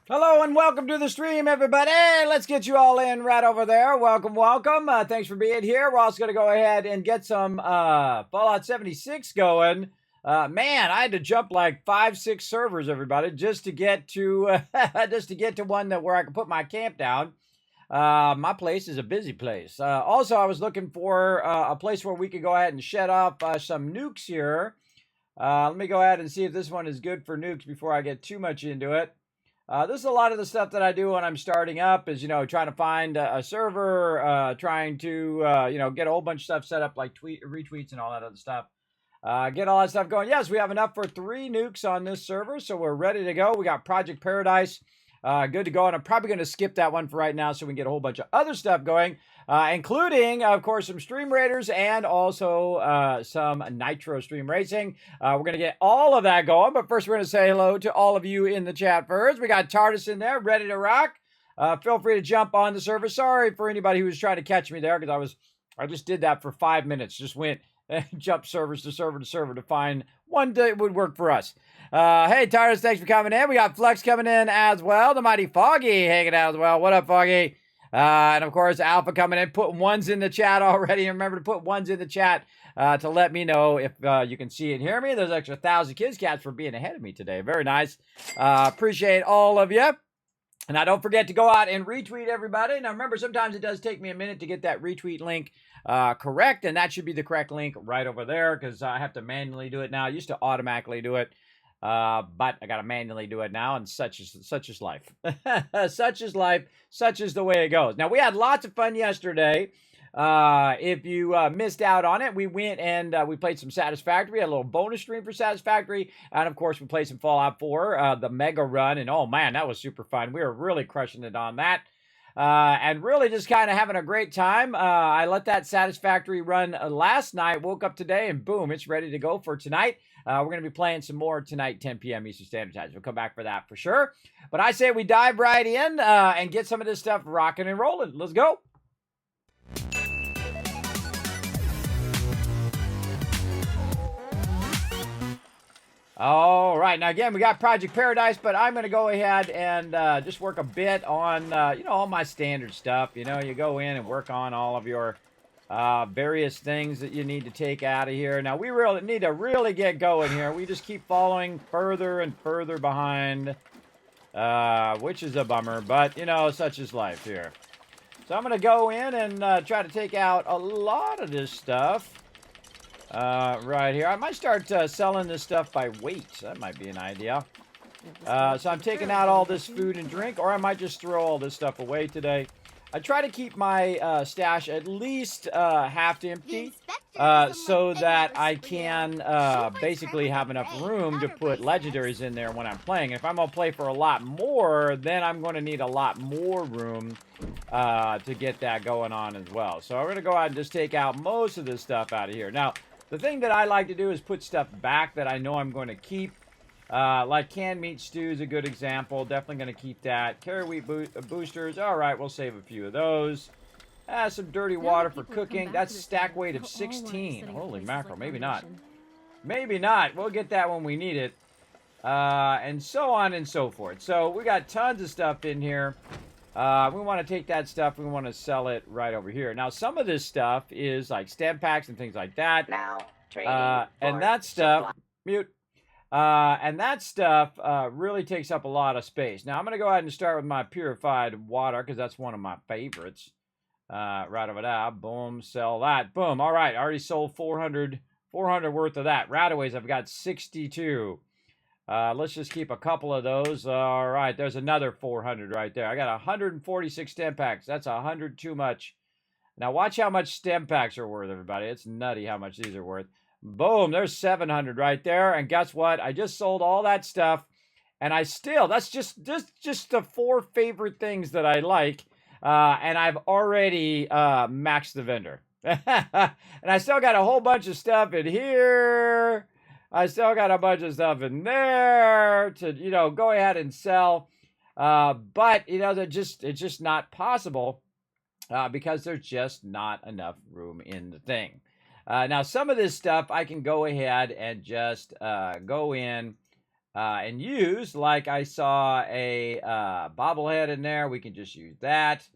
Hello and welcome to the stream, everybody. Let's get you all in right over there. Welcome, welcome. Thanks for being here. We're also going to go ahead and get some Fallout 76 going. Man, I had to jump like 5-6 servers, everybody, just to get to one where I can put my camp down. My place is a busy place. Also, I was looking for a place where we could go ahead and shed off some nukes here. Let me go ahead and see if this one is good for nukes before I get too much into it. This is a lot of the stuff that I do when I'm starting up is, trying to find a server, trying to, get a whole bunch of stuff set up like retweets and all that other stuff. Get all that stuff going. Yes, we have enough for 3 nukes on this server, so we're ready to go. We got Project Paradise. Good to go, and I'm probably going to skip that one for right now so we can get a whole bunch of other stuff going, including, of course, some Stream Raiders and also some Nitro Stream Racing. We're going to get all of that going, but first we're going to say hello to all of you in the chat first. We got TARDIS in there, ready to rock. Feel free to jump on the server. Sorry for anybody who was trying to catch me there because I just did that for 5 minutes. Just went and jumped servers to server to server to find one that would work for us. Hey, TARDIS, thanks for coming in. We got Flex coming in as well. The mighty Foggy hanging out as well. What up, Foggy? And of course, Alpha coming in, putting ones in the chat already. And remember to put ones in the chat to let me know if you can see and hear me. There's extra 1,000 kids cats for being ahead of me today. Very nice. Appreciate all of you. And now don't forget to go out and retweet everybody. Now remember, sometimes it does take me a minute to get that retweet link correct, and that should be the correct link right over there because I have to manually do it now. I used to automatically do it, but I got to manually do it now, and such is life. Such is life. Such is the way it goes. Now, we had lots of fun yesterday. If you missed out on it, we went and we played some Satisfactory. We had a little bonus stream for Satisfactory. And, of course, we played some Fallout 4, the Mega Run. And, oh, man, that was super fun. We were really crushing it on that. And really just kind of having a great time. I let that Satisfactory run last night, woke up today, and boom, it's ready to go for tonight. We're going to be playing some more tonight, 10 p.m. Eastern Standard Time. We'll come back for that for sure. But I say we dive right in and get some of this stuff rocking and rolling. Let's go. All right, now again, we got Project Paradise, but I'm going to go ahead and just work a bit on, all my standard stuff. You go in and work on all of your various things that you need to take out of here. Now, we really need to really get going here. We just keep falling further and further behind, which is a bummer, but, such is life here. So I'm going to go in and try to take out a lot of this stuff. Right here. I might start selling this stuff by weight. That might be an idea. So I'm taking out all this food and drink, or I might just throw all this stuff away today. I try to keep my stash at least half empty so that I can basically have enough room to put legendaries in there when I'm playing. If I'm going to play for a lot more, then I'm going to need a lot more room to get that going on as well. So I'm going to go out and just take out most of this stuff out of here. Now, the thing that I like to do is put stuff back that I know I'm going to keep. Like canned meat stew is a good example. Definitely going to keep that. Carry wheat boosters. All right, we'll save a few of those. Some dirty water for cooking. That's stack weight of 16. Holy mackerel. Maybe not. Maybe not. We'll get that when we need it. And so on and so forth. So we got tons of stuff in here. We want to take that stuff. We want to sell it right over here. Now, some of this stuff is like stem packs and things like that. Now, and that stuff, mute. And that stuff really takes up a lot of space. Now, I'm going to go ahead and start with my purified water because that's one of my favorites. Right over there. Boom, sell that. Boom. All right, I already sold 400 worth of that. Rataways, I've got 62. Let's just keep a couple of those. All right, there's another 400 right there. I got 146 stem packs. That's 100 too much. Now, watch how much stem packs are worth, everybody. It's nutty how much these are worth. Boom, there's 700 right there. And guess what? I just sold all that stuff. And I still, that's just the 4 favorite things that I like. And I've already maxed the vendor. And I still got a whole bunch of stuff in here. I still got a bunch of stuff in there to, go ahead and sell. But, it's just not possible because there's just not enough room in the thing. Now, some of this stuff I can go ahead and just go in and use. Like I saw a bobblehead in there. We can just use that.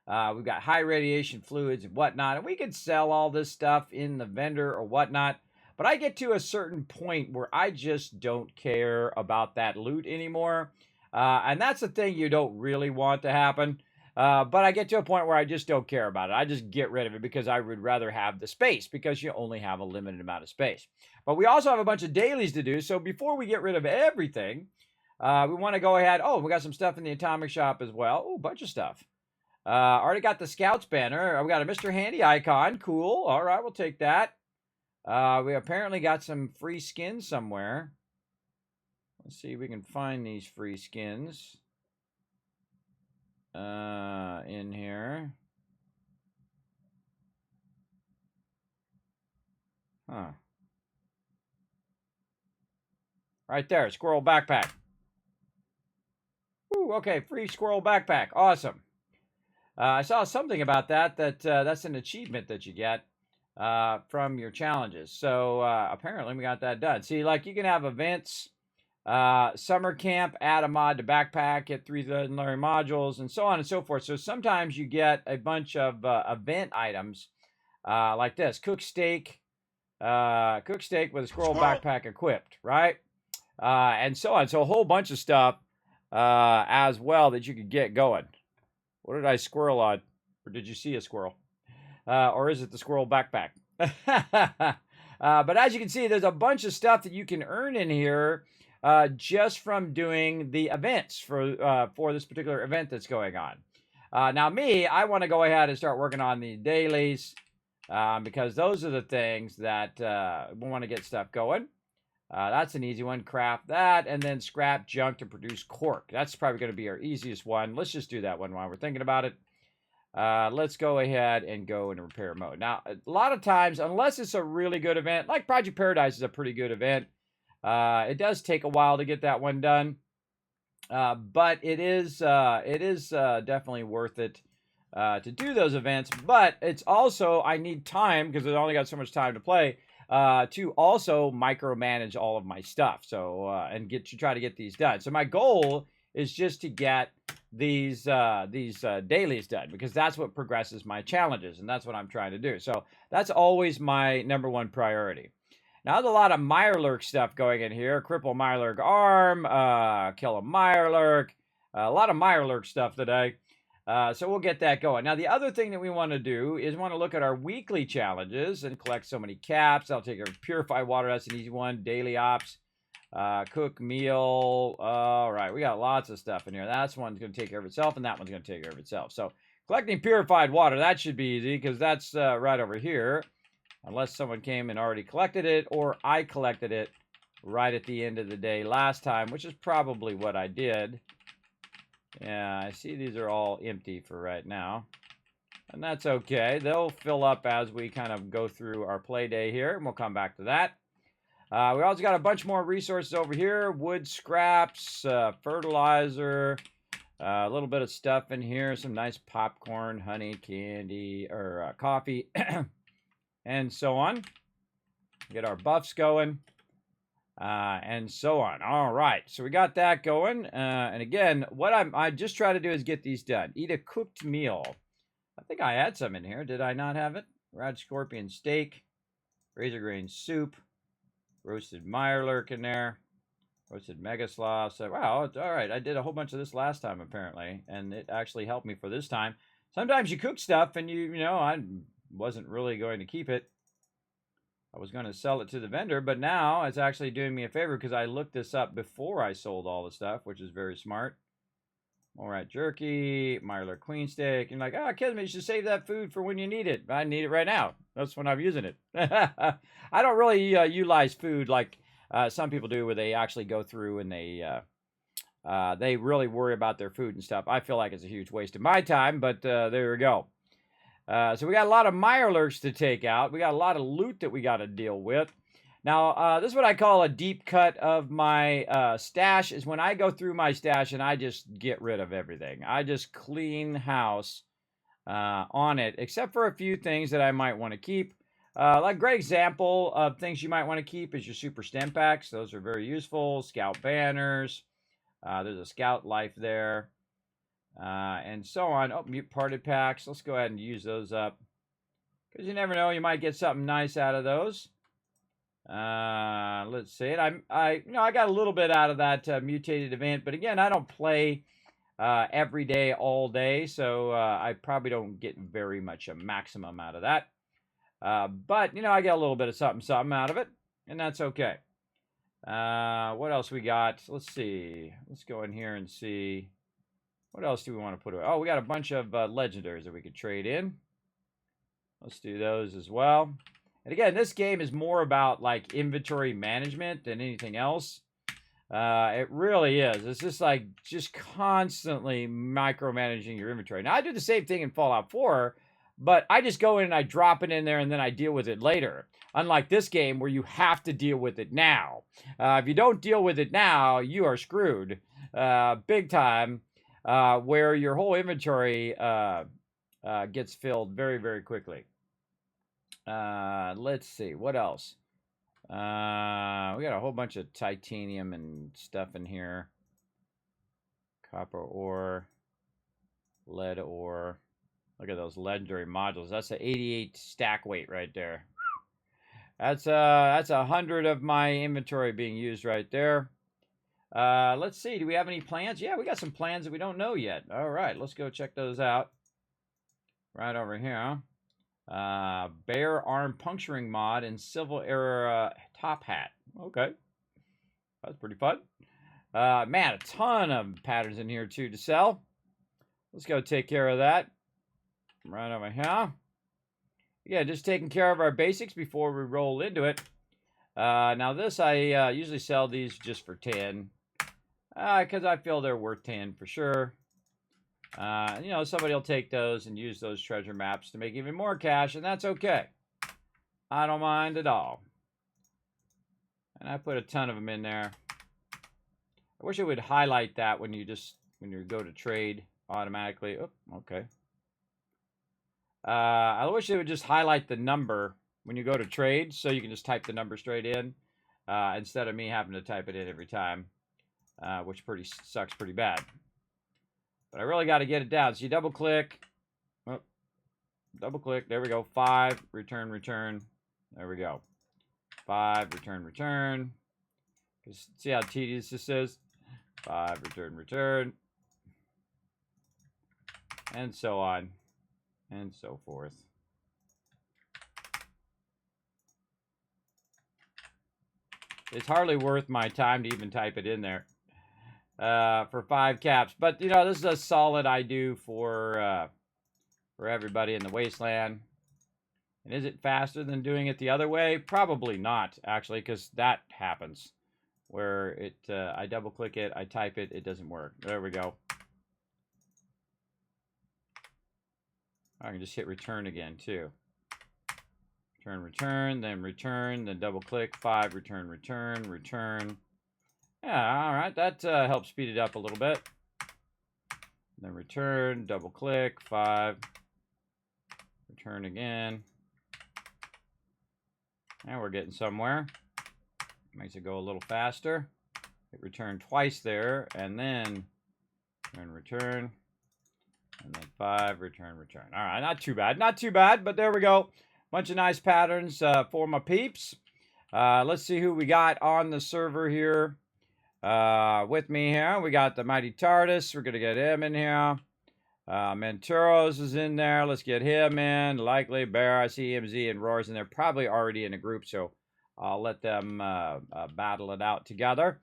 We've got high radiation fluids and whatnot, and we could sell all this stuff in the vendor or whatnot. But I get to a certain point where I just don't care about that loot anymore. And that's the thing you don't really want to happen. But I get to a point where I just don't care about it. I just get rid of it because I would rather have the space, because you only have a limited amount of space. But we also have a bunch of dailies to do. So before we get rid of everything, we want to go ahead. Oh, we got some stuff in the atomic shop as well. Oh, a bunch of stuff. Already got the Scouts banner. We got a Mr. Handy icon. Cool. All right, we'll take that. We apparently got some free skins somewhere. Let's see if we can find these free skins in here. Huh. Right there, squirrel backpack. Ooh, okay, free squirrel backpack. Awesome. I saw something about that, that's an achievement that you get from your challenges. So apparently we got that done. See, like you can have events, summer camp, add a mod to backpack, get 3 legendary modules, and so on and so forth. So sometimes you get a bunch of event items like this: cook steak with a squirrel backpack equipped, right? And so on. So a whole bunch of stuff as well that you could get going. What did I squirrel on? Or did you see a squirrel? Or is it the squirrel backpack? But as you can see, there's a bunch of stuff that you can earn in here just from doing the events for this particular event that's going on. Now me, I want to go ahead and start working on the dailies because those are the things that we want to get stuff going. That's an easy one. Craft that, and then scrap junk to produce cork. That's probably going to be our easiest one. Let's just do that one while we're thinking about it. Let's go ahead and go into repair mode. Now, a lot of times, unless it's a really good event, like Project Paradise is a pretty good event, it does take a while to get that one done. But it is definitely worth it to do those events. But it's also, I need time, because I've only got so much time to play, to also micromanage all of my stuff. So and try to get these done. So my goal is just to get these dailies done, because that's what progresses my challenges, and that's what I'm trying to do. So that's always my #1 priority. Now, there's a lot of Mirelurk stuff going in here. Cripple Mirelurk arm, kill a Mirelurk, a lot of Mirelurk stuff today. So we'll get that going. Now, the other thing that we want to do is want to look at our weekly challenges and collect so many caps. I'll take a purify water. That's an easy one. Daily ops. Cook meal. All right, we got lots of stuff in here. That's one's going to take care of itself, and that one's going to take care of itself. So collecting purified water, that should be easy, because that's right over here. Unless someone came and already collected it, or I collected it right at the end of the day last time, which is probably what I did. Yeah, I see these are all empty for right now. And that's okay. They'll fill up as we kind of go through our play day here, and we'll come back to that. We also got a bunch more resources over here. Wood scraps, fertilizer, a little bit of stuff in here. Some nice popcorn, honey, candy, or coffee, and so on. Get our buffs going, and so on. All right, so we got that going. And again, what I just try to do is get these done. Eat a cooked meal. I think I had some in here. Did I not have it? Red scorpion steak, razor grain soup, roasted Mirelurk in there, roasted mega sloth. So, wow, all right. I did a whole bunch of this last time, apparently, and it actually helped me for this time. Sometimes you cook stuff and you know, I wasn't really going to keep it. I was going to sell it to the vendor, but now it's actually doing me a favor, because I looked this up before I sold all the stuff, which is very smart. All right, jerky, Mirelurk queen steak. And like, oh, Kismet, you should save that food for when you need it. I need it right now. That's when I'm using it. I don't really utilize food like some people do, where they actually go through and they really worry about their food and stuff. I feel like it's a huge waste of my time, but there we go. So we got a lot of Mirelurks to take out. We got a lot of loot that we got to deal with. Now, this is what I call a deep cut of my stash, is when I go through my stash and I just get rid of everything. I just clean house on it, except for a few things that I might want to keep. Like great example of things you might want to keep is your super stem packs. Those are very useful. Scout banners. There's a scout life there. And so on. Oh, mute parted packs. Let's go ahead and use those up. Because you never know, you might get something nice out of those. Let's see it. I got a little bit out of that mutated event, but again, I don't play every day, all day, so I probably don't get very much a maximum out of that. But I get a little bit of something out of it, and that's okay. What else we got? Let's see. Let's go in here and see. What else do we want to put away? Oh, we got a bunch of legendaries that we could trade in. Let's do those as well. And again, this game is more about like inventory management than anything else. It really is. It's just constantly micromanaging your inventory. Now, I do the same thing in Fallout 4, but I just go in and I drop it in there and then I deal with it later. Unlike this game where you have to deal with it now. If you don't deal with it now, you are screwed big time, where your whole inventory gets filled very, very quickly. Let's see. What else? We got a whole bunch of titanium and stuff in here. Copper ore. Lead ore. Look at those legendary modules. That's an 88 stack weight right there. That's 100 of my inventory being used right there. Let's see. Do we have any plans? Yeah, we got some plans that we don't know yet. All right, let's go check those out. Right over here. Bear arm puncturing mod and Civil Era top hat. Okay. That's pretty fun. Man, a ton of patterns in here too to sell. Let's go take care of that. Right over here. Yeah, just taking care of our basics before we roll into it. Now this, I usually sell these just for 10. Because I feel they're worth 10 for sure. Somebody will take those and use those treasure maps to make even more cash, and that's okay. I don't mind at all. And I put a ton of them in there. I wish it would highlight that when you go to trade automatically. Oh, okay. I wish it would just highlight the number when you go to trade, so you can just type the number straight in instead of me having to type it in every time, which sucks pretty bad. But I really got to get it down. So you double click. Oh, double click. There we go. 5, return, return. There we go. 5, return, return. See how tedious this is? 5, return, return. And so on. And so forth. It's hardly worth my time to even type it in there. For 5 caps. But, this is a solid I do for everybody in the wasteland. And is it faster than doing it the other way? Probably not, actually, because that happens. Where I double click it, I type it, it doesn't work. There we go. I can just hit return again, too. Return, then double click, 5, return, return, return. Yeah, all right, that helps speed it up a little bit. Then return, double click, 5, return again. And we're getting somewhere. Makes it go a little faster. Hit return twice there, and then return, and then 5, return, return. All right, not too bad, but there we go. Bunch of nice patterns for my peeps. Let's see who we got on the server here. With me here, we got the Mighty TARDIS. We're going to get him in here. Menturos is in there. Let's get him in. Likely Bear, I see MZ and Roar's in there. Probably already in a group, so I'll let them battle it out together.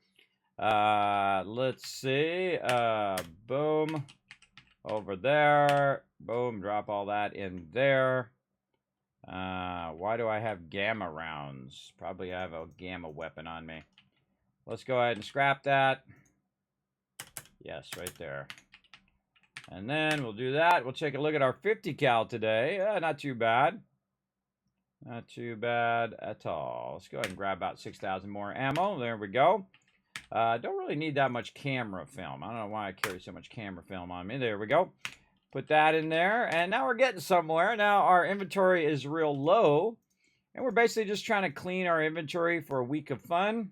Let's see. Boom. Over there. Boom. Drop all that in there. Why do I have gamma rounds? Probably I have a gamma weapon on me. Let's go ahead and scrap that. Yes, right there. And then we'll do that. We'll take a look at our 50 cal today. Not too bad. Not too bad at all. Let's go ahead and grab about 6,000 more ammo. There we go. Don't really need that much camera film. I don't know why I carry so much camera film on me. There we go. Put that in there. And now we're getting somewhere. Now our inventory is real low. And we're basically just trying to clean our inventory for a week of fun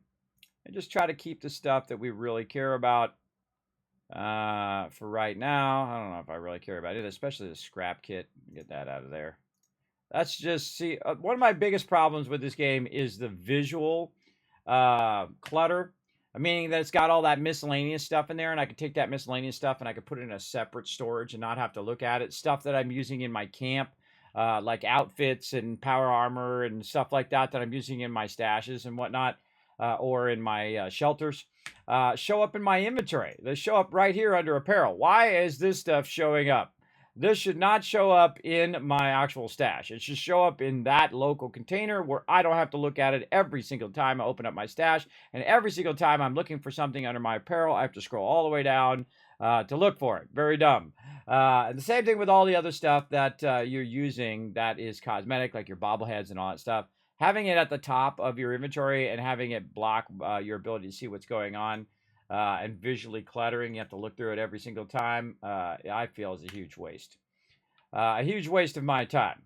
and just try to keep the stuff that we really care about for right now. I don't know if I really care about it, especially the scrap kit. Get that out of there. That's just, see, one of my biggest problems with this game is the visual clutter, meaning that it's got all that miscellaneous stuff in there, and I could take that miscellaneous stuff and I could put it in a separate storage and not have to look at it. Stuff that I'm using in my camp, like outfits and power armor and stuff like that I'm using in my stashes and whatnot, or in my shelters, show up in my inventory. They show up right here under apparel. Why is this stuff showing up? This should not show up in my actual stash. It should show up in that local container where I don't have to look at it every single time I open up my stash. And every single time I'm looking for something under my apparel, I have to scroll all the way down to look for it. Very dumb. And the same thing with all the other stuff that you're using that is cosmetic, like your bobbleheads and all that stuff. Having it at the top of your inventory and having it block your ability to see what's going on and visually cluttering, you have to look through it every single time, I feel is a huge waste. A huge waste of my time.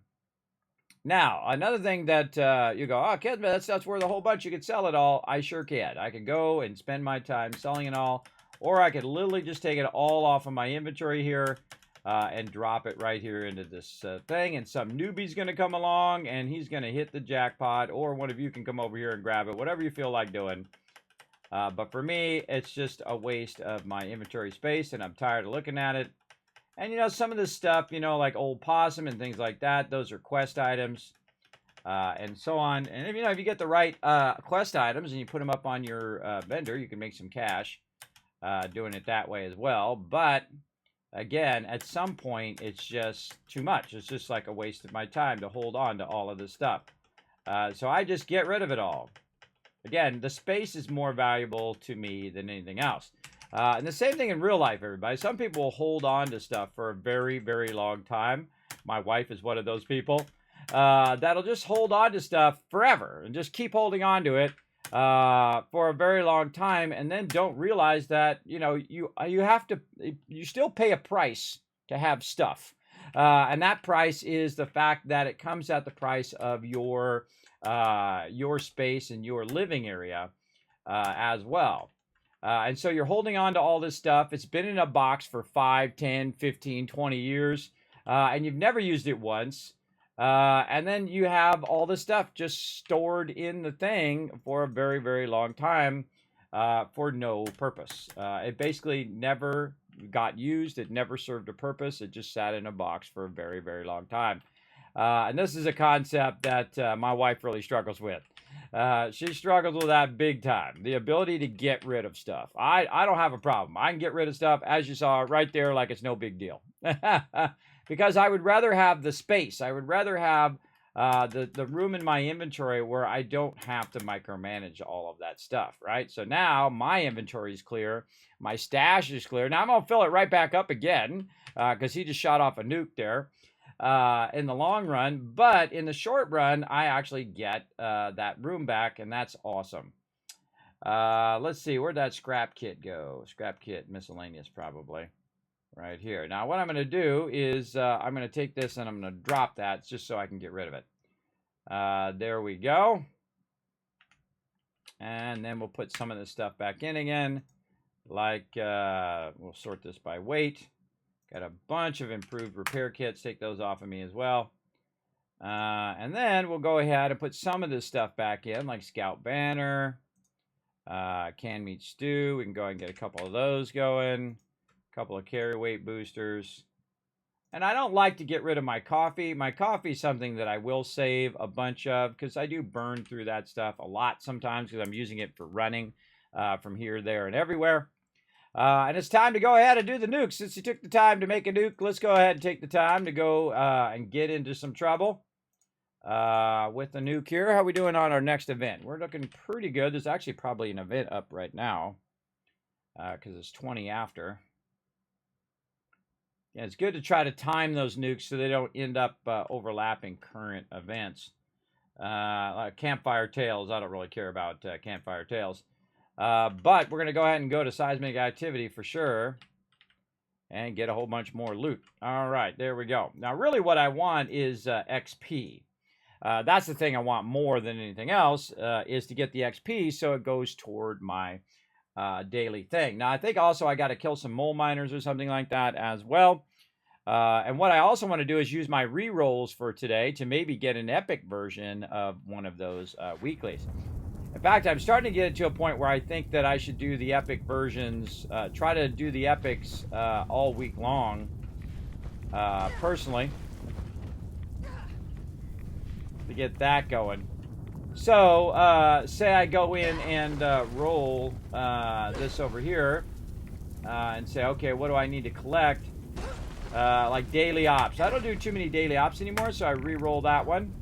Now, another thing that you go, oh, Kismet, that's worth a whole bunch. You could sell it all. I sure can. I could go and spend my time selling it all, or I could literally just take it all off of my inventory here and drop it right here into this thing, and some newbie's going to come along, and he's going to hit the jackpot, or one of you can come over here and grab it, whatever you feel like doing. But for me, it's just a waste of my inventory space, and I'm tired of looking at it. And, you know, some of this stuff, you know, like old possum and things like that, those are quest items and so on. And, if, you know, if you get the right quest items and you put them up on your vendor, you can make some cash doing it that way as well. But, again, at some point, it's just too much. It's just like a waste of my time to hold on to all of this stuff. So I just get rid of it all. Again, the space is more valuable to me than anything else. And the same thing in real life, everybody. Some people will hold on to stuff for a very, very long time. My wife is one of those people that'll just hold on to stuff forever and just keep holding on to it for a very long time, and then don't realize that, you know, you still pay a price to have stuff. And that price is the fact that it comes at the price of your space and your living area as well. And so you're holding on to all this stuff. It's been in a box for 5, 10, 15, 20 years, and you've never used it once. And then you have all this stuff just stored in the thing for a very, very long time for no purpose. It basically never got used. It never served a purpose. It just sat in a box for a very, very long time. And this is a concept that my wife really struggles with. She struggles with that big time. The ability to get rid of stuff. I don't have a problem. I can get rid of stuff, as you saw right there, like it's no big deal. Because I would rather have the space. I would rather have the room in my inventory where I don't have to micromanage all of that stuff, right? So now my inventory is clear. My stash is clear. Now I'm going to fill it right back up again because he just shot off a nuke there. In the long run, but in the short run, I actually get that room back, and that's awesome. Let's see, where'd that scrap kit go? Scrap kit, miscellaneous, probably. Right here. Now, what I'm going to do is I'm going to take this and I'm going to drop that just so I can get rid of it. There we go. And then we'll put some of this stuff back in again. Like, we'll sort this by weight. Got a bunch of improved repair kits. Take those off of me as well. And then we'll go ahead and put some of this stuff back in, like Scout Banner, canned meat stew. We can go ahead and get a couple of those going. A couple of carry weight boosters. And I don't like to get rid of my coffee. My coffee is something that I will save a bunch of because I do burn through that stuff a lot sometimes because I'm using it for running from here, there, and everywhere. And it's time to go ahead and do the nuke. Since you took the time to make a nuke, let's go ahead and take the time to go and get into some trouble with the nuke here. How are we doing on our next event? We're looking pretty good. There's actually probably an event up right now because it's 20 after. Yeah, it's good to try to time those nukes so they don't end up overlapping current events. Like Campfire Tales, I don't really care about Campfire Tales. But we're going to go ahead and go to seismic activity for sure and get a whole bunch more loot. All right, there we go. Now, really what I want is XP. That's the thing I want more than anything else, is to get the XP so it goes toward my daily thing. Now, I think also I got to kill some mole miners or something like that as well. And what I also want to do is use my re-rolls for today to maybe get an epic version of one of those weeklies. In fact, I'm starting to get it to a point where I think that I should do the epic versions, try to do the epics all week long, personally, to get that going. So, say I go in and roll this over here and say, okay, what do I need to collect? Like daily ops. I don't do too many daily ops anymore, so I re-roll that one.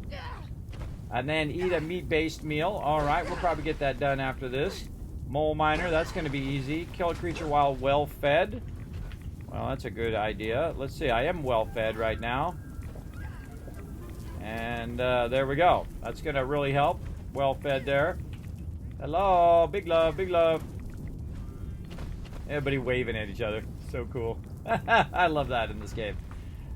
And then eat a meat-based meal. All right, we'll probably get that done after this. Mole miner, that's going to be easy. Kill a creature while well-fed. Well, that's a good idea. Let's see, I am well-fed right now. And there we go. That's going to really help. Well-fed there. Hello, big love, big love. Everybody waving at each other. So cool. I love that in this game.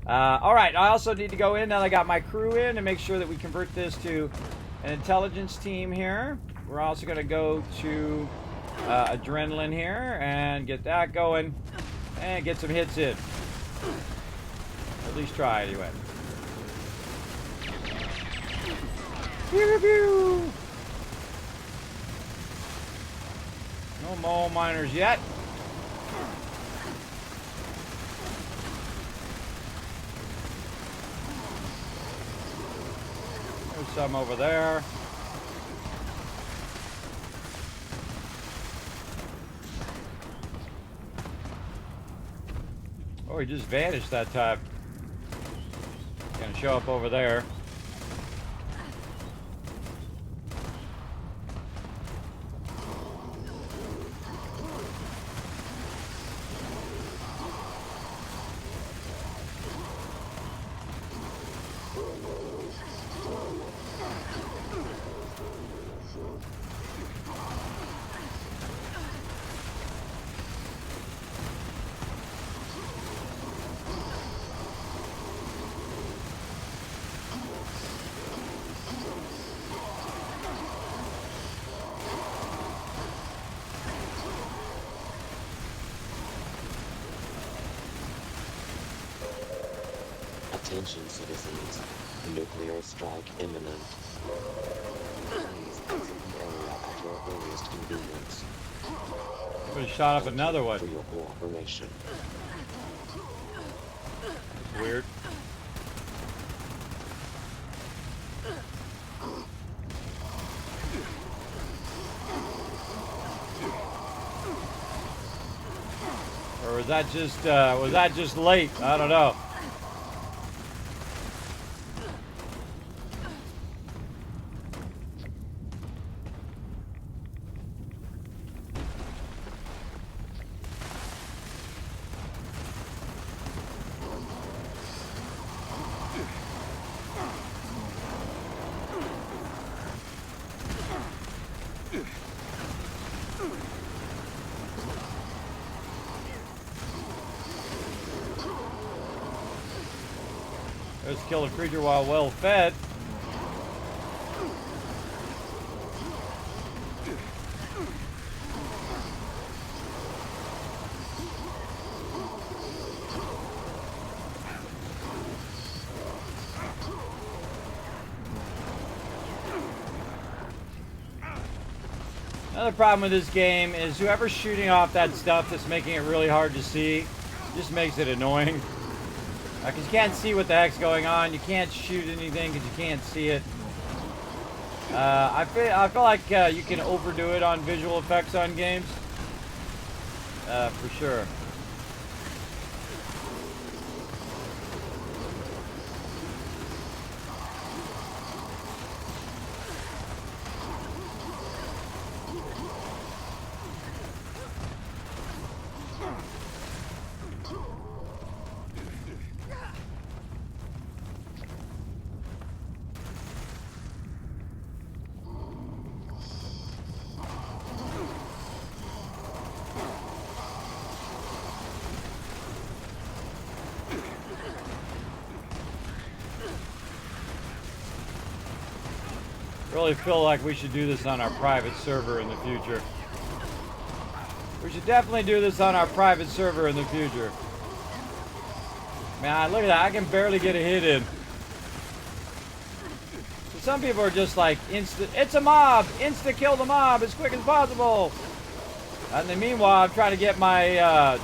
All right, I also need to go in, now that I got my crew in, and make sure that we convert this to an intelligence team here. We're also going to go to adrenaline here and get that going and get some hits in. At least try anyway. Pew, pew. No mole miners yet. There's some over there. Oh, he just vanished that time. Gonna show up over there. Attention citizens, nuclear strike imminent. Please exit the area at your earliest convenience. We shot up another one. For your cooperation. Weird. Or was that just late? I don't know. Let's kill a creature while well fed. Another problem with this game is whoever's shooting off that stuff that's making it really hard to see just makes it annoying. Because you can't see what the heck's going on. You can't shoot anything because you can't see it. I feel like you can overdo it on visual effects on games. For sure. Really feel like we should do this on our private server in the future. We should definitely do this on our private server in the future. Man, look at that. I can barely get a hit in. So some people are just like, it's a mob. Insta-kill the mob as quick as possible. And then meanwhile, I'm trying to get my,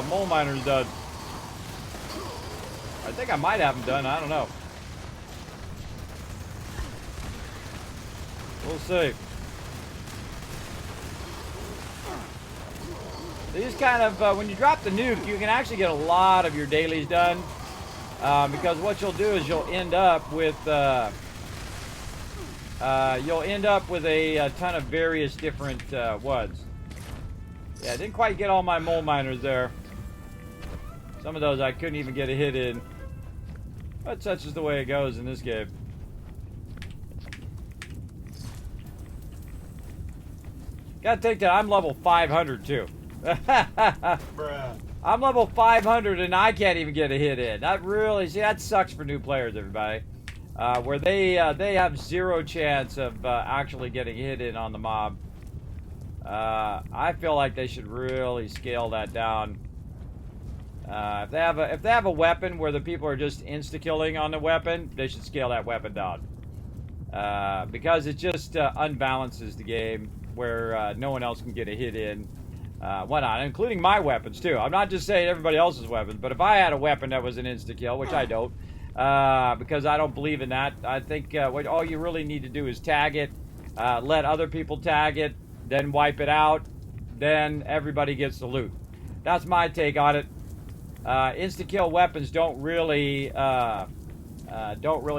mole miners done. I think I might have them done. I don't know. We'll see. These kind of, when you drop the nuke, you can actually get a lot of your dailies done. Because what you'll do is you'll end up with a ton of various different ones. Yeah, I didn't quite get all my mole miners there. Some of those I couldn't even get a hit in. But such is the way it goes in this game. Gotta take that I'm level 500 too. Bruh. I'm level 500 and I can't even get a hit in. That really, see, that sucks for new players, everybody. Where they have zero chance of actually getting hit in on the mob. I feel like they should really scale that down. If they have a weapon where the people are just insta-killing on the weapon, they should scale that weapon down. Because it just unbalances the game where no one else can get a hit in. Whatnot, including my weapons too. I'm not just saying everybody else's weapons, but if I had a weapon that was an insta-kill, which I don't, because I don't believe in that. I think what all you really need to do is tag it, let other people tag it, then wipe it out, then everybody gets the loot. That's my take on it. Insta-kill weapons don't really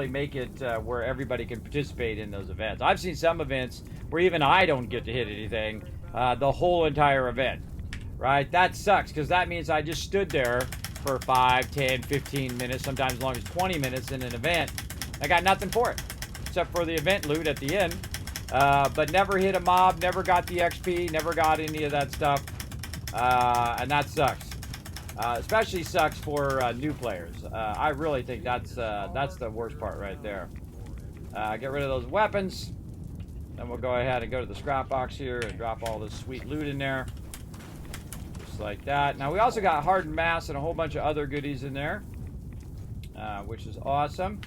make it where everybody can participate in those events. I've seen some events where even I don't get to hit anything the whole entire event, right? That sucks because that means I just stood there for 5, 10, 15 minutes, sometimes as long as 20 minutes in an event. I got nothing for it except for the event loot at the end, but never hit a mob, never got the XP, never got any of that stuff, and that sucks. Especially sucks for new players. I really think that's the worst part right there. Get rid of those weapons. Then we'll go ahead and go to the scrap box here and drop all this sweet loot in there. Just like that. Now we also got hardened mass and a whole bunch of other goodies in there. Which is awesome.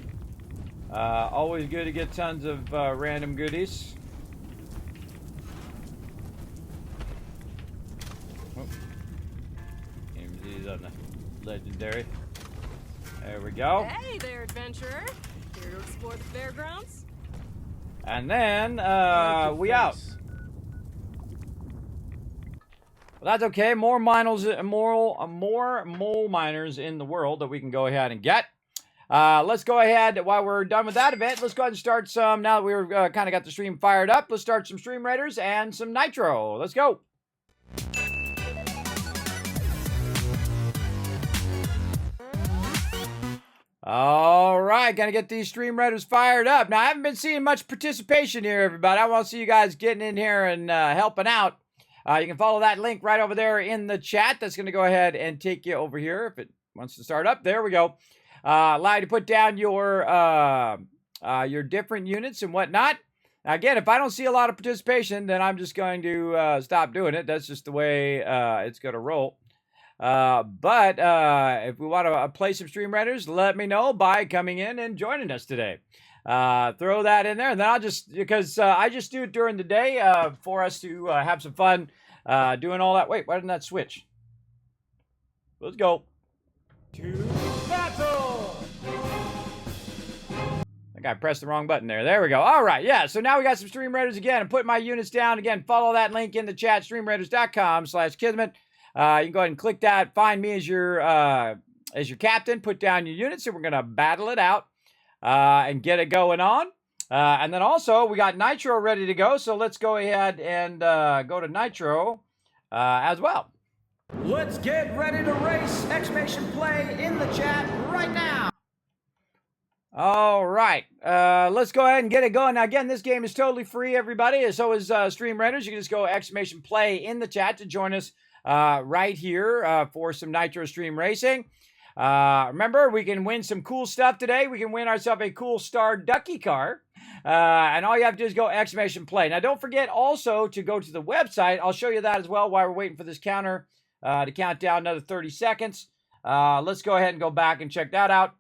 Always good to get tons of random goodies. AMZ's on the legendary. There we go. Hey there, adventurer. Here to explore the fairgrounds? And then, we out. Well, that's okay. More mole miners in the world that we can go ahead and get. Let's go ahead, while we're done with that event, let's go ahead and start some, now that we've kind of got the stream fired up, let's start some Stream Raiders and some Nitro. Let's go. All right, gonna get these Stream Raiders fired up. Now, I haven't been seeing much participation here, everybody. I want to see you guys getting in here and helping out. You can follow that link right over there in the chat. That's gonna go ahead and take you over here if it wants to start up. There we go. Allow you to put down your different units and whatnot. Now, again, if I don't see a lot of participation, then I'm just going to stop doing it. That's just the way it's gonna roll. But if we want to play some Stream Raiders, let me know by coming in and joining us today. Throw that in there, and then I'll just, because I just do it during the day for us to have some fun doing all that. Wait, why didn't that switch? Let's go. To battle! I think I pressed the wrong button there. There we go. All right, yeah, so now we got some Stream Raiders again. I'm putting my units down. Again, follow that link in the chat, streamraiders.com/Kismet. You can go ahead and click that. Find me as your captain. Put down your units, and we're gonna battle it out and get it going on. And then also we got Nitro ready to go. So let's go ahead and go to Nitro as well. Let's get ready to race! Exclamation play in the chat right now. All right, let's go ahead and get it going. Now, again, this game is totally free, everybody. So is Stream Raiders. You can just go exclamation play in the chat to join us right here for some Nitro Stream Racing. Remember, we can win some cool stuff today. We can win ourselves a cool Star Ducky car. And all you have to do is go !play. Now, don't forget also to go to the website. I'll show you that as well while we're waiting for this counter to count down another 30 seconds. Let's go ahead and go back and check that out.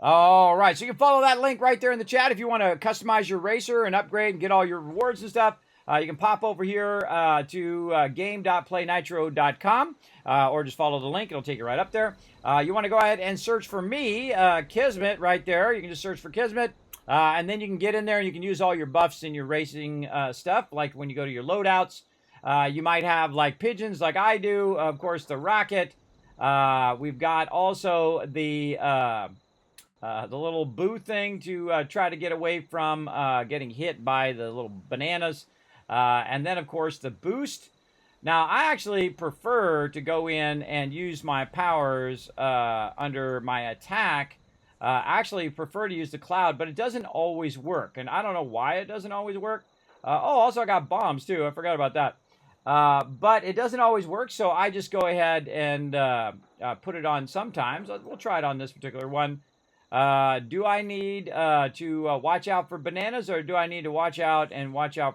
All right, so you can follow that link right there in the chat if you want to customize your racer and upgrade and get all your rewards and stuff. You can pop over here to game.playnitro.com or just follow the link. It'll take you right up there. You want to go ahead and search for me, Kismet, right there. You can just search for Kismet, and then you can get in there and you can use all your buffs in your racing stuff, like when you go to your loadouts. You might have like pigeons like I do, of course, the rocket. We've got also the little boo thing to try to get away from getting hit by the little bananas. And then, of course, the boost. Now, I actually prefer to go in and use my powers under my attack. I actually prefer to use the cloud, but it doesn't always work. And I don't know why it doesn't always work. Also, I got bombs, too. I forgot about that. But it doesn't always work, so I just go ahead and put it on sometimes. We'll try it on this particular one. Do I need to watch out for bananas, or do I need to watch out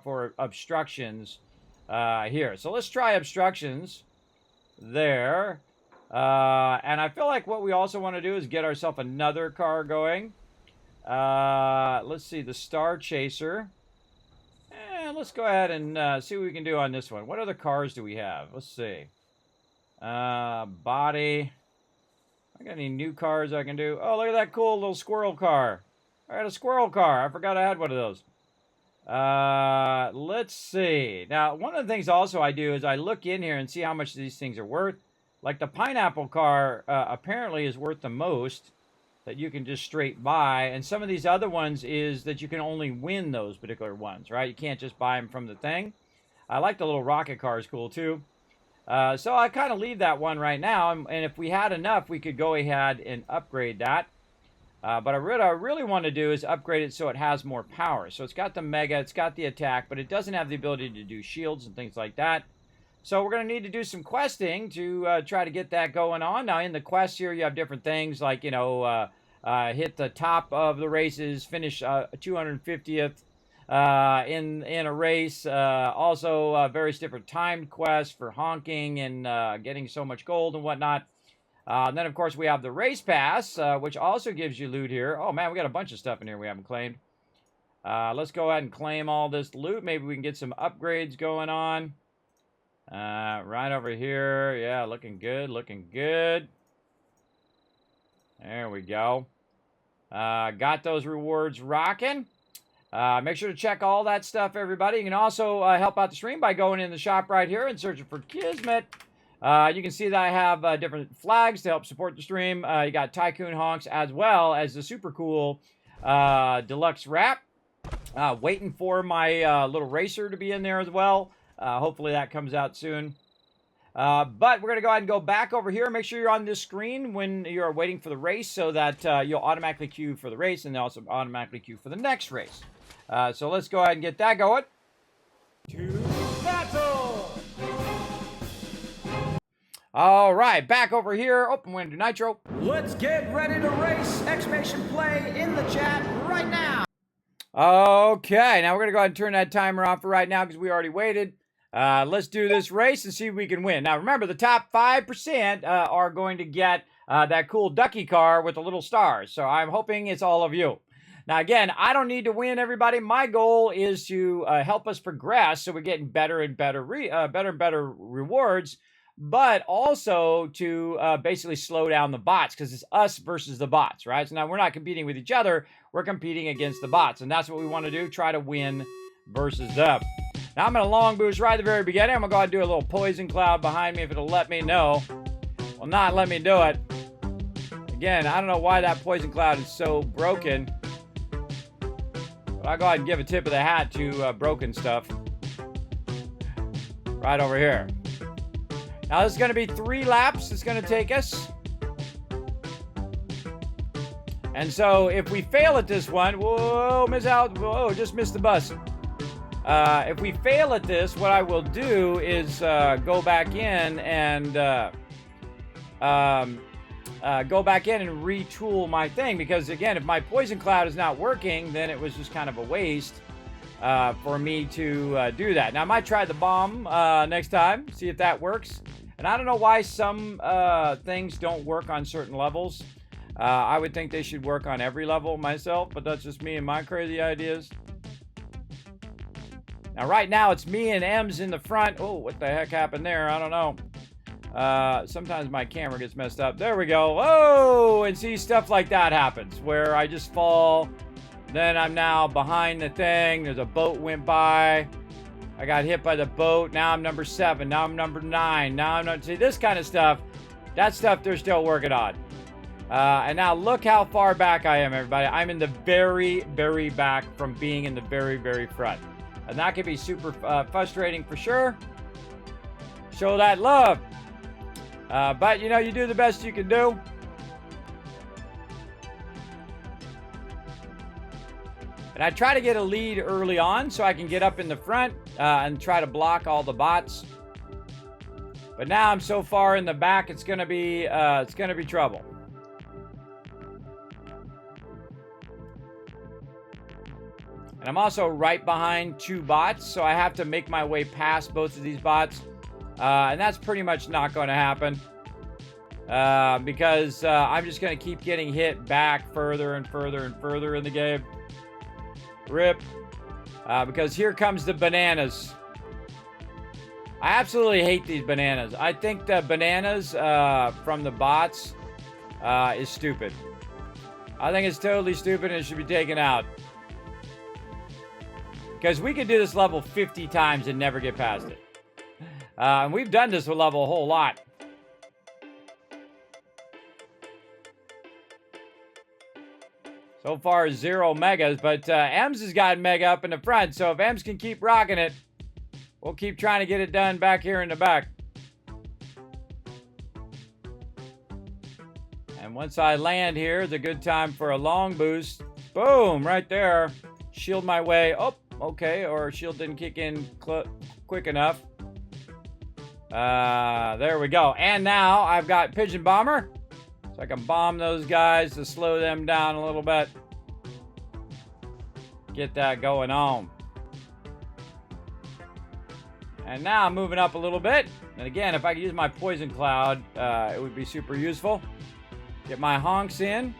for obstructions here? So let's try obstructions there. And I feel like what we also want to do is get ourselves another car going. Let's see, the Star Chaser. And let's go ahead and see what we can do on this one. What other cars do we have? Let's see. Body. I got any new cars I can do? Oh, look at that cool little squirrel car. I got a squirrel car. I forgot I had one of those. Let's see. Now, one of the things also I do is I look in here and see how much these things are worth. Like the pineapple car apparently is worth the most that you can just straight buy. And some of these other ones is that you can only win those particular ones, right? You can't just buy them from the thing. I like the little rocket car is cool too. So I kind of leave that one right now, and if we had enough, we could go ahead and upgrade that. But what I really want to do is upgrade it so it has more power. So it's got the mega, it's got the attack, but it doesn't have the ability to do shields and things like that. So we're going to need to do some questing to try to get that going on. Now, in the quest here, you have different things like, you know, hit the top of the races, finish 250th. In a race, also various different timed quests for honking and getting so much gold and whatnot. And then, of course, we have the race pass, which also gives you loot here. Oh, man, we got a bunch of stuff in here we haven't claimed. Let's go ahead and claim all this loot. Maybe we can get some upgrades going on. Right over here. Yeah, looking good, looking good. There we go. Got those rewards rocking. Make sure to check all that stuff, everybody. You can also help out the stream by going in the shop right here and searching for Kismet. You can see that I have different flags to help support the stream. You got Tycoon Honks as well as the super cool deluxe wrap. Waiting for my little racer to be in there as well. Hopefully that comes out soon. But we're going to go ahead and go back over here. Make sure you're on this screen when you're waiting for the race so that you'll automatically queue for the race and then also automatically queue for the next race. So let's go ahead and get that going. To battle! All right, back over here. Oh, I'm going to do Nitro. Let's get ready to race! !play in the chat right now! Okay, now we're going to go ahead and turn that timer off for right now because we already waited. Let's do this race and see if we can win. Now, remember, the top 5% are going to get that cool ducky car with the little stars. So I'm hoping it's all of you. Now, again, I don't need to win, everybody. My goal is to help us progress so we're getting better and better rewards, but also to basically slow down the bots because it's us versus the bots, right? So now we're not competing with each other. We're competing against the bots, and that's what we want to do, try to win versus them. Now, I'm going to long boost right at the very beginning. I'm going to go ahead and do a little poison cloud behind me if it'll let me know. Will not let me do it. Again, I don't know why that poison cloud is so broken. But I'll go ahead and give a tip of the hat to broken stuff. Right over here. Now, this is going to be 3 laps. It's going to take us. And so, if we fail at this one, whoa, miss out. Whoa, just missed the bus. if we fail at this, what I will do is go back in and retool my thing, because again, if my poison cloud is not working, then it was just kind of a waste for me to do that. Now I might try the bomb next time, see if that works. And I don't know why some things don't work on certain levels. I would think they should work on every level myself, but that's just me and my crazy ideas. Now right now it's me and M's in the front. Oh, what the heck happened there? I don't know. Sometimes my camera gets messed up. There we go. Oh, and see, stuff like that happens where I just fall. Then I'm now behind the thing. There's a boat went by. I got hit by the boat. Now I'm number 7. Now I'm number 9. Now I'm not. See, this kind of stuff. That stuff they're still working on. And now look how far back I am, everybody. I'm in the very, very back from being in the very, very front. And that can be super frustrating for sure. Show that love. But, you know, you do the best you can do. And I try to get a lead early on so I can get up in the front and try to block all the bots. But now I'm so far in the back, it's gonna be trouble. And I'm also right behind 2 bots, so I have to make my way past both of these bots. And that's pretty much not going to happen. Because I'm just going to keep getting hit back further and further and further in the game. Rip. Because here comes the bananas. I absolutely hate these bananas. I think the bananas from the bots is stupid. I think it's totally stupid and it should be taken out. Because we could do this level 50 times and never get past it. And we've done this level a whole lot. So far, 0 megas, but Ems has got mega up in the front, so if Ems can keep rocking it, we'll keep trying to get it done back here in the back. And once I land here, it's a good time for a long boost. Boom, right there. Shield my way. Oh, okay, or shield didn't kick in quick enough. There we go. And now I've got Pigeon Bomber. So I can bomb those guys to slow them down a little bit. Get that going on. And now I'm moving up a little bit. And again, if I could use my Poison Cloud, it would be super useful. Get my honks in.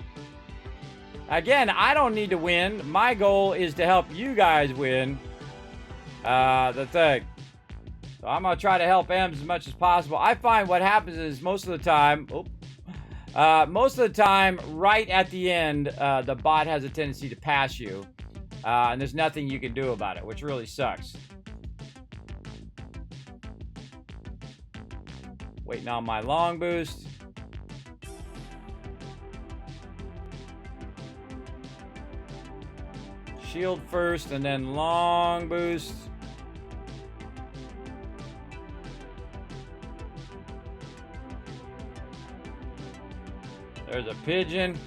Again, I don't need to win. My goal is to help you guys win the thing. So I'm going to try to help Ems as much as possible. I find what happens is most of the time, right at the end, the bot has a tendency to pass you. And there's nothing you can do about it, which really sucks. Waiting on my long boost. Shield first and then long boost. There's a pigeon.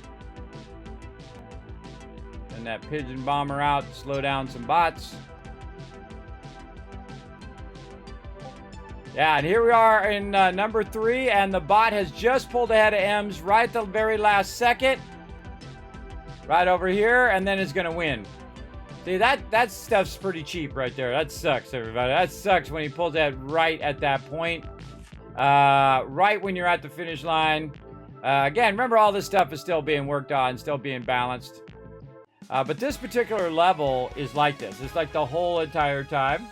Send that pigeon bomber out to slow down some bots. Yeah, and here we are in number 3, and the bot has just pulled ahead of Ems right at the very last second. Right over here, and then it's gonna win. See, that stuff's pretty cheap right there. That sucks, everybody. That sucks when he pulls that right at that point. Right when you're at the finish line. Again, remember all this stuff is still being worked on, still being balanced. But this particular level is like this. It's like the whole entire time.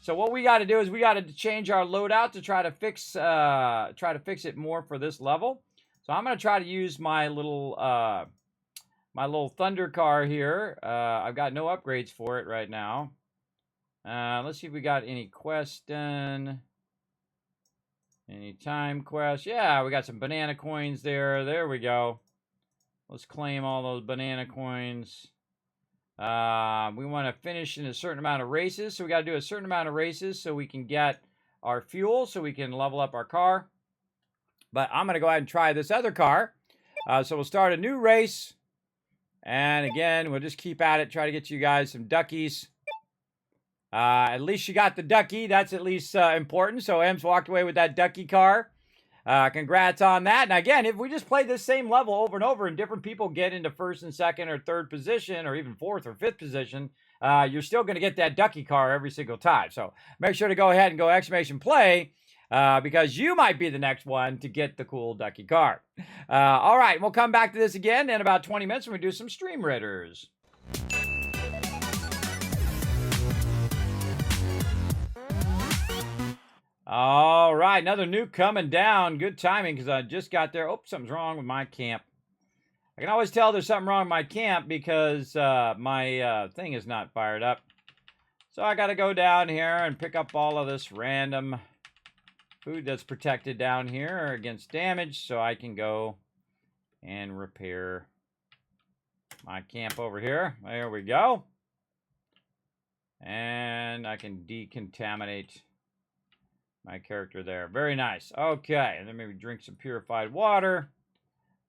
So what we got to do is we got to change our loadout to try to fix it more for this level. So I'm going to try to use my little thunder car here. I've got no upgrades for it right now. Let's see if we got any quests done. Any time quests? Yeah, we got some banana coins there. There we go. Let's claim all those banana coins. We want to finish in a certain amount of races. So we got to do a certain amount of races so we can get our fuel, so we can level up our car. But I'm going to go ahead and try this other car. So we'll start a new race. And again, we'll just keep at it. Try to get you guys some duckies. At least she got the ducky. That's at least important. So M's walked away with that ducky car. Congrats on that. And again, if we just play this same level over and over and different people get into first and second or third position or even fourth or fifth position, you're still going to get that ducky car every single time. So make sure to go ahead and go exclamation play because you might be the next one to get the cool ducky car. All right, we'll come back to this again in about 20 minutes when we do some stream ridders. All right, another nuke coming down. Good timing because I just got there. Oh, something's wrong with my camp. I can always tell there's something wrong with my camp because my thing is not fired up. So I got to go down here and pick up all of this random food that's protected down here against damage so I can go and repair my camp over here. There we go. And I can decontaminate my character there. Very nice. Okay, and then maybe drink some purified water.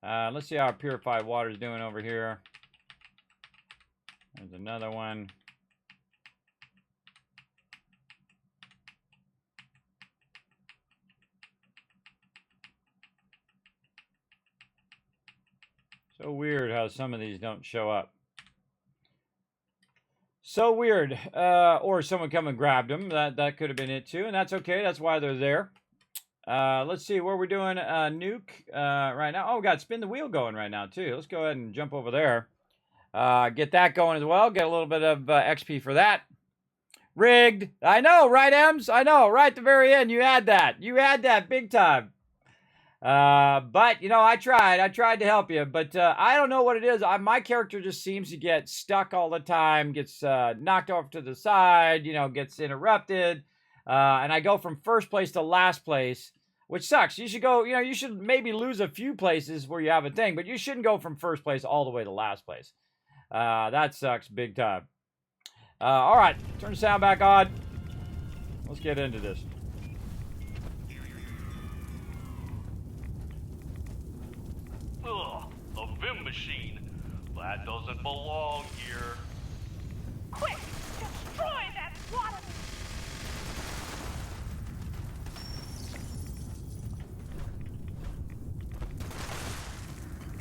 Let's see how our purified water is doing over here. There's another one. So weird how some of these don't show up. So weird. Or someone come and grabbed them. That could have been it too, and that's okay. That's why they're there. Let's see where we're doing nuke right now. Oh, we got spin the wheel going right now too. Let's go ahead and jump over there. Get that going as well. Get a little bit of XP for that. Rigged. I know, right, Ems? I know. Right at the very end, you had that. You had that big time. But, you know, I tried to help you, but, I don't know what it is. My character just seems to get stuck all the time, gets, knocked off to the side, you know, gets interrupted, and I go from first place to last place, which sucks. You should go, you know, you should maybe lose a few places where you have a thing, but you shouldn't go from first place all the way to last place. That sucks big time. All right, turn the sound back on. Let's get into this. Ugh, a Vim machine. That doesn't belong here. Quick! Destroy that water!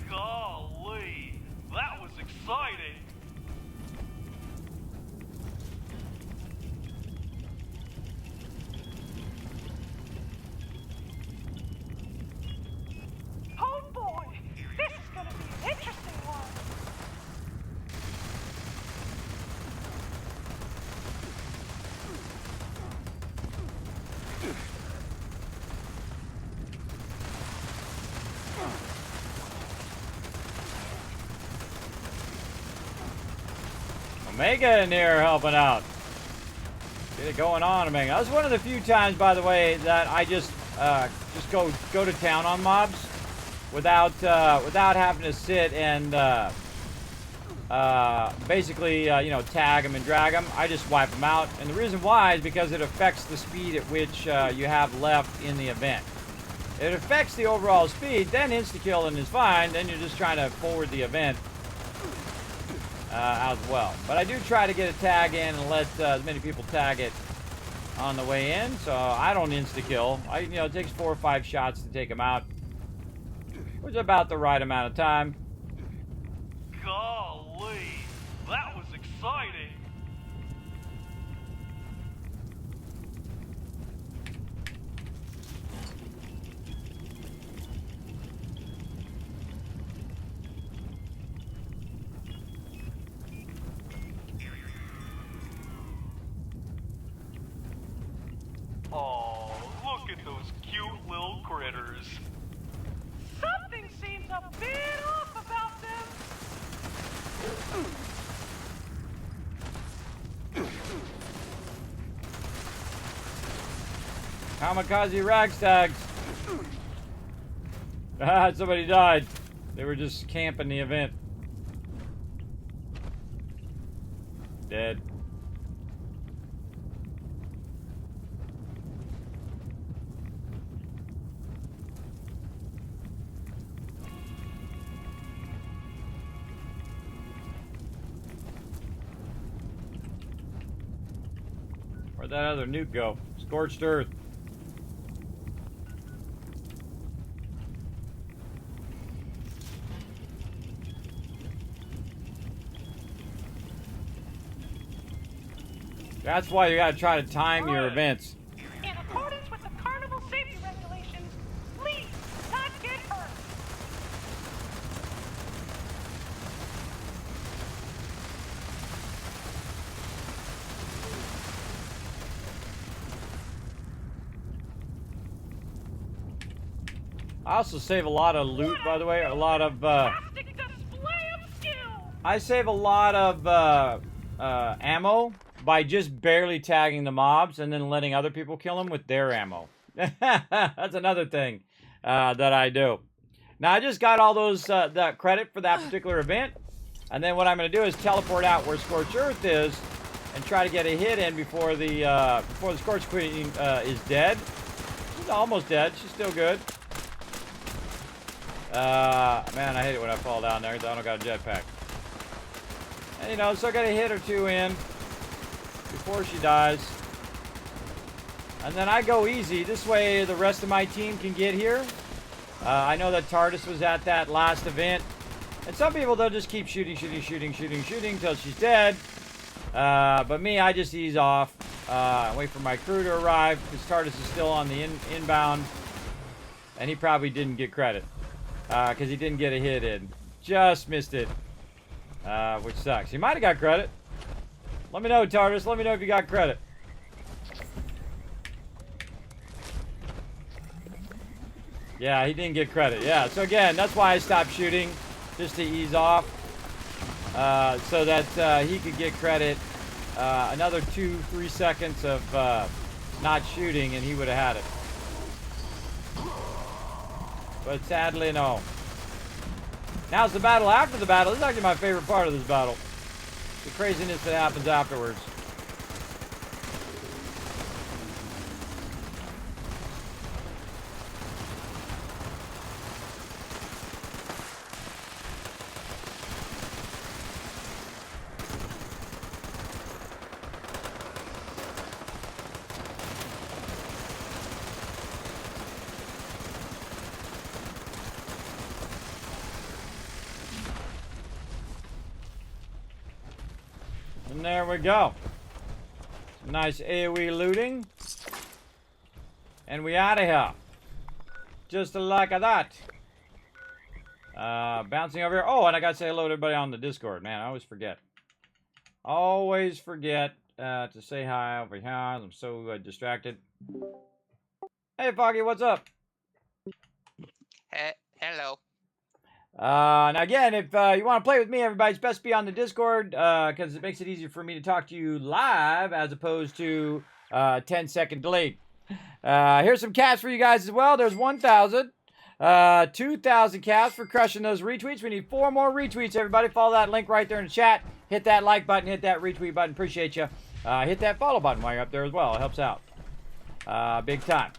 Golly, that was exciting. Oh boy! This is gonna be an interesting one! Omega in here helping out. Get it going on, Omega. That was one of the few times, by the way, that I just go to town on mobs without having to sit and basically you know, tag them and drag them. I just wipe them out, and the reason why is because it affects the speed at which you have left in the event. It affects the overall speed, then insta-killing is fine. Then you're just trying to forward the event as well. But I do try to get a tag in and let as many people tag it on the way in, so I don't insta-kill. You know, it takes 4 or 5 shots to take them out, which is about the right amount of time. Golly, that was exciting. Oh, look at those cute little critters. Something seems a bit off about them! Kamikaze ragstags. Ah, somebody died. They were just camping the event. Dead. Where'd that other nuke go? Scorched earth. That's why you gotta try to time your events. In accordance with the carnival safety regulations, please do not get hurt. I also save a lot of loot, by the way. A lot of, Fantastic display of skill. I save a lot of, ammo by just barely tagging the mobs and then letting other people kill them with their ammo. That's another thing, that I do. Now, I just got all those, that credit for that particular event. And then what I'm going to do is teleport out where Scorched Earth is and try to get a hit in before the Scorched Queen, is dead. She's almost dead. She's still good. Man, I hate it when I fall down there because I don't got a jetpack. And, you know, so I got a hit or two in before she dies. And then I go easy. This way the rest of my team can get here. I know that TARDIS was at that last event. And some people, they'll just keep shooting until she's dead. But me, I just ease off. Wait for my crew to arrive because TARDIS is still on the inbound. And he probably didn't get credit. Because he didn't get a hit in. Just missed it. Which sucks. He might have got credit. Let me know, TARDIS. Let me know if you got credit. Yeah, he didn't get credit. Yeah, so again, that's why I stopped shooting. Just to ease off. So that he could get credit. Another 2-3 seconds of not shooting and he would have had it. But sadly, no. Now it's the battle after the battle. This is actually my favorite part of this battle. The craziness that happens afterwards. And there we go. Some nice AoE looting. And we out of here. Just like that. Bouncing over here. Oh, and I gotta say hello to everybody on the Discord. Man, I always forget. Always forget to say hi over here. I'm so distracted. Hey, Foggy, what's up? Hello. Now again, if you want to play with me, everybody, it's best to be on the Discord because it makes it easier for me to talk to you live as opposed to 10-second delay. Here's some caps for you guys as well. There's 1,000. 2,000 caps for crushing those retweets. We need 4 more retweets, everybody. Follow that link right there in the chat. Hit that like button. Hit that retweet button. Appreciate you. Hit that follow button while you're up there as well. It helps out. Big time.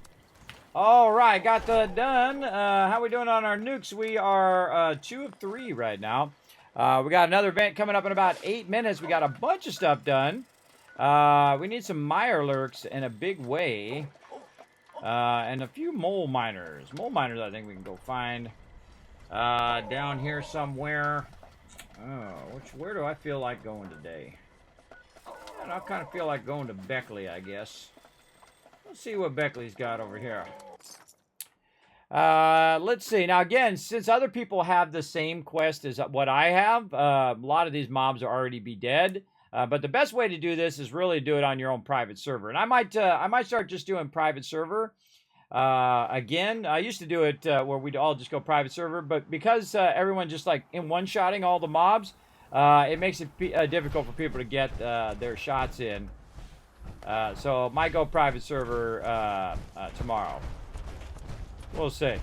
All right, got that done. How we doing on our nukes? We are 2 of 3 right now. We got another event coming up in about 8 minutes. We got a bunch of stuff done. We need some mire lurks in a big way. And a few mole miners. Mole miners I think we can go find. Down here somewhere. Oh, where do I feel like going today? I kind of feel like going to Beckley, I guess. Let's see what Beckley's got over here. Let's see. Now, again, since other people have the same quest as what I have, a lot of these mobs are already be dead. But the best way to do this is really do it on your own private server. And I might start just doing private server. Again, I used to do it where we'd all just go private server. But because everyone just like in one-shotting all the mobs, it makes it difficult for people to get their shots in. So might go private server tomorrow. We'll see.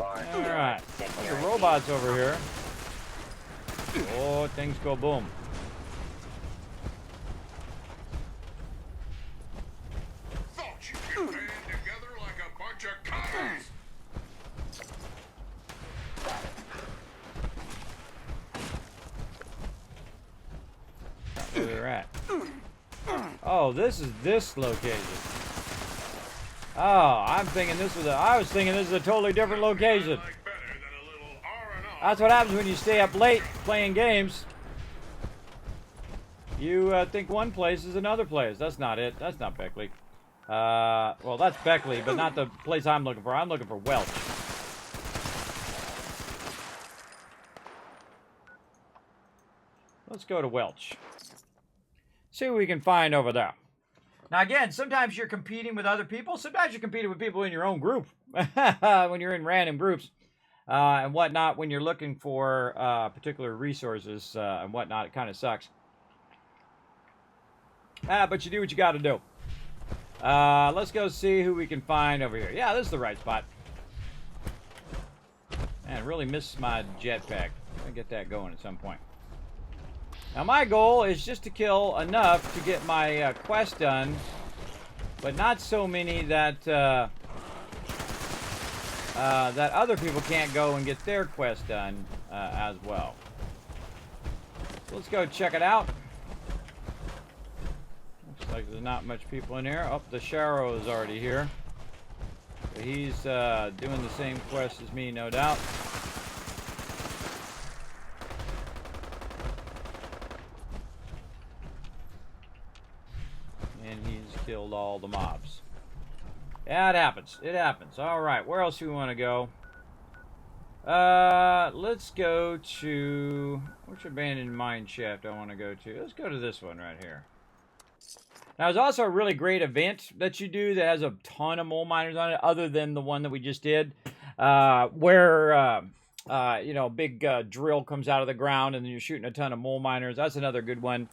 Alright. The robots over here. Oh, things go boom. Thought you could band together like a bunch of commons. Oh, this is this location. Oh, I'm thinking this was I was thinking this is a totally different location. Like better than a little R&R. That's what happens when you stay up late playing games. You think one place is another place. That's not it. That's not Beckley. Well, that's Beckley, but not the place I'm looking for. I'm looking for Welch. Let's go to Welch. See what we can find over there. Now, again, sometimes you're competing with other people. Sometimes you're competing with people in your own group. When you're in random groups and whatnot, when you're looking for particular resources and whatnot, it kind of sucks. But you do what you got to do. Let's go see who we can find over here. Yeah, this is the right spot. Man, I really miss my jetpack. I'll get that going at some point. Now, my goal is just to kill enough to get my quest done, but not so many that that other people can't go and get their quest done as well. So let's go check it out. Looks like there's not much people in here. Oh, the Sharo is already here. So he's doing the same quest as me, no doubt. Killed all the mobs. Yeah, it happens. It happens. All right, where else do we want to go? Let's go to... Which abandoned mine shaft I want to go to? Let's go to this one right here. Now, there's also a really great event that you do that has a ton of mole miners on it, other than the one that we just did, where, you know, a big drill comes out of the ground and then you're shooting a ton of mole miners. That's another good one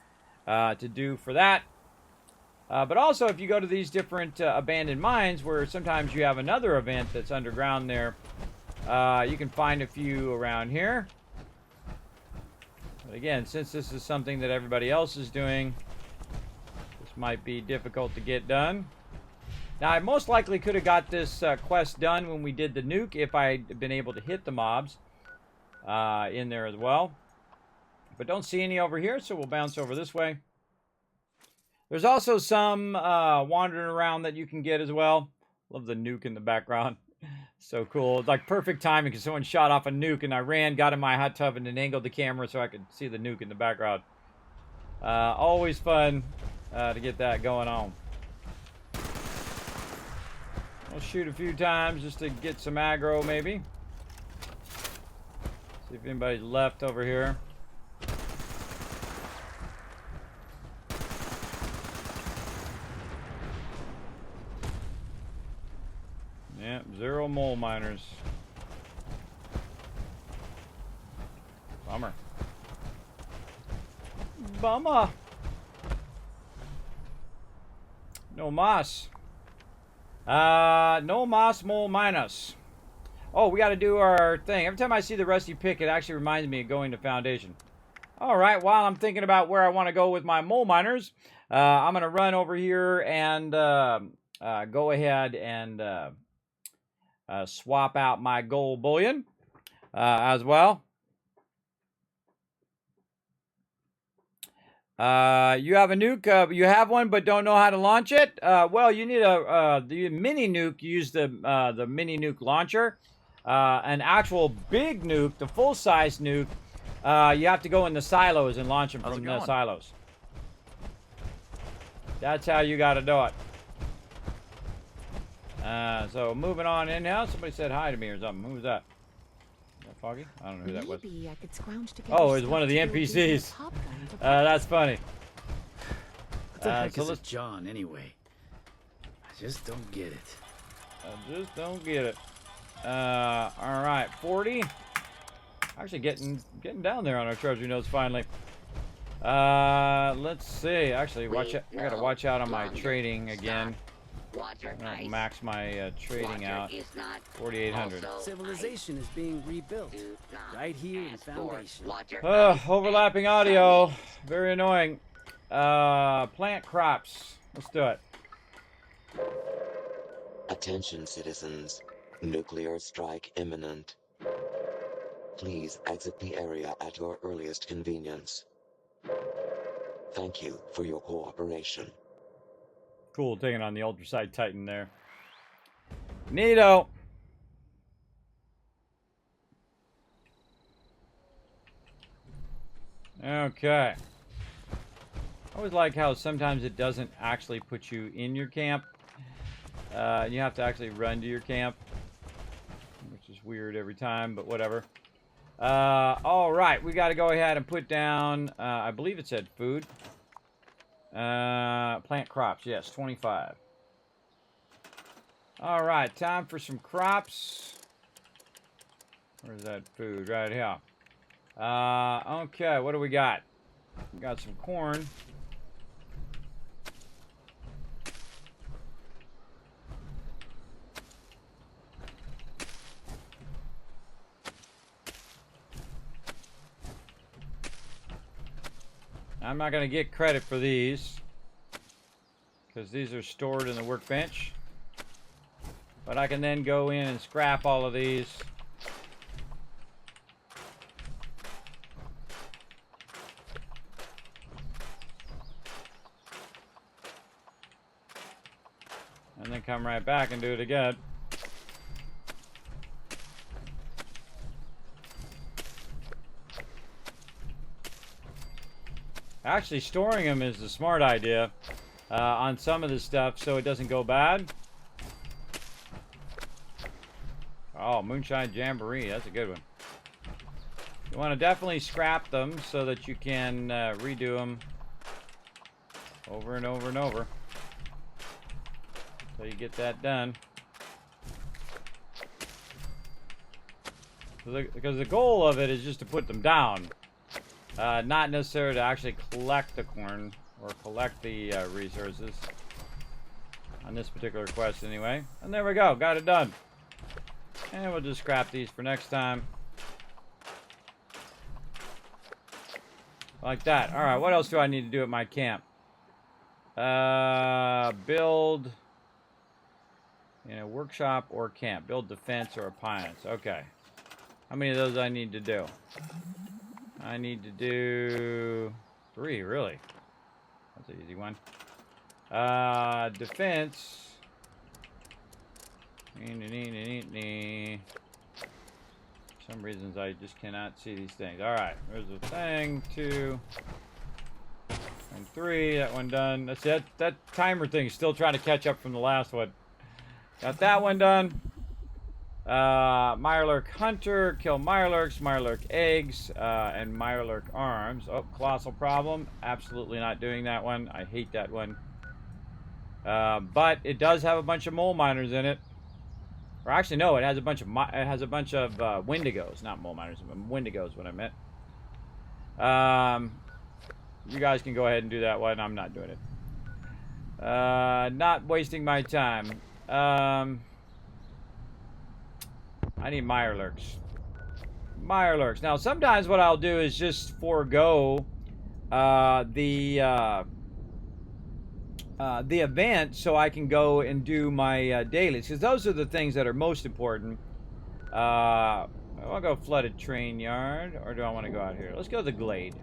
to do for that. But also, if you go to these different abandoned mines, where sometimes you have another event that's underground there, you can find a few around here. But again, since this is something that everybody else is doing, this might be difficult to get done. Now, I most likely could have got this quest done when we did the nuke, if I had been able to hit the mobs in there as well. But don't see any over here, so we'll bounce over this way. There's also some wandering around that you can get as well. Love the nuke in the background. So cool. It's like perfect timing because someone shot off a nuke and I ran, got in my hot tub and then angled the camera so I could see the nuke in the background. Always fun to get that going on. I'll shoot a few times just to get some aggro maybe. See if anybody's left over here. Yep, 0 mole miners. Bummer. Bummer. No moss. No moss mole minus. Oh, we got to do our thing. Every time I see the rusty pick, it actually reminds me of going to Foundation. All right, while I'm thinking about where I want to go with my mole miners, I'm going to run over here and go ahead and swap out my gold bullion as well. You have a nuke, you have one but don't know how to launch it? Well, you need the mini nuke. Use the mini nuke launcher. An actual big nuke, the full-size nuke, you have to go in the silos and launch them from the silos. That's how you got to do it. So moving on in now. Somebody said hi to me or something. Who was that? Is that Foggy? I don't know who that was. I could scrounge Oh, it was one of the NPCs. That's funny. What the heck is a John anyway? I just don't get it. I just don't get it. All right, 40. Actually, getting down there on our treasure notes finally. Let's see. Actually, watch it. I gotta watch out on my trading again. I'll max my trading out. 4,800. Civilization is being rebuilt right here in Foundation. Overlapping audio. Very annoying. Plant crops. Let's do it. Attention, citizens. Nuclear strike imminent. Please exit the area at your earliest convenience. Thank you for your cooperation. Cool, taking on the Ultraside Titan there. Neato. Okay. I always like how sometimes it doesn't actually put you in your camp. You have to actually run to your camp, which is weird every time, but whatever. All right, we got to go ahead and put down, I believe it said food. Plant crops, yes, 25. All right, time for some crops. Where's that food? Right here. Okay, what do we got? We got some corn. I'm not going to get credit for these because these are stored in the workbench. But I can then go in and scrap all of these. And then come right back and do it again. Actually, storing them is the smart idea on some of this stuff so it doesn't go bad. Oh, Moonshine Jamboree. That's a good one. You want to definitely scrap them so that you can redo them over and over and over. So you get that done. Because the goal of it is just to put them down. Not necessarily to actually collect the corn or collect the resources. On this particular quest anyway. And there we go. Got it done. And we'll just scrap these for next time. Like that. Alright, what else do I need to do at my camp? Build in a workshop or camp. Build defense or appliance. Okay. How many of those I need to do? I need to do 3, really. That's an easy one. Defense. For some reasons I just cannot see these things. Alright, there's a thing, 2, and 3. That one done. That's it. That timer thing is still trying to catch up from the last one. Got that one done. Mirelurk Hunter, kill Mirelurks, Mirelurk eggs, and Mirelurk arms. Oh, colossal problem. Absolutely not doing that one. I hate that one. But it does have a bunch of mole miners in it. Or actually, no, it has a bunch of Wendigos, not mole miners. Wendigos, what I meant. You guys can go ahead and do that one. I'm not doing it. Not wasting my time. I need Mirelurks. Mirelurks. Now, sometimes what I'll do is just forego the event so I can go and do my dailies, because those are the things that are most important. I want to go flooded train yard, or do I want to go out here? Let's go to the glade.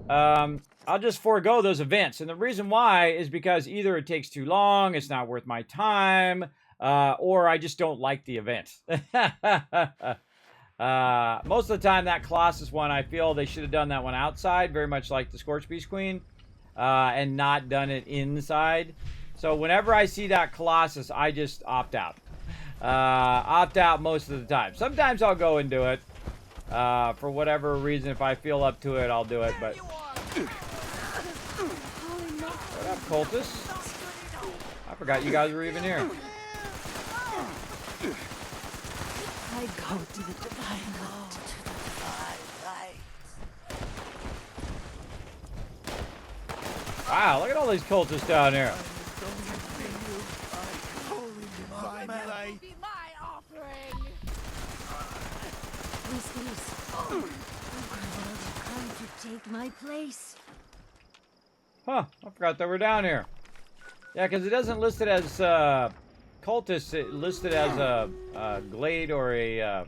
I'll just forego those events, and the reason why is because either it takes too long, it's not worth my time, or I just don't like the event. Most of the time, that Colossus one, I feel they should have done that one outside, very much like the Scorch Beast Queen, and not done it inside. So whenever I see that Colossus, I just opt out. Opt out most of the time. Sometimes I'll go and do it. For whatever reason, if I feel up to it, I'll do it, but... What up, cultists? I forgot you guys were even here. I go to the divine light. Wow, look at all these cultists down here. Be my offering. Whiskers, come to take my place. Huh, I forgot that we're down here. Yeah, because it doesn't list it as cultists, it listed as a glade or a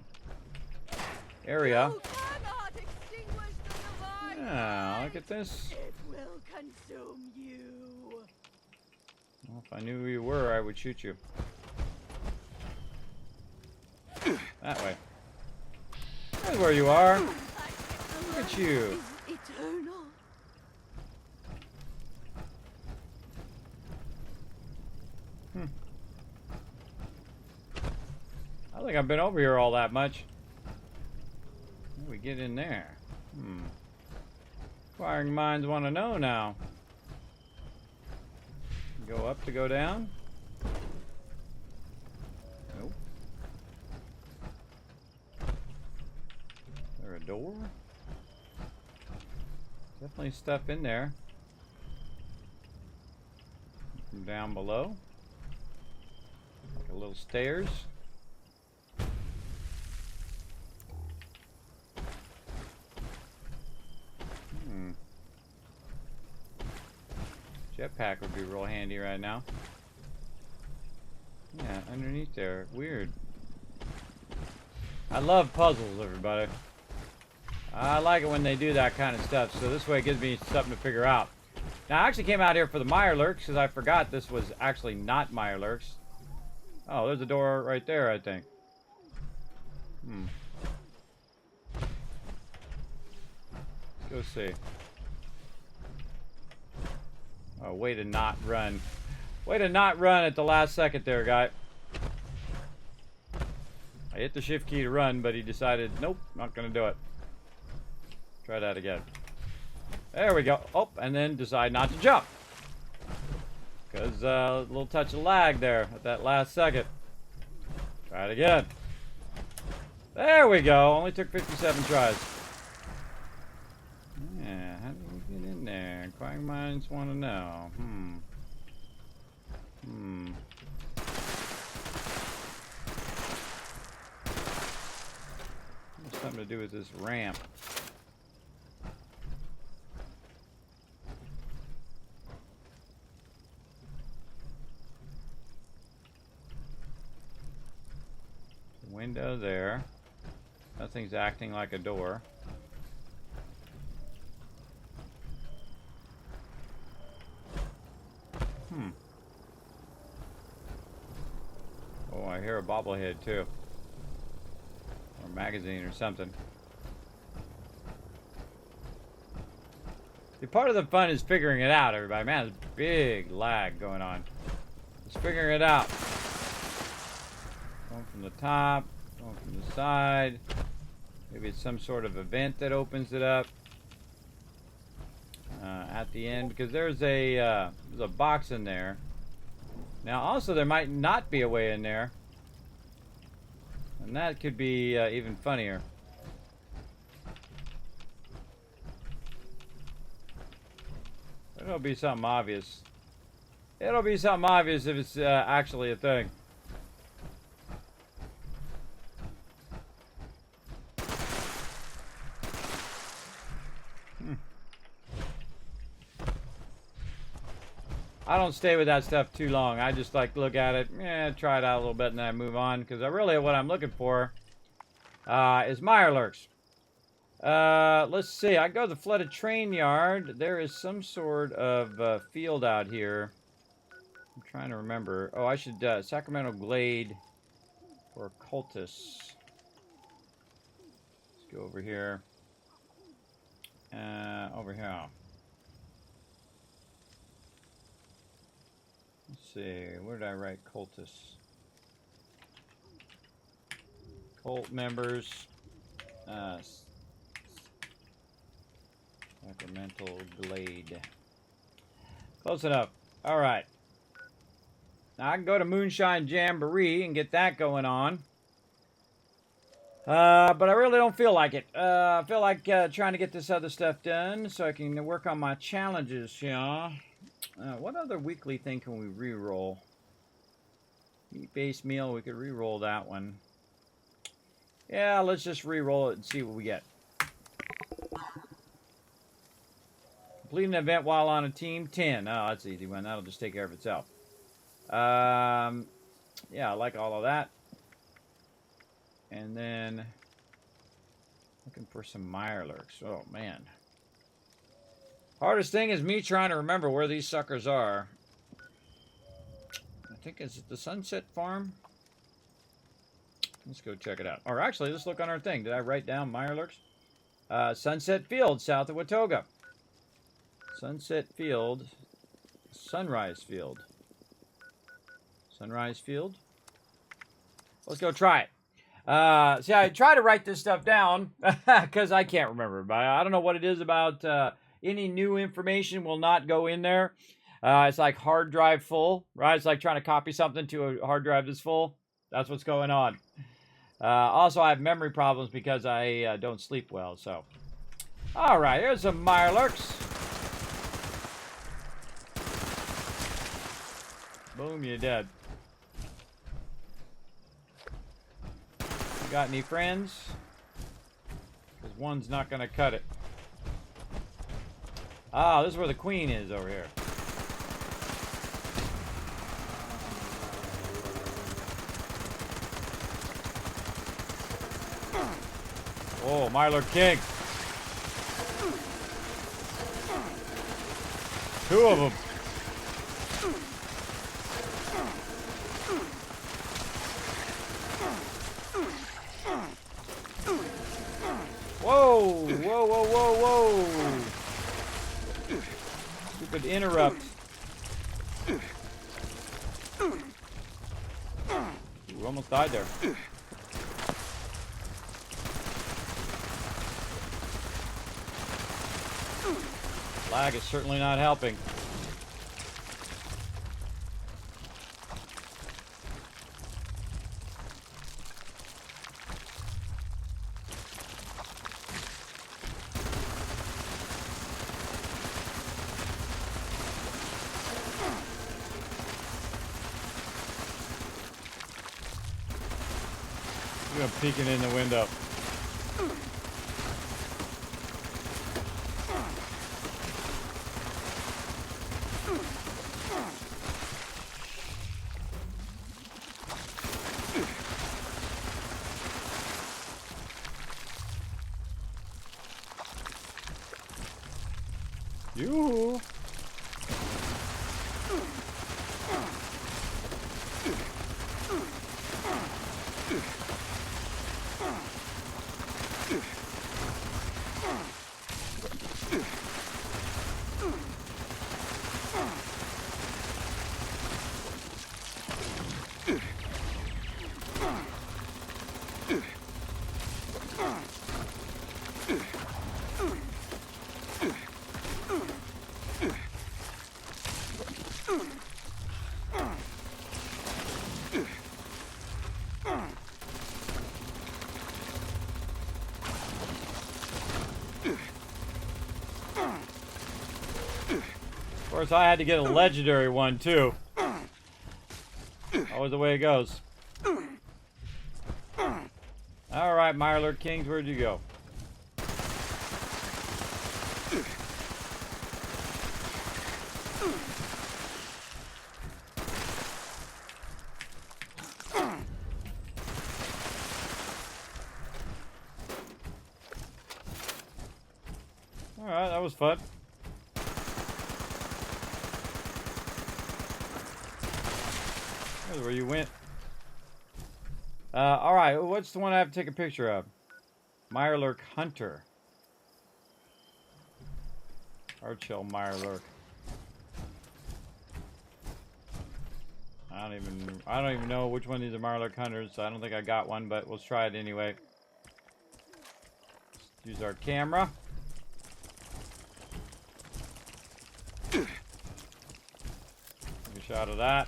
area. You cannot extinguish the divine Yeah, light. look at this. It will consume you. Well, if I knew who you were, I would shoot you. That way. There's where you are. Look at you. Eternal. I don't think I've been over here all that much. How do we get in there? Inquiring minds want to know now. Go up to go down? Nope. Is there a door? Definitely stuff in there. From down below. Like a little stairs. Jetpack would be real handy right now. Yeah, underneath there. Weird. I love puzzles, everybody. I like it when they do that kind of stuff, so this way it gives me something to figure out. Now, I actually came out here for the Mirelurks because I forgot this was actually not Mirelurks. Oh, there's a door right there, I think. Let's go see. Oh, way to not run. Way to not run at the last second there, guy. I hit the shift key to run, but he decided, nope, not gonna do it. Try that again. There we go. Oh, and then decide not to jump. Because a little touch of lag there at that last second. Try it again. There we go. Only took 57 tries. Yeah, how do we get in there? Inquiring minds want to know. There's something to do with this ramp. Window there. Nothing's acting like a door. Oh, I hear a bobblehead too. Or a magazine or something. See, part of the fun is figuring it out, everybody. Man, there's big lag going on. Just figuring it out. Going from the top, going from the side. Maybe it's some sort of event that opens it up at the end, because there's a box in there. Now, also, there might not be a way in there, and that could be even funnier. It'll be something obvious. It'll be something obvious if it's actually a thing. I don't stay with that stuff too long. I just like look at it, try it out a little bit, and then I move on. Because what I'm looking for is Mirelurks. Let's see. I go to the flooded train yard. There is some sort of field out here. I'm trying to remember. Oh, I should Sacramento Glade for cultists. Let's go over here. Over here. Let's see, where did I write cultists? Cult members. Sacramento Glade. Close enough. Alright. Now I can go to Moonshine Jamboree and get that going on. But I really don't feel like it. I feel like trying to get this other stuff done so I can work on my challenges, yeah. What other weekly thing can we re-roll? Meat-based meal, we could re-roll that one. Yeah, let's just re-roll it and see what we get. Complete an event while on a team, 10. Oh, that's an easy one. That'll just take care of itself. Yeah, I like all of that. And then, looking for some Mirelurks. Oh, man. Hardest thing is me trying to remember where these suckers are. think it's the Sunset Farm. Let's go check it out. Or actually, let's look on our thing. Did I write down Mirelurks? Sunset Field, south of Watoga. Sunset Field. Sunrise Field. Sunrise Field. Let's go try it. See, I try to write this stuff down because I can't remember. But I don't know what it is about any new information will not go in there. It's like hard drive full, right? It's like trying to copy something to a hard drive that's full. That's what's going on. Also, I have memory problems because I don't sleep well. So, all right, here's some Mirelurks. Boom, you're dead. Got any friends? Because one's not going to cut it. Ah, this is where the queen is over here. Oh, Mirelurk King. Two of them. Whoa! Whoa, whoa, whoa, whoa! Stupid interrupt. We almost died there. Lag is certainly not helping. I'm peeking in the window. Yoo-hoo. Of course, I had to get a legendary one, too. Always the way it goes. Alright, Mirelurk Kings, where'd you go? Alright, that was fun. There's where you went. Alright, what's the one I have to take a picture of? Mirelurk Hunter. Archel Mirelurk. I don't even know which one of these are Mirelurk Hunters, so I don't think I got one, but let's try it anyway. Let's use our camera. Take a shot of that.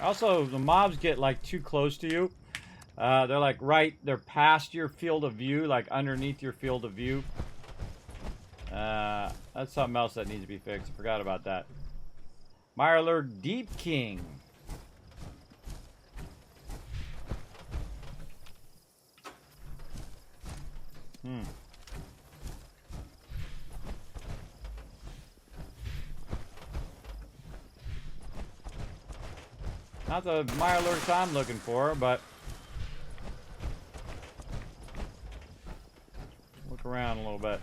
Also, the mobs get like too close to you. They're like they're past your field of view, like underneath your field of view. That's something else that needs to be fixed. I forgot about that. Mirelurk Deep King. Not the Mirelurks I'm looking for, but look around a little bit.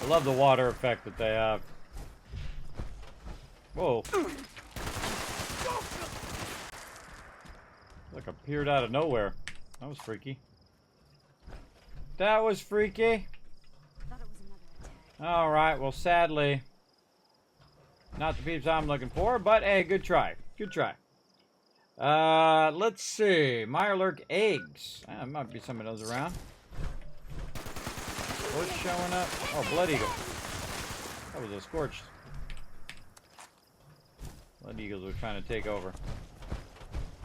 I love the water effect that they have. Whoa. Like appeared out of nowhere. That was freaky. That was freaky. Alright, well sadly, not the peeps I'm looking for, but hey, good try. Good try. Let's see. Mirelurk eggs. There might be some of those around. Scorch showing up. Oh, Blood Eagle. That was a Scorched. Blood Eagles are trying to take over.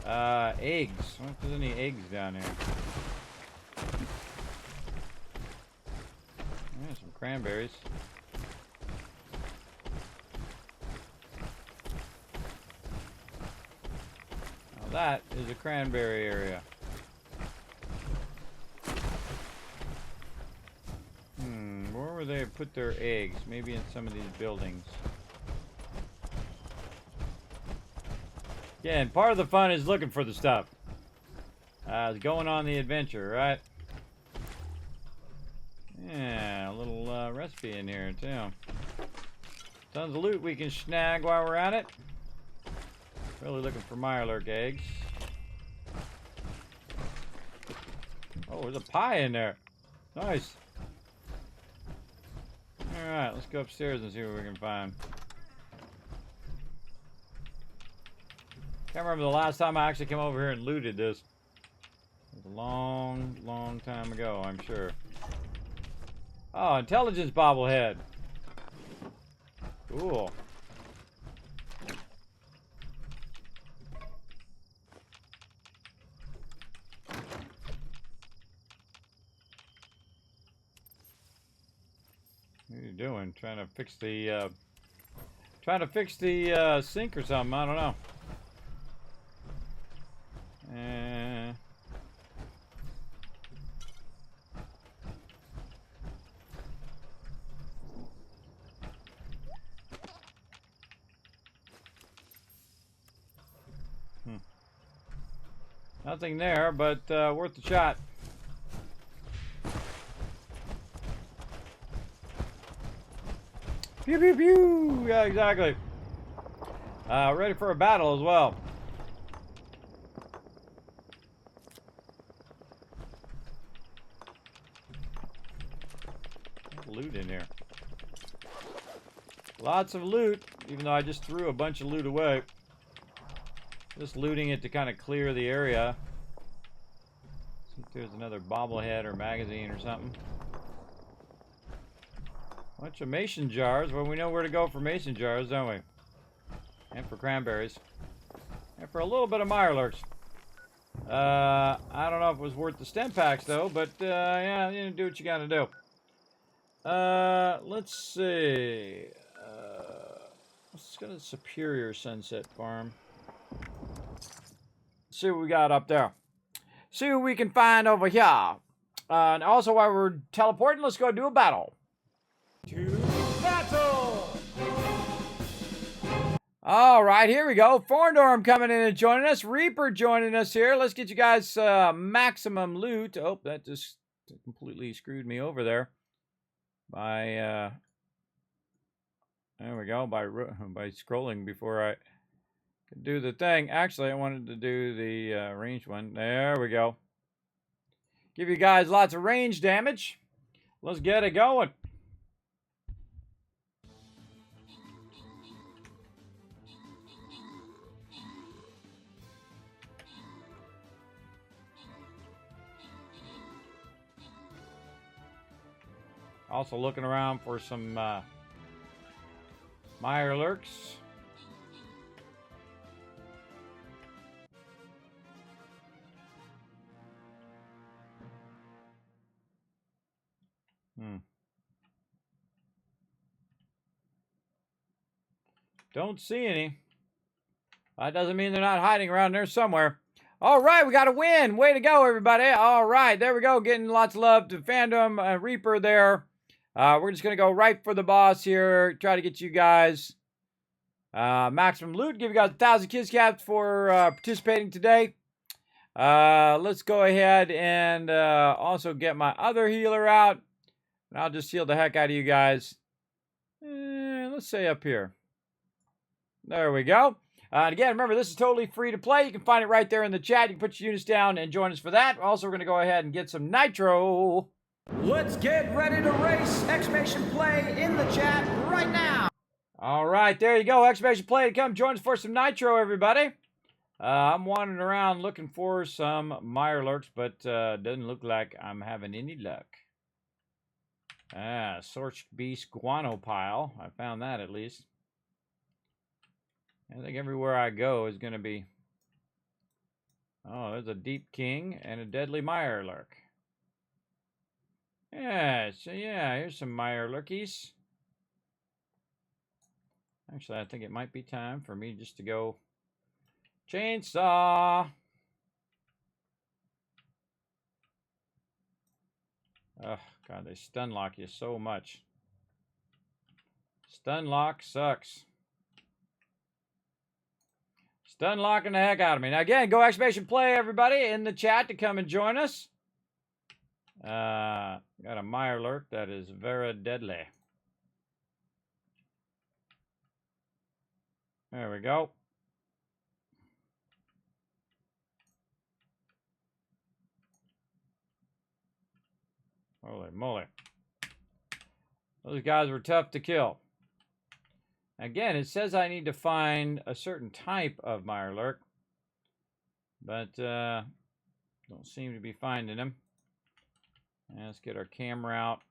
Eggs. I wonder if there's any eggs down here. Yeah, some cranberries. Now that is a cranberry area. Where would they put their eggs? Maybe in some of these buildings. Yeah, and part of the fun is looking for the stuff. Going on the adventure, right? Yeah, a little recipe in here, too. Tons of loot we can snag while we're at it. Really looking for Mirelurk eggs. Oh, there's a pie in there. Nice. Alright, let's go upstairs and see what we can find. Can't remember the last time I actually came over here and looted this. It was a long, long time ago, I'm sure. Oh, intelligence bobblehead. Cool. What are you doing? Trying to fix the sink or something? I don't know. Nothing there, but worth the shot. Pew pew pew! Yeah, exactly. Ready for a battle as well. Loot in here. Lots of loot, even though I just threw a bunch of loot away. Just looting it to kind of clear the area. See if there's another bobblehead or magazine or something. Bunch of mason jars. Well, we know where to go for mason jars, don't we? And for cranberries. And for a little bit of Mirelurks. I don't know if it was worth the stem packs, though, but yeah, you do what you gotta do. Let's see. Let's go to Superior Sunset Farm. See what we got up there. See what we can find over here. And also, while we're teleporting, let's go do a battle. To battle! All right, here we go. Forndorm coming in and joining us. Reaper joining us here. Let's get you guys maximum loot. Oh, that just completely screwed me over there. By there we go. By scrolling before I could do the thing. Actually, I wanted to do the ranged one. There we go. Give you guys lots of range damage. Let's get it going. Also looking around for some Mirelurks. Don't see any. That doesn't mean they're not hiding around there somewhere. All right, we got a win. Way to go, everybody. All right, there we go. Getting lots of love to Fandom Reaper there. We're just going to go right for the boss here. Try to get you guys maximum loot. Give you guys 1,000 kiss caps for participating today. Let's go ahead and also get my other healer out. And I'll just heal the heck out of you guys. Let's say up here. There we go. And again, remember, this is totally free to play. You can find it right there in the chat. You can put your units down and join us for that. Also, we're going to go ahead and get some nitro. Let's get ready to race! Exclamation play in the chat right now! All right, there you go. Exclamation play to come join us for some nitro, everybody. I'm wandering around looking for some Mirelurks, but doesn't look like I'm having any luck. Sorch Beast Guano Pile. I found that at least. I think everywhere I go is going to be... Oh, there's a Deep King and a Deadly Mirelurk. Yeah, so yeah, here's some Mirelurkies. Actually, I think it might be time for me just to go chainsaw. Oh, God, they stun lock you so much. Stun lock sucks. Stun locking the heck out of me. Now, again, go exclamation play, everybody, in the chat to come and join us. Got a Mirelurk that is very deadly. There we go. Holy moly. Those guys were tough to kill. Again, it says I need to find a certain type of Mirelurk, but don't seem to be finding them. Let's get our camera out.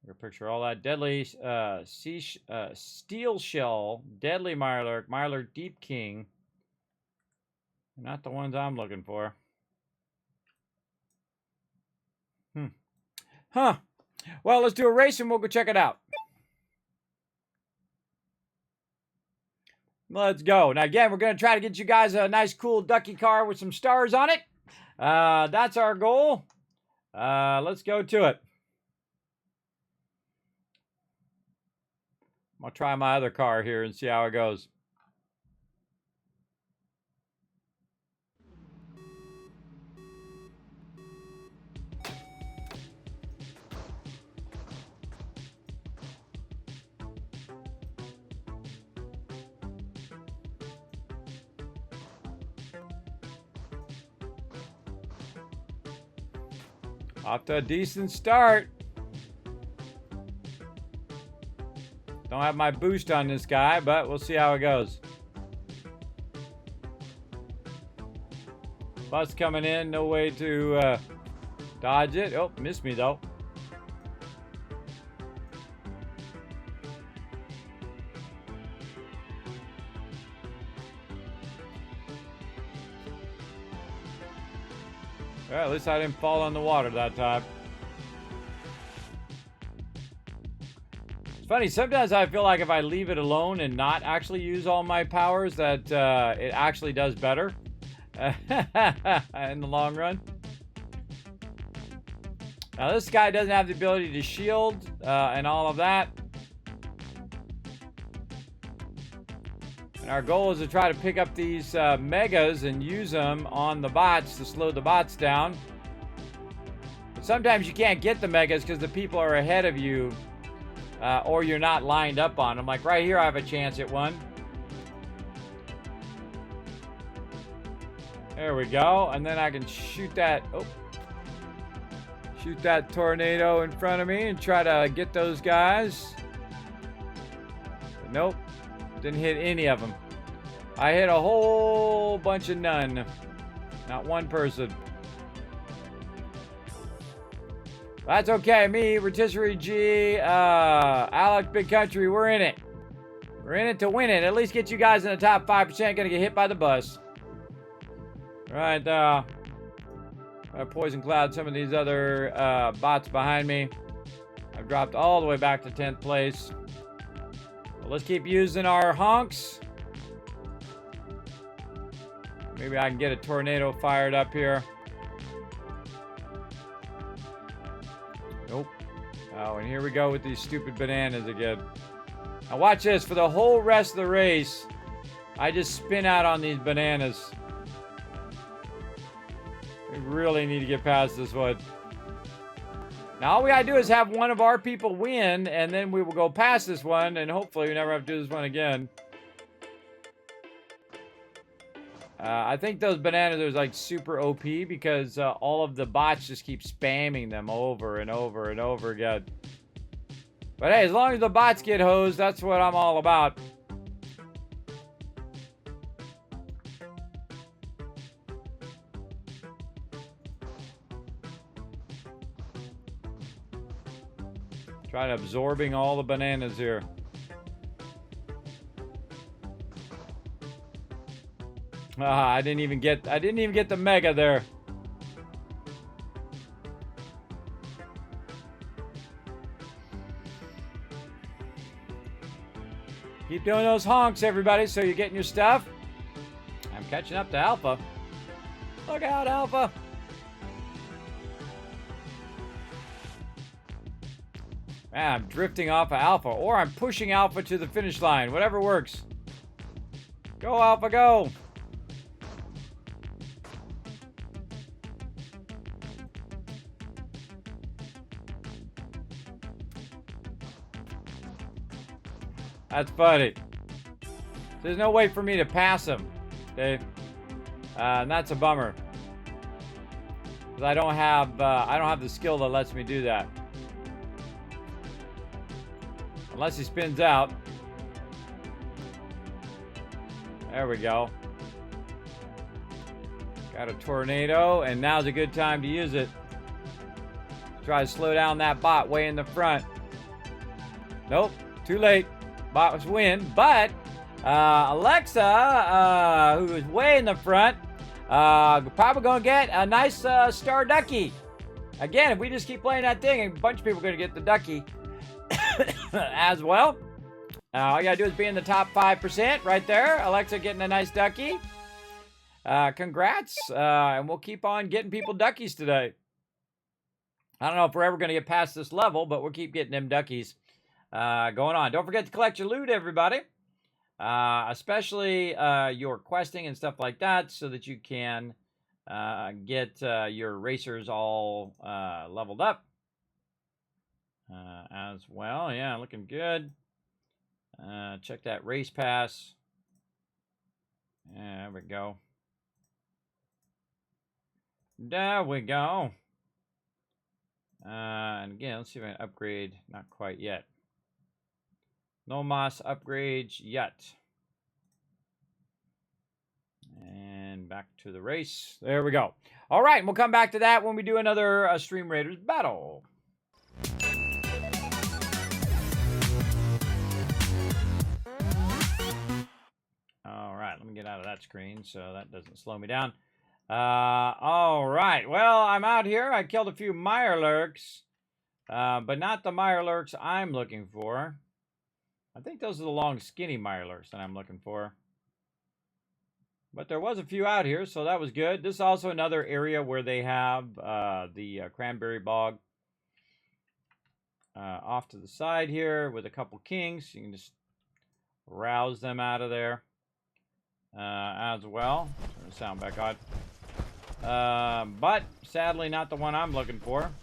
Your picture all that deadly steel shell, deadly Mirelurk, Mirelurk Deep King. Not the ones I'm looking for. Huh. Well, let's do a race and we'll go check it out. Let's go. Now, again, we're going to try to get you guys a nice, cool ducky car with some stars on it. That's our goal. Let's go to it. I'll try my other car here and see how it goes. Off to a decent start. Don't have my boost on this guy, but we'll see how it goes. Bus coming in, no way to dodge it. Oh, missed me though. Well, at least I didn't fall in the water that time. It's funny, sometimes I feel like if I leave it alone and not actually use all my powers, that it actually does better in the long run. Now, this guy doesn't have the ability to shield and all of that. And our goal is to try to pick up these megas and use them on the bots to slow the bots down. But sometimes you can't get the megas because the people are ahead of you or you're not lined up on them. Like right here, I have a chance at one. There we go. And then I can shoot that. Oh. Shoot that tornado in front of me and try to get those guys. But nope. Didn't hit any of them. I hit a whole bunch of none. Not one person. That's okay. Me, Rotisserie G, Alex Big Country, we're in it. We're in it to win it. At least get you guys in the top 5%. Gonna get hit by the bus. Right, Poison Cloud, some of these other bots behind me. I've dropped all the way back to 10th place. Well, let's keep using our honks. Maybe I can get a tornado fired up here. Nope. Oh, and here we go with these stupid bananas again. Now watch this. For the whole rest of the race, I just spin out on these bananas. We really need to get past this one. Now all we gotta do is have one of our people win, and then we will go past this one, and hopefully we never have to do this one again. I think those bananas are like super OP because all of the bots just keep spamming them over and over and over again. But hey, as long as the bots get hosed, that's what I'm all about. Trying absorbing all the bananas here. I didn't even get the mega there. Keep doing those honks, everybody, so you're getting your stuff. I'm catching up to Alpha. Look out, Alpha. Man, I'm drifting off of Alpha, or I'm pushing Alpha to the finish line. Whatever works. Go, Alpha, go. That's funny. There's no way for me to pass him, okay? And that's a bummer. 'Cause I don't have the skill that lets me do that. Unless he spins out. There we go. Got a tornado, and now's a good time to use it. Try to slow down that bot way in the front. Nope, too late. Bot was win, but Alexa, who is way in the front, probably gonna get a nice star ducky. Again, if we just keep playing that thing, a bunch of people are gonna get the ducky as well. All you gotta do is be in the top 5% right there. Alexa getting a nice ducky. Congrats, and we'll keep on getting people duckies today. I don't know if we're ever gonna get past this level, but we'll keep getting them duckies. Going on. Don't forget to collect your loot, everybody. Especially your questing and stuff like that, so that you can get your racers all leveled up. As well. Yeah, looking good. Check that race pass. There we go. There we go. And again, let's see if I can upgrade. Not quite yet. No moss upgrades yet. And back to the race. There we go. All right, we'll come back to that when we do another Stream Raiders battle. All right, let me get out of that screen so that doesn't slow me down. All right, well, I'm out here. I killed a few Mirelurks, but not the Mirelurks I'm looking for. I think those are the long, skinny Mirelurks that I'm looking for. But there was a few out here, so that was good. This is also another area where they have the cranberry bog off to the side here with a couple kings. You can just rouse them out of there as well. Turn the sound back on. But sadly, not the one I'm looking for. And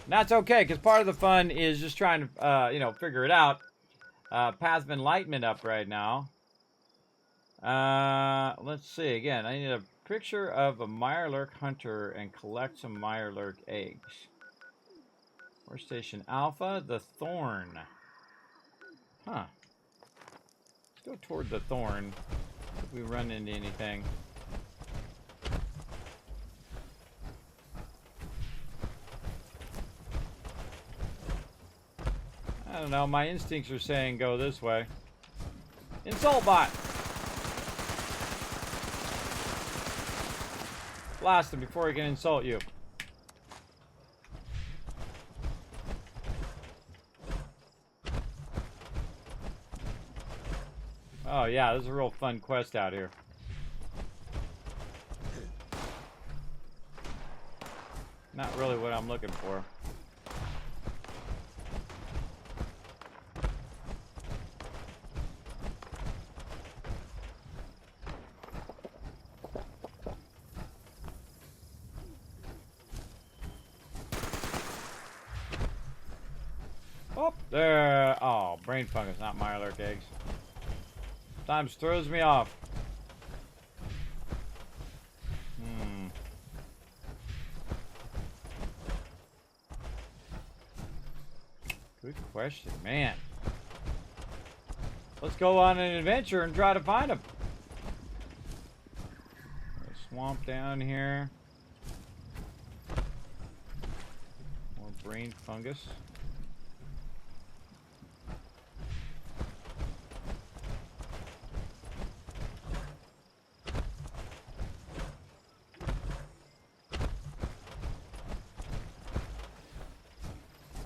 that's okay, because part of the fun is just trying to, figure it out. Path of Enlightenment up right now. Let's see. Again, I need a picture of a Mirelurk hunter and collect some Mirelurk eggs. Force Station Alpha, the Thorn. Huh. Let's go toward the Thorn. If we run into anything. I don't know, my instincts are saying go this way. Insult bot! Blast him before he can insult you. Oh yeah, this is a real fun quest out here. really what I'm looking for. Oh, there. Oh, brain fungus, not Mirelurk eggs. Sometimes throws me off. Good question, man. Let's go on an adventure and try to find them. Swamp down here. More brain fungus.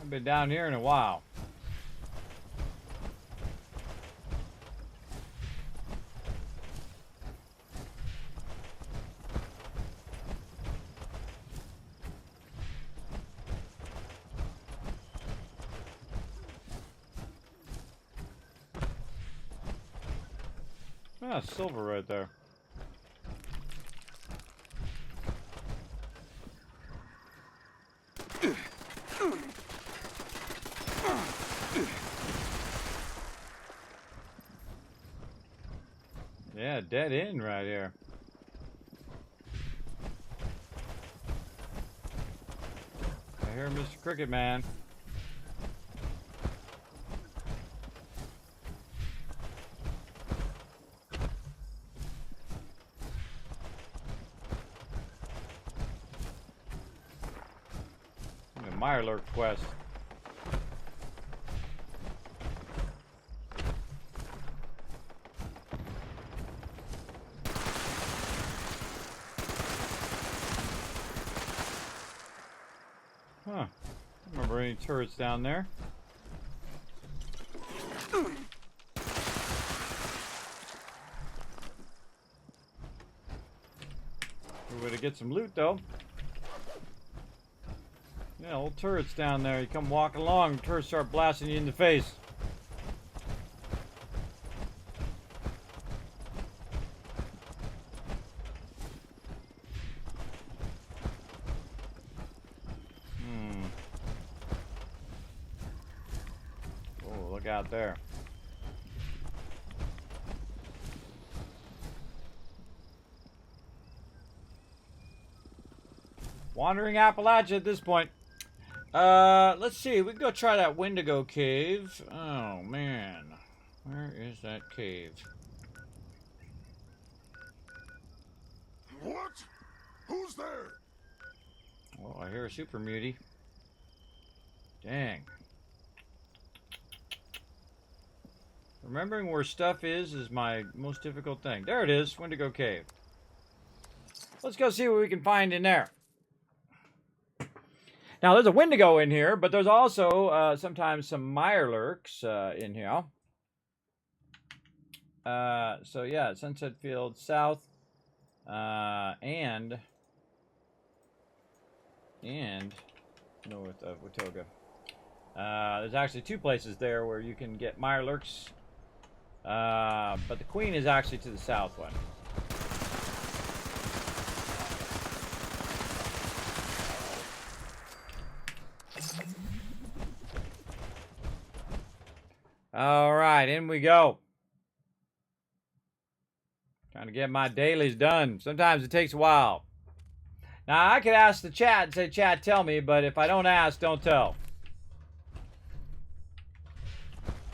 I've been down here in a while. Ah, silver right there. Yeah, dead end right here. I hear Mr. Cricket Man. The Mirelurk quest. Huh. I don't remember any turrets down there. Good way to get some loot, though. Yeah, old turrets down there. You come walking along, turrets start blasting you in the face. Oh, look out there. Wandering Appalachia at this point. Let's see. We can go try that Wendigo cave. Oh, man. Where is that cave? What? Who's there? Oh, I hear a super mutie. Dang. Remembering where stuff is my most difficult thing. There it is. Wendigo cave. Let's go see what we can find in there. Now, there's a Wendigo in here, but there's also sometimes some Mirelurks in here. So, yeah, Sunset Field South and north of Watoga. There's actually two places there where you can get Mirelurks, but the Queen is actually to the south one. All right, in we go. Trying to get my dailies done. Sometimes it takes a while. Now, I could ask the chat and say, chat, tell me, but if I don't ask, don't tell.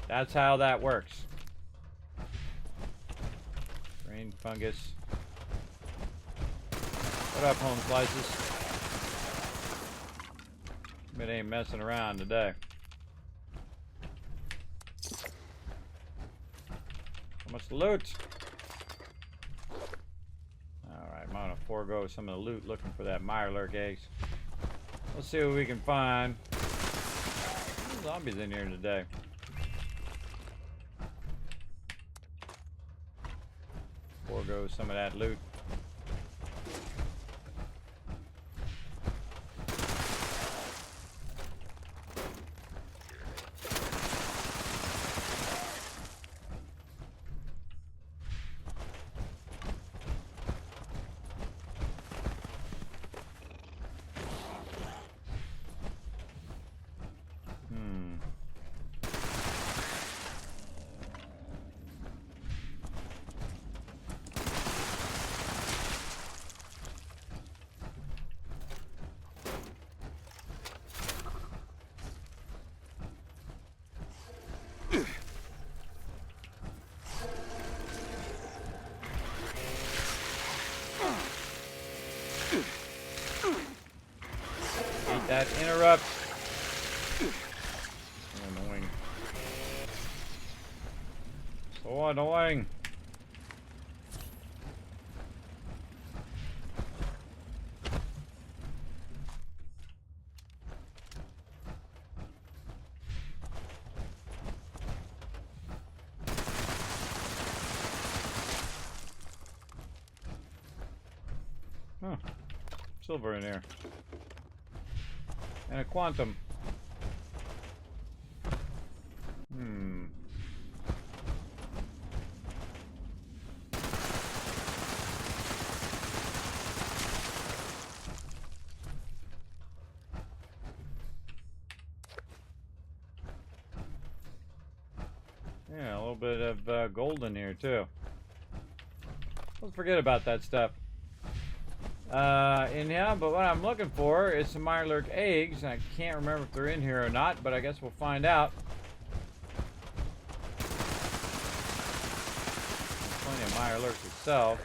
That's how that works. Brain fungus. What up, home slices? It ain't messing around today. How much loot? Alright, I'm gonna forego some of the loot looking for that Mirelurk eggs. Let's see what we can find. There's zombies in here today. Forego some of that loot. That interrupt. So annoying. So annoying. Huh. Silver in here. And a quantum. Hmm. Yeah, a little bit of gold in here too. Let's forget about that stuff. In here, but what I'm looking for is some Mirelurk eggs. I can't remember if they're in here or not, but I guess we'll find out. Plenty of Mirelurks itself.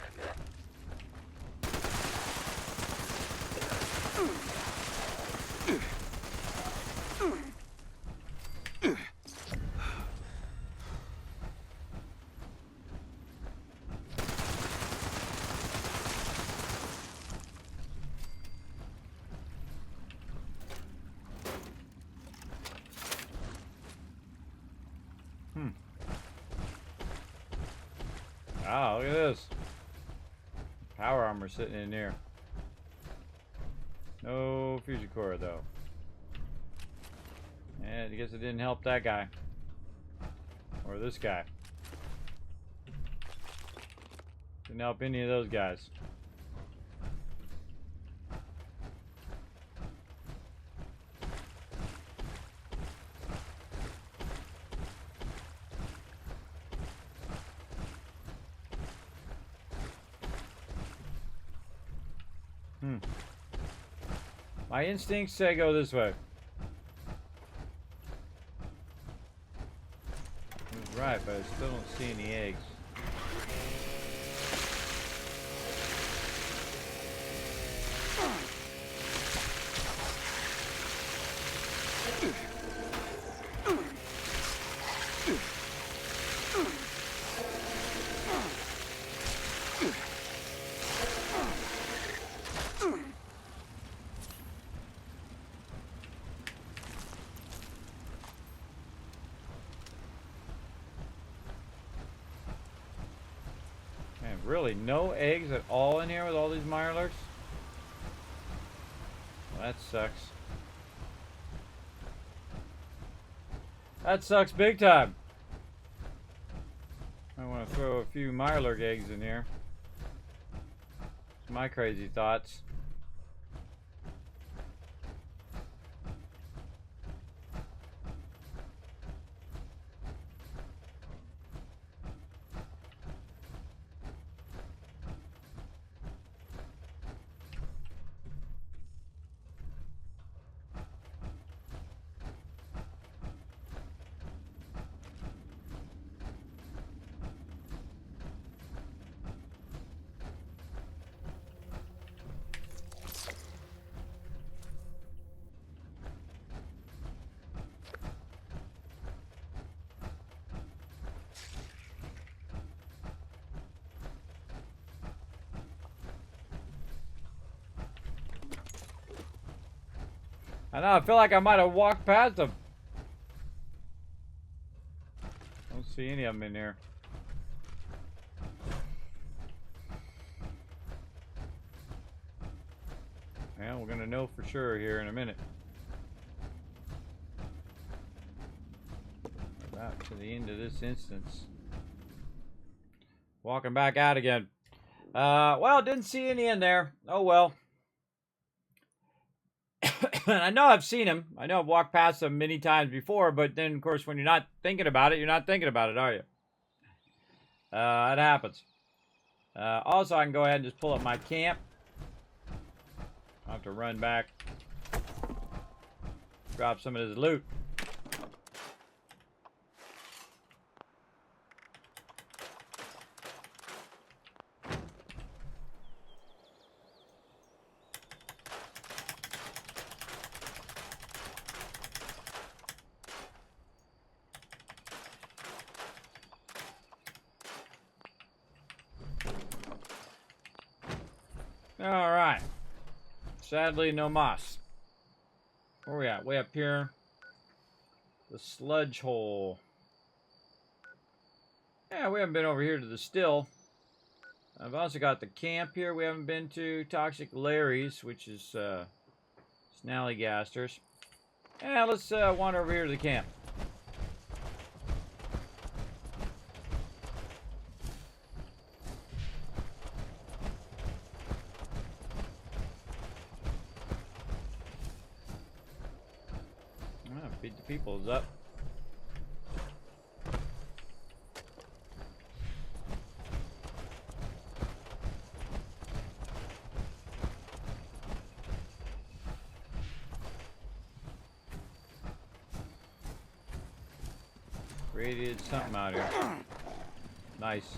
Ah, look at this. Power armor sitting in here. No fusion core though. And I guess it didn't help that guy. Or this guy. Didn't help any of those guys. My instincts say go this way. He was right, but I still don't see any eggs. Man, really, no eggs at all in here with all these Mirelurks? Well, that sucks. That sucks big time. I want to throw a few Mirelurk eggs in here. It's my crazy thoughts. I know, I feel like I might have walked past them. Don't see any of them in here. Yeah, we're gonna know for sure here in a minute. About to the end of this instance. Walking back out again. Well, didn't see any in there. Oh well. I know I've seen him. I know I've walked past them many times before, but then, of course, when you're not thinking about it, you're not thinking about it, are you? It happens. Also, I can go ahead and just pull up my camp. I'll have to run back. Drop some of this loot. Sadly, no moss. Where are we at? Way up here. The sludge hole. Yeah, we haven't been over here to the still. I've also got the camp here we haven't been to. Toxic Larry's, which is Snallygasters. Yeah, let's wander over here to the camp. Feed the peoples up. Radiated something out here. Nice.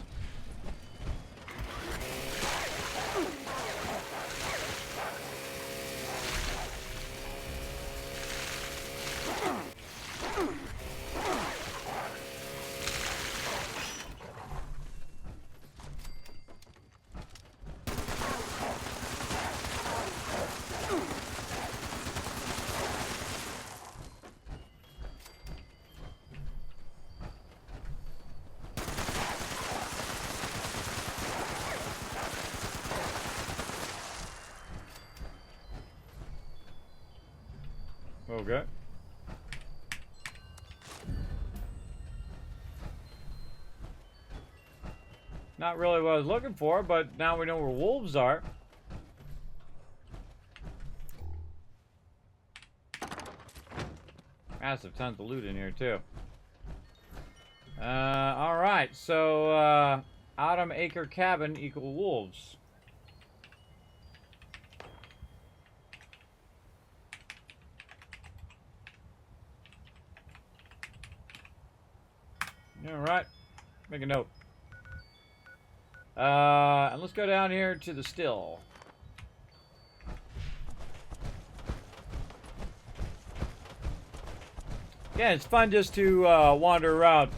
Okay. Not really what I was looking for, but now we know where wolves are. Massive tons of loot in here, too. Alright, so, Autumn Acre Cabin equal wolves. Alright, make a note. And let's go down here to the still. Yeah, it's fun just to wander around.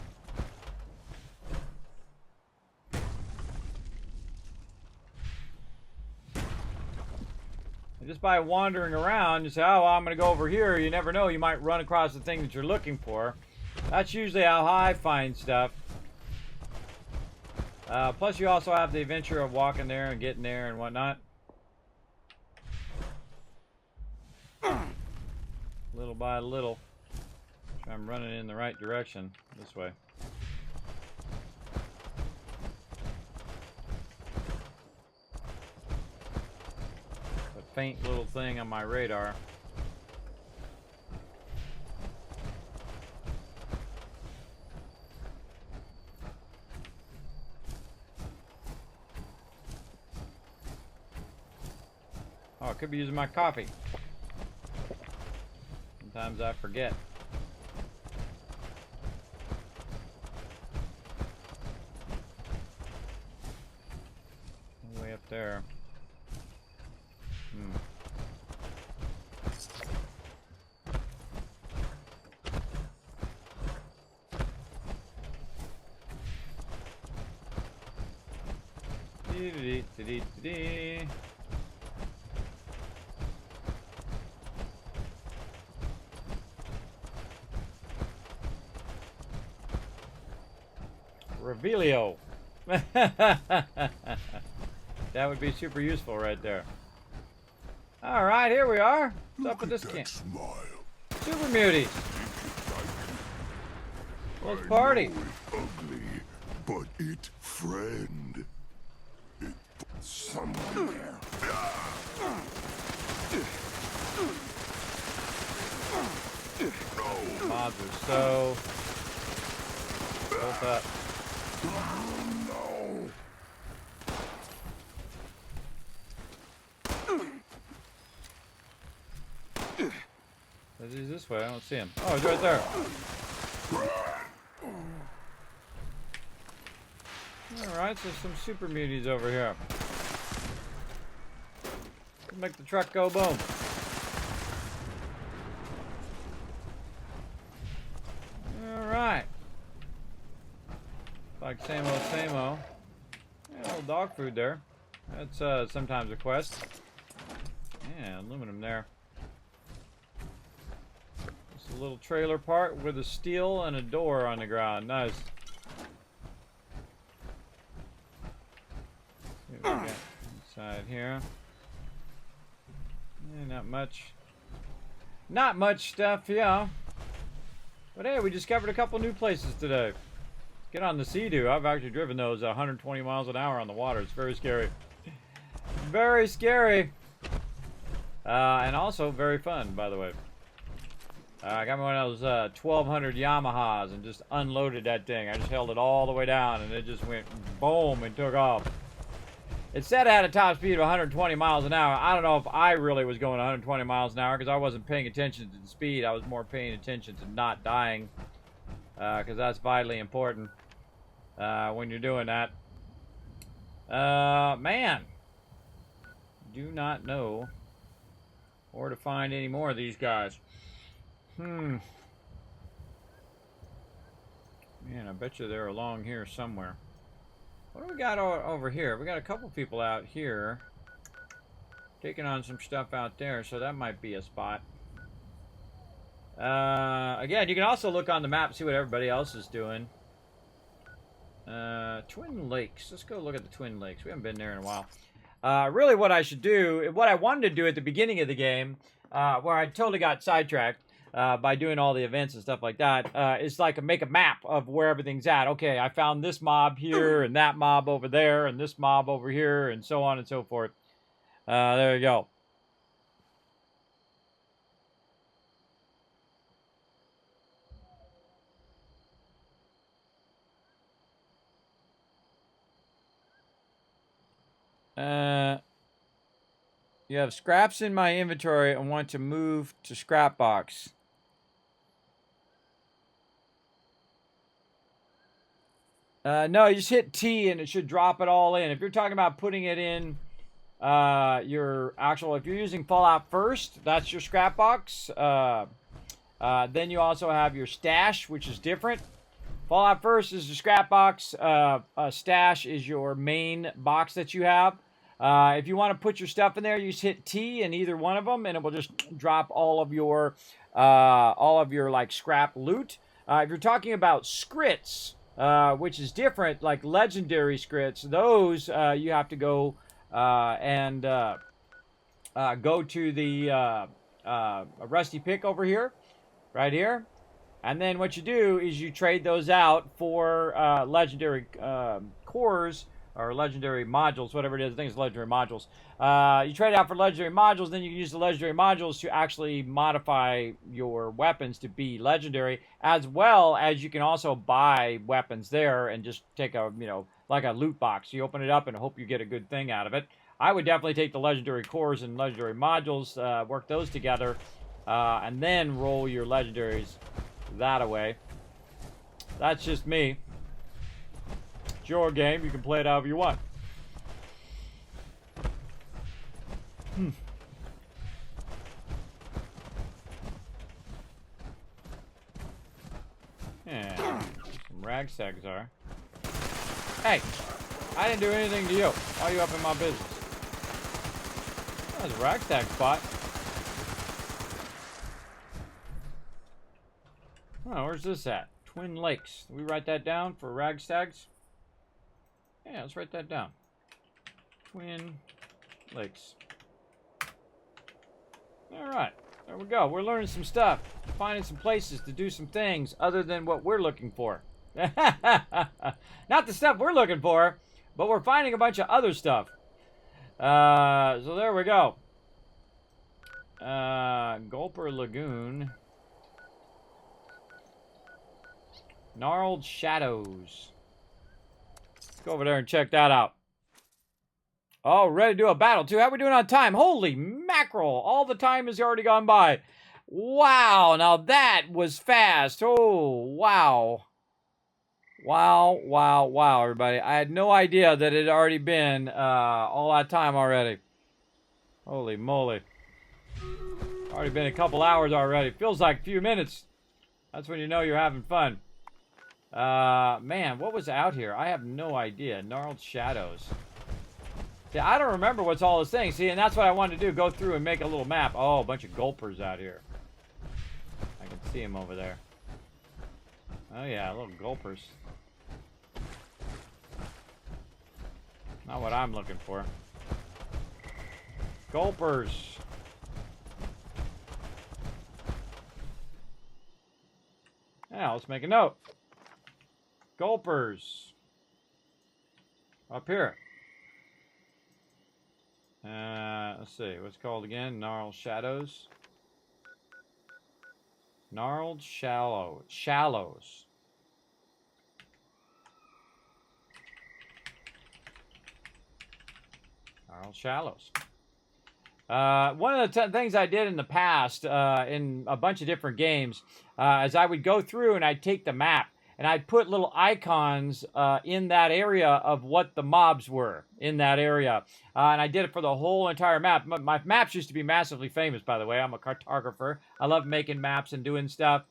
And just by wandering around, you say, oh, well, I'm going to go over here. You never know. You might run across the thing that you're looking for. That's usually how I find stuff. Plus, you also have the adventure of walking there and getting there and whatnot. Little by little. I'm running in the right direction. This way. A faint little thing on my radar. Oh, I could be using my coffee. Sometimes I forget. Way up there. Revelio. That would be super useful right there. Alright, here we are. What's up with this camp? Super muties. Let's party. Ugly, but it friend. It somewhere. Mods are so built up. No. He's this way. I don't see him. Oh, he's right there. Alright, so some super muties over here. Let's make the truck go boom. Alright. Like same-o. Yeah, a little dog food there. That's sometimes a quest. Yeah, aluminum there. Just a little trailer part with a steel and a door on the ground. Nice. See what we got inside here. Yeah, not much. Not much stuff, yeah. But hey, we discovered a couple new places today. Get on the Sea-Doo. I've actually driven those 120 miles an hour on the water. It's very scary. Very scary. And also very fun, by the way. I got me one of those 1200 Yamahas and just unloaded that thing. I just held it all the way down and it just went boom and took off. It said it had a top speed of 120 miles an hour. I don't know if I really was going 120 miles an hour because I wasn't paying attention to the speed. I was more paying attention to not dying because that's vitally important when you're doing that. Man. Do not know where to find any more of these guys. Man, I bet you they're along here somewhere. What do we got over here? We got a couple people out here taking on some stuff out there, so that might be a spot. Again, you can also look on the map, see what everybody else is doing. Twin Lakes. Let's go look at the Twin Lakes. We haven't been there in a while. Really what I should do, what I wanted to do at the beginning of the game, where I totally got sidetracked by doing all the events and stuff like that, is like make a map of where everything's at. Okay, I found this mob here, and that mob over there, and this mob over here, and so on and so forth. There you go. You have scraps in my inventory and want to move to scrap box. No, you just hit T and it should drop it all in. If you're talking about putting it in your actual, if you're using Fallout First, that's your scrap box. Then you also have your stash, which is different. Fallout First is your scrap box. Stash is your main box that you have. If you want to put your stuff in there, you just hit T in either one of them, and it will just drop all of your like scrap loot. If you're talking about scrits, which is different, like legendary scrits, those you have to go and go to the rusty pick over here, right here. And then what you do is you trade those out for legendary cores or legendary modules, whatever it is. I think it's legendary modules. You trade out for legendary modules, then you can use the legendary modules to actually modify your weapons to be legendary, as well as you can also buy weapons there and just take a, like a loot box. You open it up and hope you get a good thing out of it. I would definitely take the legendary cores and legendary modules, work those together, and then roll your legendaries that away. That's just me. It's your game. You can play it however you want. Yeah, some ragtags are. Hey, I didn't do anything to you. Why are you up in my business? That's a ragtag spot. Oh, where's this at? Twin Lakes. Did we write that down for ragtags? Yeah, let's write that down. Twin Lakes. Alright, there we go. We're learning some stuff. Finding some places to do some things other than what we're looking for. Not the stuff we're looking for, but we're finding a bunch of other stuff. So there we go. Gulper Lagoon. Gnarled Shadows. Let's go over there and check that out. Oh, ready to do a battle, too. How are we doing on time? Holy mackerel. All the time has already gone by. Wow. Now that was fast. Oh, wow. Wow, wow, wow, everybody. I had no idea that it had already been all that time already. Holy moly. Already been a couple hours already. Feels like a few minutes. That's when you know you're having fun. Man, what was out here? I have no idea. Gnarled Shadows. See, I don't remember what's all this thing. See, and that's what I wanted to do. Go through and make a little map. Oh, a bunch of gulpers out here. I can see them over there. Oh, yeah, little gulpers. Not what I'm looking for. Gulpers. Yeah, let's make a note. Gulpers. Up here. Let's see. What's it called again? Gnarled Shadows. Gnarled Shallows. Gnarled Shallows. One of the things I did in the past in a bunch of different games is I would go through and I'd take the map and I'd put little icons in that area of what the mobs were in that area. And I did it for the whole entire map. My maps used to be massively famous, by the way. I'm a cartographer. I love making maps and doing stuff.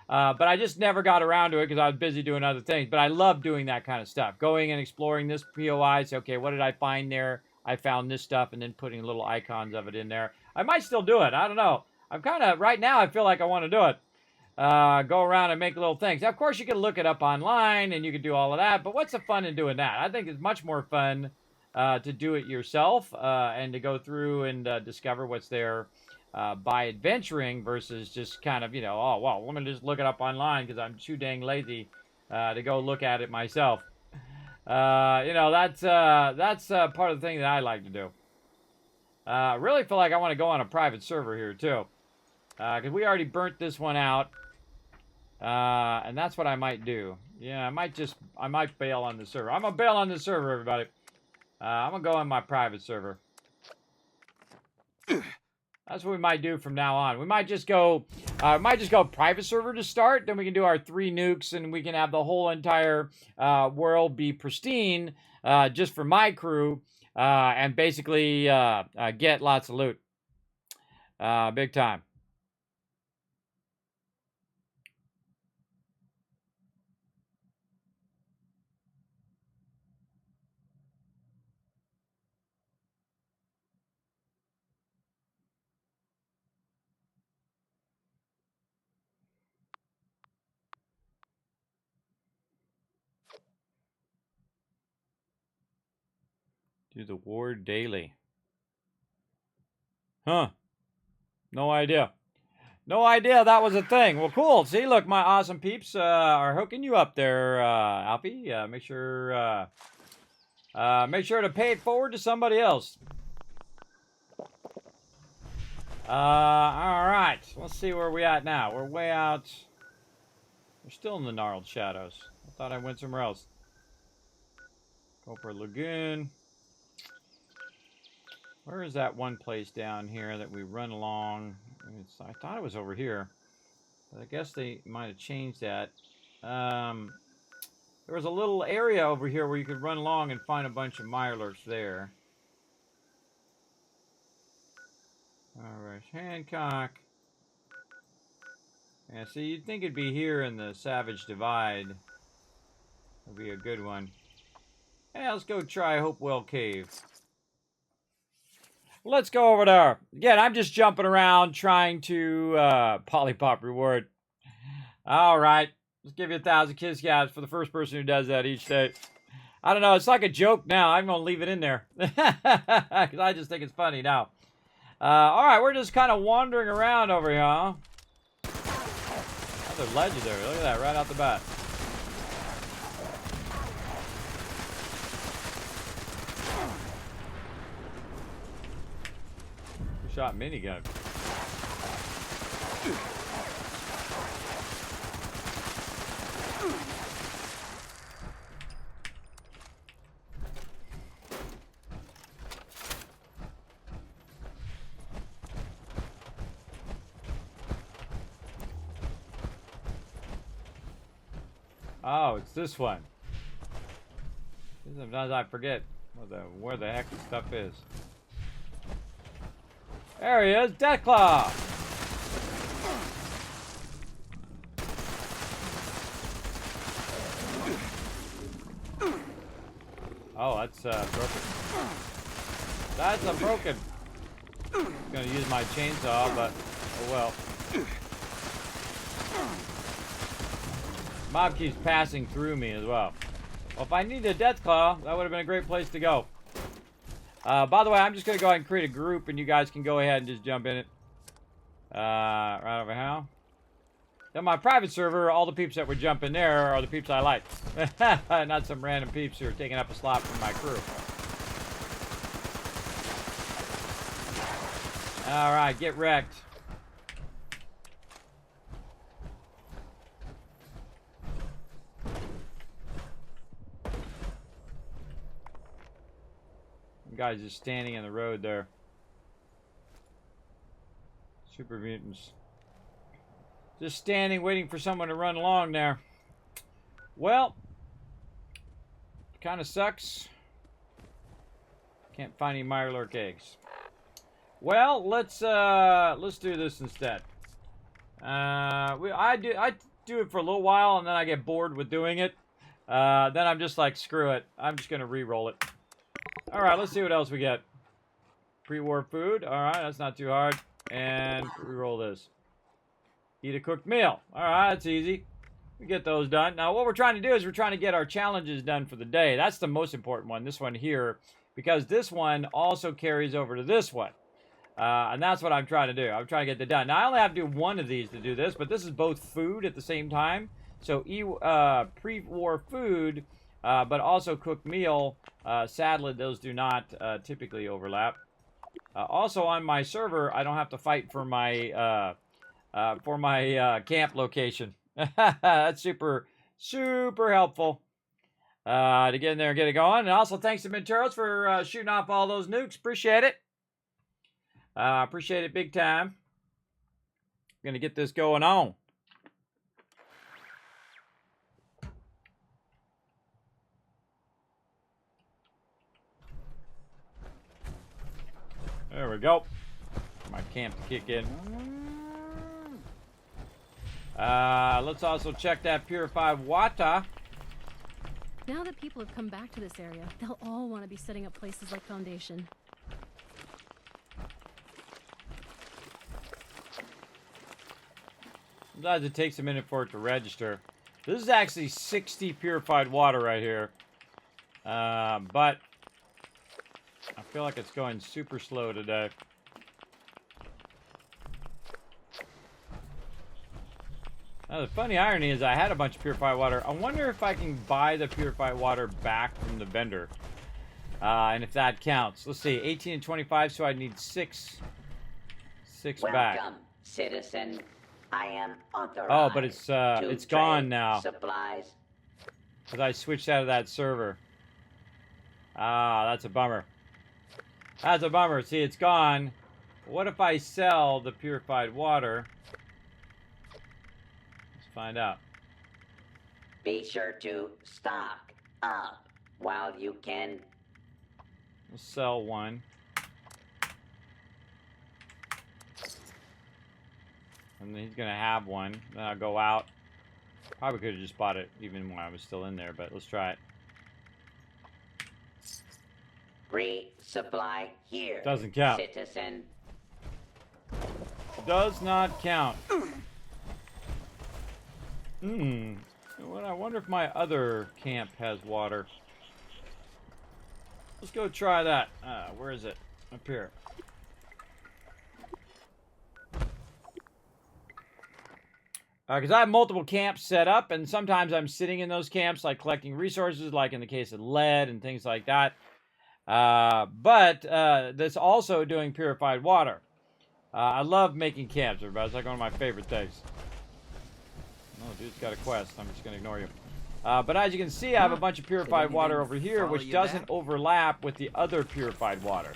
But I just never got around to it because I was busy doing other things. But I love doing that kind of stuff. Going and exploring this POI. Say, okay, what did I find there? I found this stuff, and then putting little icons of it in there. I might still do it. I don't know. I'm kind of, right now, I feel like I want to do it. Go around and make little things. Now, of course, you can look it up online, and you can do all of that, but what's the fun in doing that? I think it's much more fun to do it yourself and to go through and discover what's there by adventuring versus just kind of, you know, oh, well, let me just look it up online because I'm too dang lazy to go look at it myself. You know, that's part of the thing that I like to do. I really feel like I want to go on a private server here, too. Because we already burnt this one out. And that's what I might do. Yeah, I might bail on the server. I'm going to bail on the server, everybody. I'm going to go on my private server. That's what we might do from now on. We might just go private server to start. Then we can do our 3 nukes, and we can have the whole entire world be pristine just for my crew, and basically get lots of loot. Big time. Do the ward daily. Huh. No idea. No idea that was a thing. Well, cool. See, look, my awesome peeps are hooking you up there, Alfie. Make sure to pay it forward to somebody else. All right. Let's see where we're at now. We're way out. We're still in the Gnarled Shadows. I thought I went somewhere else. Copper Lagoon. Where is that one place down here that we run along? I thought it was over here. But I guess they might have changed that. There was a little area over here where you could run along and find a bunch of Mirelurks there. Alright, Hancock. Yeah, so you'd think it'd be here in the Savage Divide. Would be a good one. Yeah, let's go try Hopewell Cave. Let's go over there. Again, I'm just jumping around trying to Polypop reward. All right. Let's give you 1,000 kiss caps for the first person who does that each day. I don't know. It's like a joke now. I'm going to leave it in there. Because I just think it's funny now. All right. We're just kind of wandering around over here, huh? Another legendary. Look at that right out the bat. Shot minigun. Oh, it's this one. Sometimes I forget where the heck the stuff is. There he is, Deathclaw! Oh, that's broken. That's a broken. I'm gonna use my chainsaw, but oh well. Mob keeps passing through me as well. Well, if I needed a death claw, that would have been a great place to go. By the way, I'm just gonna go ahead and create a group, and you guys can go ahead and just jump in it. Right over here. Then my private server, all the peeps that would jump in there are the peeps I like. Not some random peeps who are taking up a slot from my crew. Alright, get wrecked. The guy's just standing in the road there. Super mutants. Just standing, waiting for someone to run along there. Well, kind of sucks. Can't find any Mirelurk eggs. Well, let's do this instead. I do it for a little while, and then I get bored with doing it. Then I'm just like, screw it. I'm just gonna re-roll it. All right, let's see what else we get. Pre-war food. All right, that's not too hard. And re-roll this. Eat a cooked meal. All right, that's easy. We get those done. Now, what we're trying to do is we're trying to get our challenges done for the day. That's the most important one, this one here, because this one also carries over to this one. And that's what I'm trying to do. I'm trying to get that done. Now, I only have to do one of these to do this, but this is both food at the same time. So, pre-war food, but also cooked meal. Sadly, those do not typically overlap. Also, on my server, I don't have to fight for my camp location. That's super, super helpful to get in there and get it going. And also, thanks to Minteros for shooting off all those nukes. Appreciate it. Appreciate it big time. Gonna get this going on. There we go. My camp to kick in. Let's also check that purified water. Now that people have come back to this area, they'll all want to be setting up places like Foundation. Sometimes it takes a minute for it to register. This is actually 60 purified water right here. But I feel like it's going super slow today. Now, the funny irony is I had a bunch of purified water. I wonder if I can buy the purified water back from the vendor. And if that counts. Let's see, 18 and 25, so I need six back. Welcome, citizen. I am authorized. Oh, but it's gone now. Supplies. Because I switched out of that server. Ah, that's a bummer. That's a bummer. See, it's gone. What if I sell the purified water? Let's find out. Be sure to stock up while you can. We'll sell one. And then he's going to have one. Then I'll go out. Probably could have just bought it even when I was still in there, but let's try it. Resupply here. Doesn't count. Citizen. Does not count. Well, I wonder if my other camp has water. Let's go try that. Where is it? Up here. Because I have multiple camps set up, and sometimes I'm sitting in those camps, like collecting resources, like in the case of lead and things like that. But that's also doing purified water. I love making camps, everybody. It's like one of my favorite things. Oh, dude's got a quest. I'm just going to ignore you. But as you can see, I have a bunch of purified water over here, which doesn't overlap with the other purified water.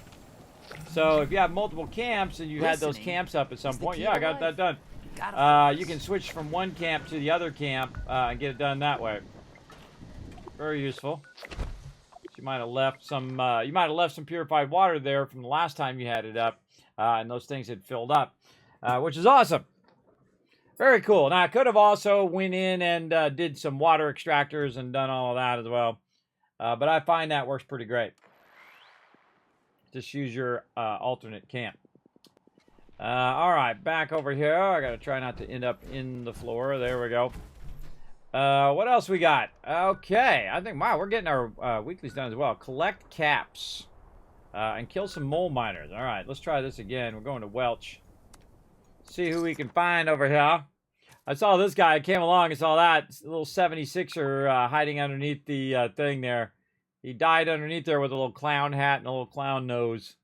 So if you have multiple camps and you had those camps up at some point, yeah, I got that done. You can switch from one camp to the other camp and get it done that way. Very useful. You might have left some. You might have left some purified water there from the last time you had it up, and those things had filled up, which is awesome. Very cool. Now I could have also went in and did some water extractors and done all of that as well, but I find that works pretty great. Just use your alternate camp. All right, back over here. I gotta try not to end up in the floor. There we go. What else we got? Okay, I think, wow, we're getting our weeklies done as well. Collect caps and kill some mole miners. All right, let's try this again. We're going to Welch. See who we can find over here. I saw this guy. I came along and saw that little 76er hiding underneath the thing there. He died underneath there with a little clown hat and a little clown nose.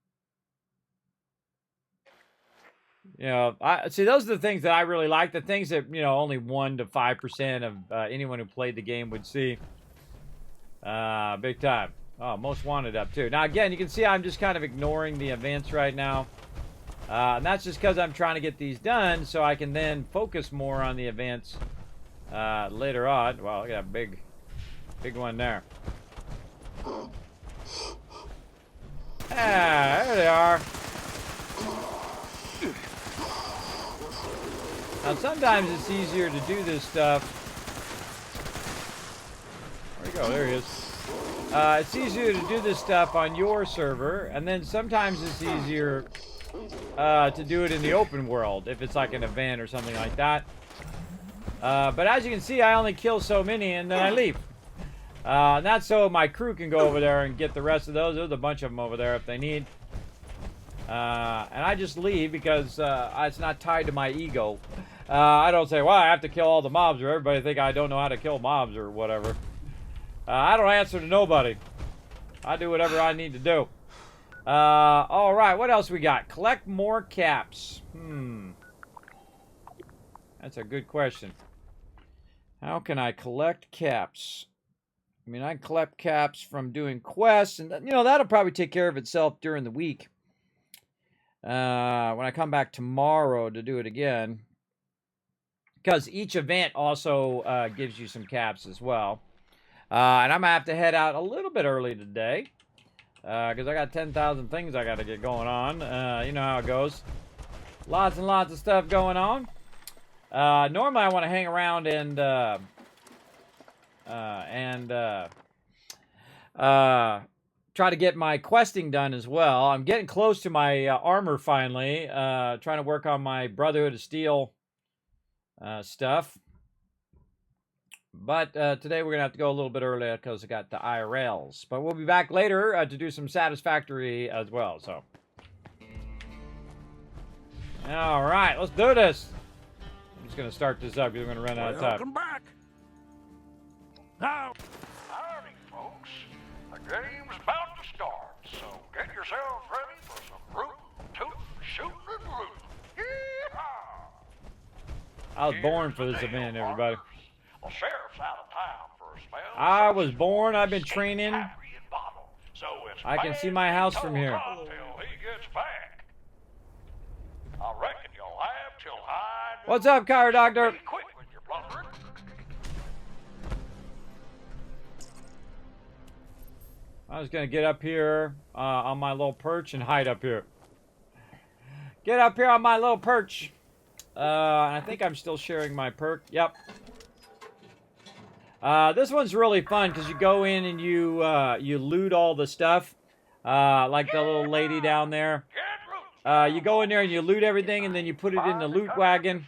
You know, see, those are the things that I really like. The things that, you know, only 1 to 5% of anyone who played the game would see. Big time. Oh, most wanted up too. Now, again, you can see I'm just kind of ignoring the events right now. And that's just because I'm trying to get these done so I can then focus more on the events later on. Wow, look at that big one there. Ah, there they are. Now, sometimes it's easier to do this stuff. Where'd he go? There he is. It's easier to do this stuff on your server, and then sometimes it's easier to do it in the open world, if it's like an event or something like that. But as you can see, I only kill so many, and then I leave. And that's so my crew can go over there and get the rest of those. There's a bunch of them over there if they need. And I just leave because it's not tied to my ego. I don't say, well, I have to kill all the mobs, or everybody think I don't know how to kill mobs or whatever. I don't answer to nobody. I do whatever I need to do. All right, what else we got? Collect more caps. That's a good question. How can I collect caps? I mean, I can collect caps from doing quests, and you know, that'll probably take care of itself during the week. When I come back tomorrow to do it again. Because each event also gives you some caps as well. And I'm going to have to head out a little bit early today. Because I got 10,000 things I got to get going on. You know how it goes. Lots and lots of stuff going on. Normally I want to hang around and try to get my questing done as well. I'm getting close to my armor finally. Trying to work on my Brotherhood of Steel stuff. But today we're going to have to go a little bit earlier because I got the IRLs. But we'll be back later to do some Satisfactory as well. So, all right, let's do this. I'm just going to start this up because we're going to run out of time. Welcome back. Now, howdy, folks. The game's about to start, so get yourselves ready for some root, toot, shooting, and loot. Yeehaw! I was born for this event, everybody. The sheriff's out of town for a spell. I was born. I've been training. So I can see my house from here. Until he gets back. I reckon you'll have till I do. What's up, Car Doctor? Be quick with your blundering. I was going to get up here on my little perch and hide up here. Get up here on my little perch. I think I'm still sharing my perk. Yep. This one's really fun because you go in and you loot all the stuff. Like the little lady down there. You go in there and you loot everything and then you put it in the loot wagon.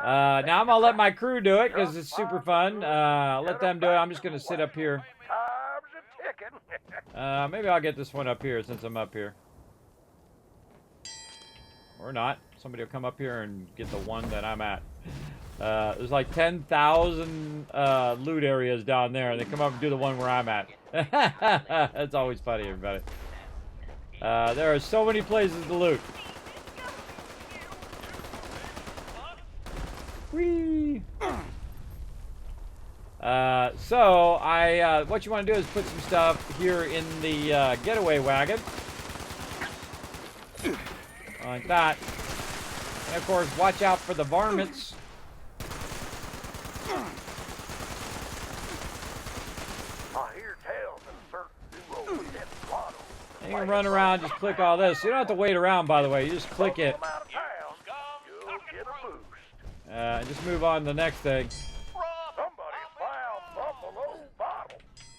Now I'm going to let my crew do it because it's super fun. Let them do it. I'm just going to sit up here. Maybe I'll get this one up here since I'm up here. Or not. Somebody will come up here and get the one that I'm at. There's like 10,000 loot areas down there, and they come up and do the one where I'm at. That's always funny, everybody. There are so many places to loot. Whee! What you want to do is put some stuff here in the getaway wagon. Like that. And of course, watch out for the varmints. You can run around, just click all this. You don't have to wait around, by the way. You just click it. And just move on to the next thing.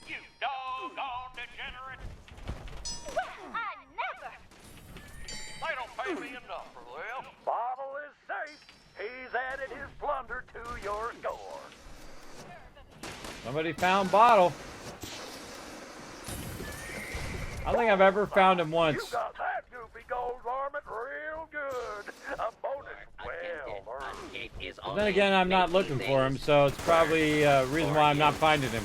You doggone degenerate! I Somebody found bottle. I don't think I've ever found him once. You got that goofy gold varmint real good. A bonus well earned. But then again, I'm not looking for him, so it's probably a reason why I'm not finding him.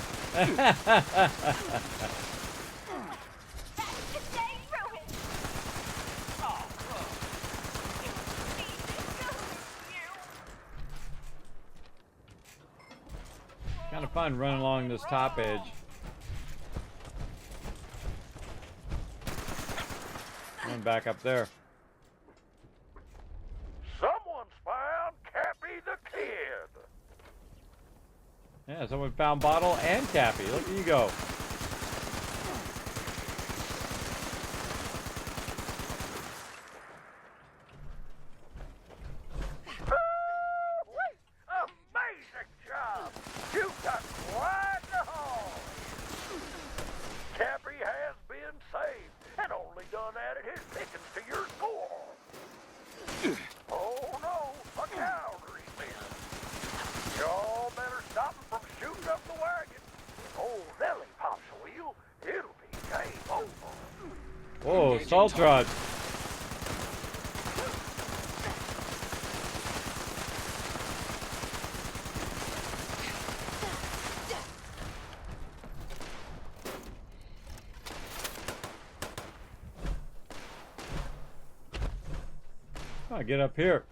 Kind of fun running along this top edge. Going back up there. Someone's found Cappy the Kid. Yeah, someone found Bottle and Cappy. Look at you go. Amazing job! You got quite the haul. Cappy has been saved and only done added his pickings to your score. Oh no, a cavalry man. Y'all better stop him from shooting up the wagon. If old Nellie pops a wheel, it'll be game over. Whoa, salt rod. Oh, get up here.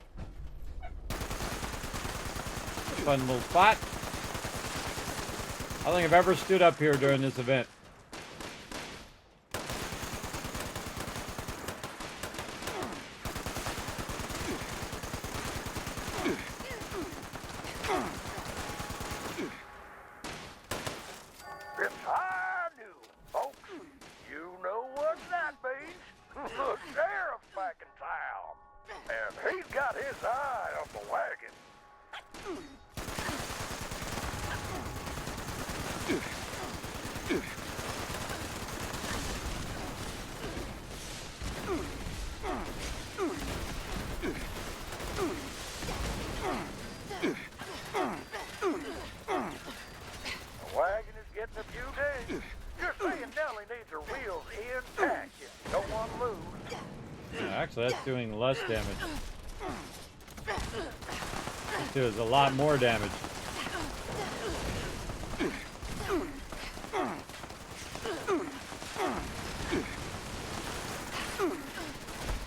Fun little spot. I don't think I've ever stood up here during this event. It's high noon, folks. You know what that means. The sheriff's back in town. And he's got his eye on the wagon. The wagon is getting a few days. Just saying Nellie needs her wheels intact if you don't want to lose. Yeah, actually, that's doing less damage. This does a lot more damage.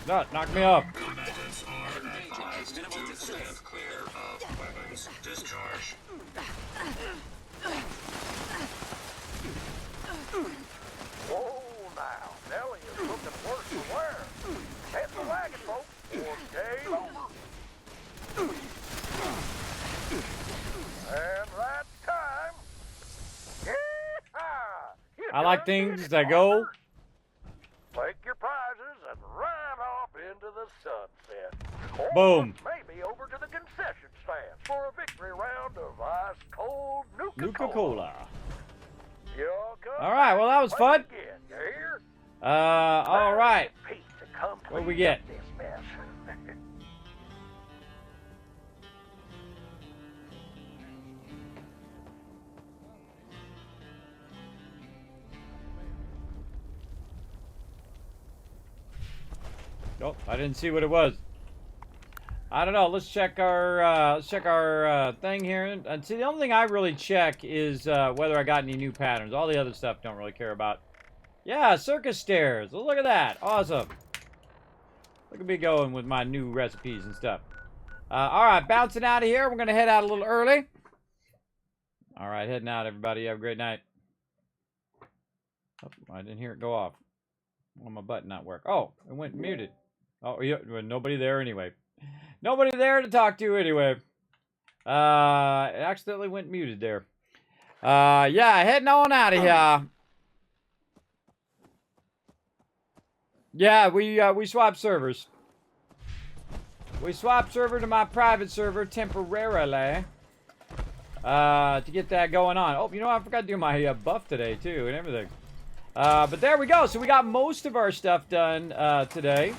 No, knock me off. Whoa now, Nellie is looking worse for wear. Head the wagon, folks, or game over. And that's time. Yee-haw! You I like done things did it, that go. partner. Take your prizes and ride off into the sunset. Or Boom. maybe over to the concession stand for a victory round of ice cold Nuka-Cola. Nuka-Cola. You'll come All right, well, that was back fun. again, you hear? All right. Pete to come What do we clean get? up this mess. Nope, I didn't see what it was. I don't know. Let's check our thing here. And see, the only thing I really check is whether I got any new patterns. All the other stuff don't really care about. Yeah, circus stairs. Well, look at that. Awesome. Look at me going with my new recipes and stuff. All right, bouncing out of here. We're going to head out a little early. All right, heading out, everybody. Have a great night. Oh, I didn't hear it go off. Well, my button not work. Oh, it went muted. Oh, yeah, well, nobody there anyway. Nobody there to talk to anyway. It accidentally went muted there. Yeah, heading on out of here. Yeah, we swapped servers. We swapped server to my private server temporarily. To get that going on. Oh, you know, I forgot to do my buff today too and everything. But there we go. So we got most of our stuff done today.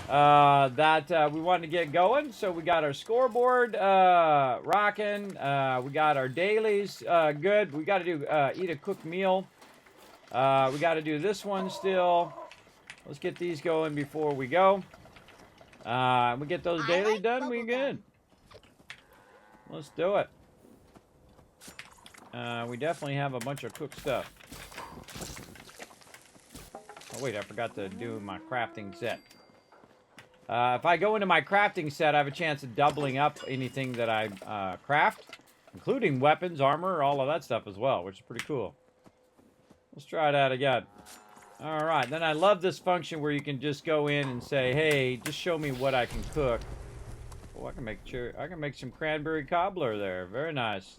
that we wanted to get going. So we got our scoreboard rocking. We got our dailies good. We got to do eat a cooked meal. We got to do this one still. Let's get these going before we go. We get those daily done. We good. Let's do it. We definitely have a bunch of cooked stuff. Oh wait, I forgot to do my crafting set. If I go into my crafting set, I have a chance of doubling up anything that I craft, including weapons, armor, all of that stuff as well, which is pretty cool. Let's try that again. All right, then I love this function where you can just go in and say, hey, just show me what I can cook. Oh, I can make some cranberry cobbler there. Very nice.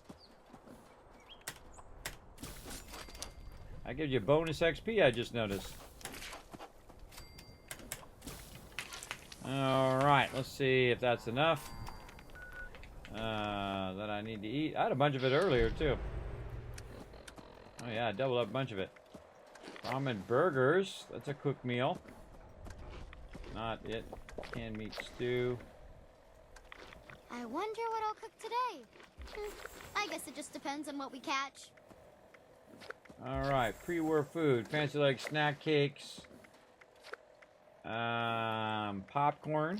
That gives you bonus XP, I just noticed. All right, let's see if that's enough that I need to eat. I had a bunch of it earlier, too. Oh, yeah, I doubled up a bunch of it. Ramen burgers. That's a cooked meal. Not it. Canned meat stew. I wonder what I'll cook today. I guess it just depends on what we catch. All right, pre-war food. Fancy like snack cakes. Popcorn.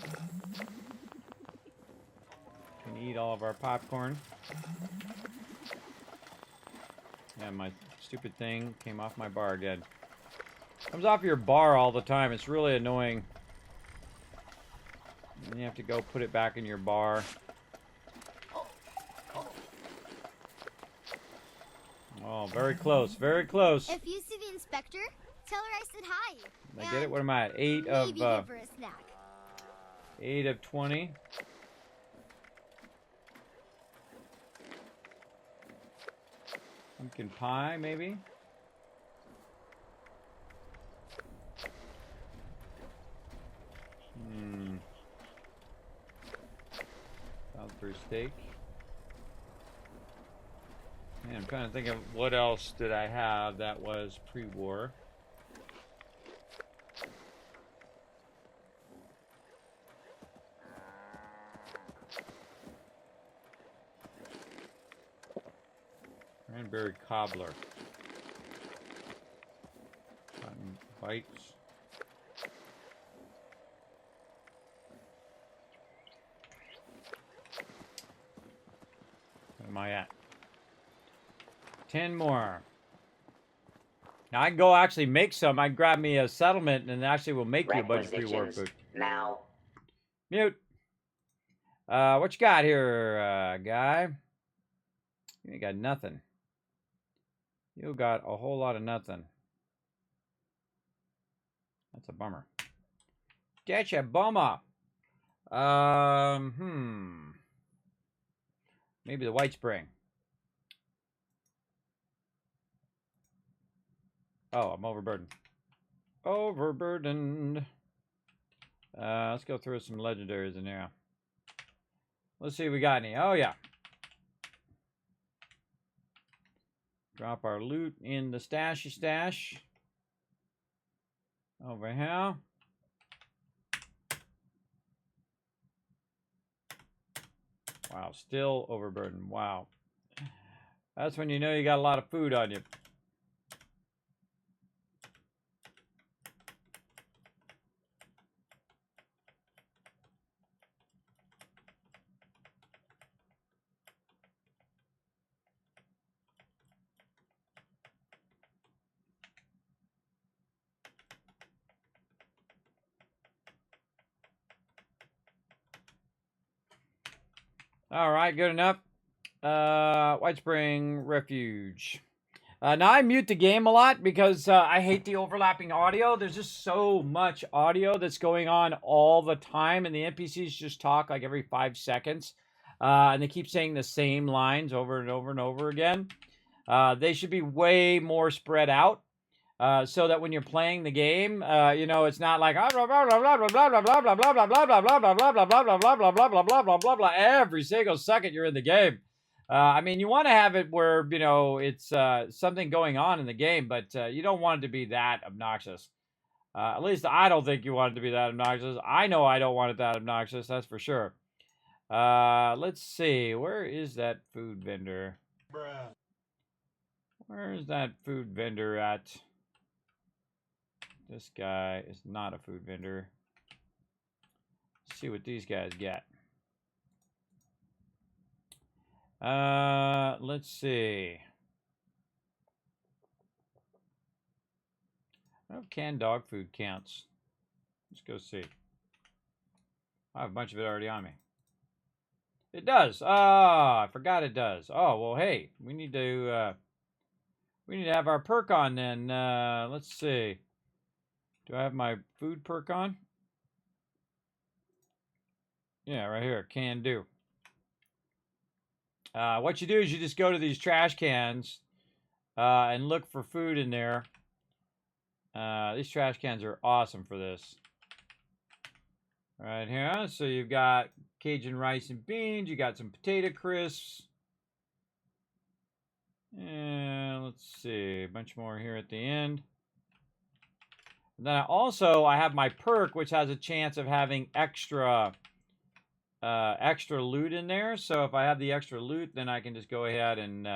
Can eat all of our popcorn. Yeah, my stupid thing came off my bar again. Comes off your bar all the time. It's really annoying. And you have to go put it back in your bar. Oh, very close. Very close. If you see the inspector, tell her I said hi. I get it. What am I at? 8 of Maybe give her a snack. 8 of 20. Pumpkin pie, maybe. Salisbury steak. Man, I'm trying to think of what else did I have that was pre-war. Cranberry cobbler. Cotton bites. What am I at? 10 more. Now I can go actually make some. I can grab me a settlement and actually will make you a bunch of pre-war food. Now. Mute. What you got here, guy? You ain't got nothing. You got a whole lot of nothing. That's a bummer. That's a bummer. Maybe the White Spring. Oh, I'm overburdened. Overburdened. Let's go through some legendaries in there. Let's see if we got any. Oh, yeah. Drop our loot in the stashy stash. Over here. Wow, still overburdened. Wow. That's when you know you got a lot of food on you. All right, good enough. White Spring Refuge. Now I mute the game a lot because I hate the overlapping audio. There's just so much audio that's going on all the time, and the NPCs just talk like every 5 seconds. And they keep saying the same lines over and over and over again. They should be way more spread out. So that when you're playing the game, you know, it's not like every single second you're in the game. I mean, you want to have it where, you know, it's something going on in the game, but you don't want it to be that obnoxious. At least I don't think you want it to be that obnoxious. I know I don't want it that obnoxious, that's for sure. Let's see. Where is that food vendor? Bruh. Where is that food vendor at? This guy is not a food vendor. Let's see what these guys got. Let's see. I don't know if canned dog food counts. Let's go see. I have a bunch of it already on me. It does. Ah, I forgot it does. Oh, well, hey, we need to have our perk on then. Let's see. Do I have my food perk on? Yeah, right here. Can do. What you do is you just go to these trash cans and look for food in there. These trash cans are awesome for this. Right here. So you've got Cajun rice and beans. You got some potato crisps. And let's see. A bunch more here at the end. And then I have my perk, which has a chance of having extra loot in there. So if I have the extra loot, then I can just go ahead and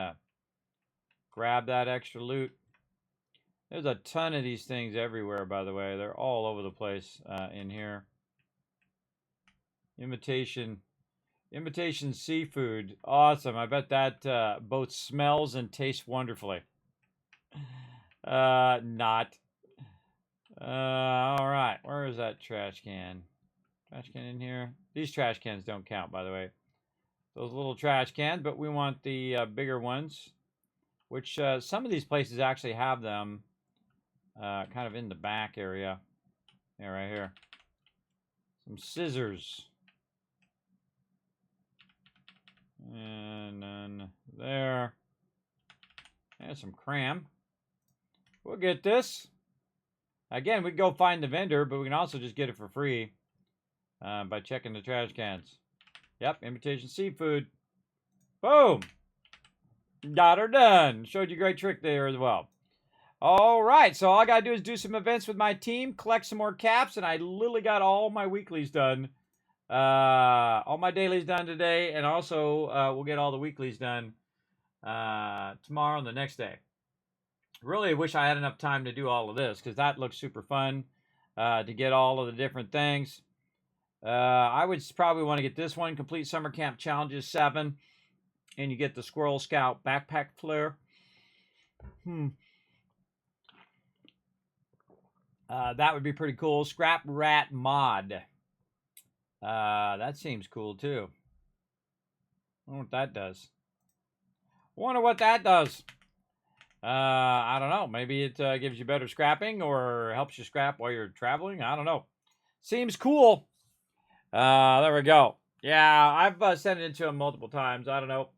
grab that extra loot. There's a ton of these things everywhere, by the way. They're all over the place in here. Imitation seafood. Awesome. I bet that both smells and tastes wonderfully. Not. All right. Where is that trash can? Trash can in here. These trash cans don't count, by the way. Those little trash cans, but we want the bigger ones, which some of these places actually have them kind of in the back area. Yeah, right here. Some scissors. And then there. And some cram. We'll get this. Again, we can go find the vendor, but we can also just get it for free by checking the trash cans. Yep, imitation seafood. Boom! Got her done. Showed you a great trick there as well. All right, so all I got to do is do some events with my team, collect some more caps, and I literally got all my weeklies done. All my dailies done today, and also we'll get all the weeklies done tomorrow and the next day. Really wish I had enough time to do all of this, because that looks super fun to get all of the different things. I would probably want to get this one, Complete Summer Camp Challenges 7, and you get the Squirrel Scout Backpack Flare. That would be pretty cool. Scrap Rat Mod. That seems cool, too. I wonder what that does. I don't know. Maybe it gives you better scrapping or helps you scrap while you're traveling. I don't know. Seems cool. There we go. Yeah, I've sent it into them multiple times. I don't know.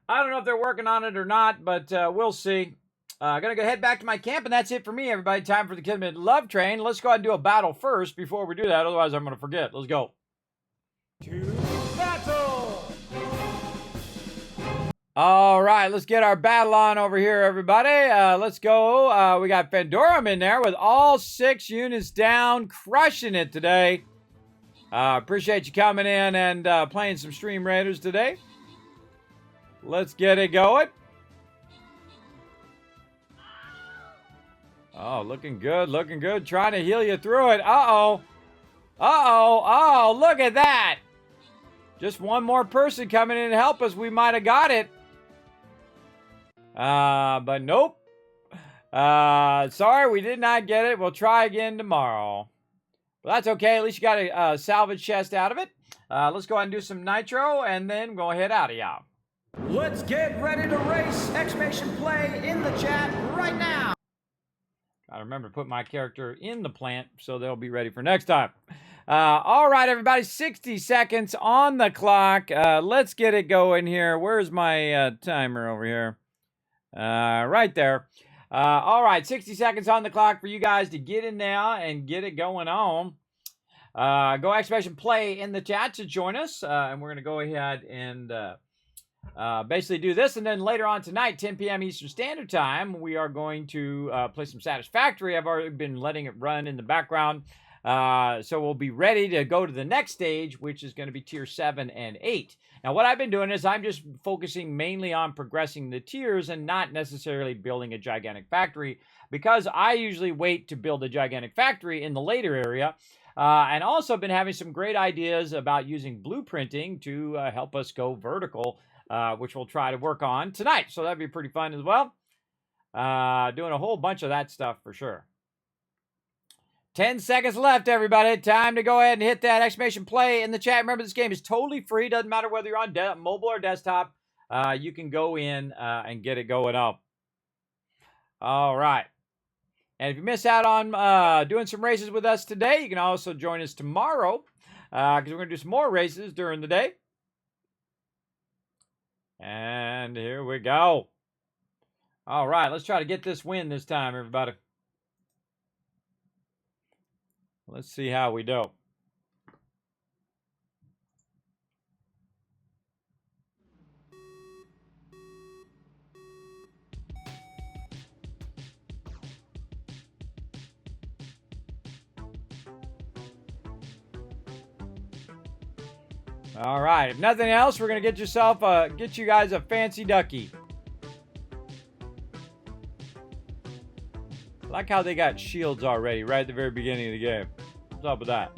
I don't know if they're working on it or not, but we'll see. Gonna go head back to my camp, and that's it for me, everybody. Time for the Kismet Love Train. Let's go ahead and do a battle first before we do that. Otherwise, I'm gonna forget. Let's go. To battle! All right, let's get our battle on over here, everybody. Let's go. We got Fandorum in there with all 6 units down, crushing it today. Appreciate you coming in and playing some Stream Raiders today. Let's get it going. Oh, looking good, looking good. Trying to heal you through it. Uh-oh. Uh-oh. Oh, look at that. Just one more person coming in to help us. We might have got it. But nope. Sorry, we did not get it. We'll try again tomorrow. But that's okay. At least you got a salvage chest out of it. Let's go ahead and do some nitro and then go ahead out of y'all. Let's get ready to race! Exclamation play in the chat right now! Gotta remember to put my character in the plant so they'll be ready for next time. All right, everybody, 60 seconds on the clock. Let's get it going here. Where's my timer over here? Right there. All right, 60 seconds on the clock for you guys to get in now and get it going on. Go exclamation play in the chat to join us. And we're going to go ahead and basically do this, and then later on tonight, 10 p.m. Eastern Standard Time, we are going to play some Satisfactory. I've already been letting it run in the background, so we'll be ready to go to the next stage, which is going to be Tier 7 and 8. Now, what I've been doing is I'm just focusing mainly on progressing the tiers and not necessarily building a gigantic factory, because I usually wait to build a gigantic factory in the later area. And also been having some great ideas about using blueprinting to help us go vertical, which we'll try to work on tonight. So that'd be pretty fun as well. Doing a whole bunch of that stuff for sure. 10 seconds left, everybody. Time to go ahead and hit that exclamation play in the chat. Remember, this game is totally free. Doesn't matter whether you're on mobile or desktop. You can go in and get it going up. All right. And if you miss out on doing some races with us today, you can also join us tomorrow, because we're going to do some more races during the day. And here we go. All right, let's try to get this win this time, everybody. Let's see how we do. All right. If nothing else, we're gonna get you guys a fancy ducky. I like how they got shields already right at the very beginning of the game. What's up with that?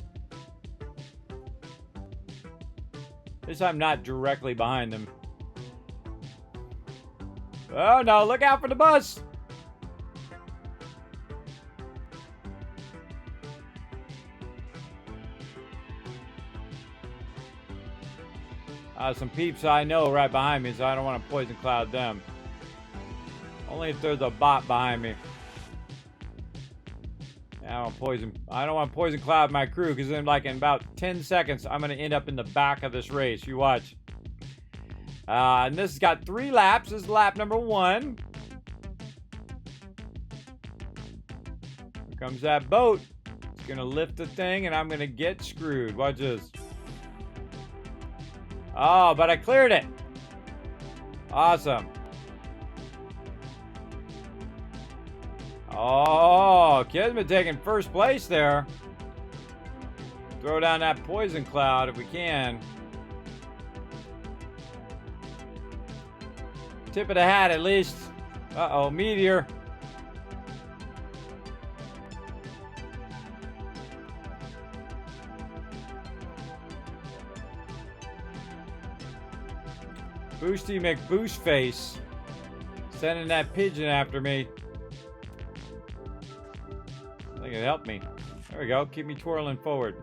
At least I'm not directly behind them. Oh no! Look out for the bus. Some peeps I know right behind me, so I don't want to poison cloud them. Only if there's a bot behind me. I don't want to poison cloud my crew, because then, like, in about 10 seconds, I'm going to end up in the back of this race. You watch. And this has got 3 laps. This is lap number 1. Here comes that boat. It's going to lift the thing, and I'm going to get screwed. Watch this. Oh, but I cleared it. Awesome. Oh, Kismet taking first place there. Throw down that poison cloud if we can. Tip of the hat at least. Uh-oh, meteor. Boosty McBoostface. Sending that pigeon after me. I think it helped me. There we go. Keep me twirling forward.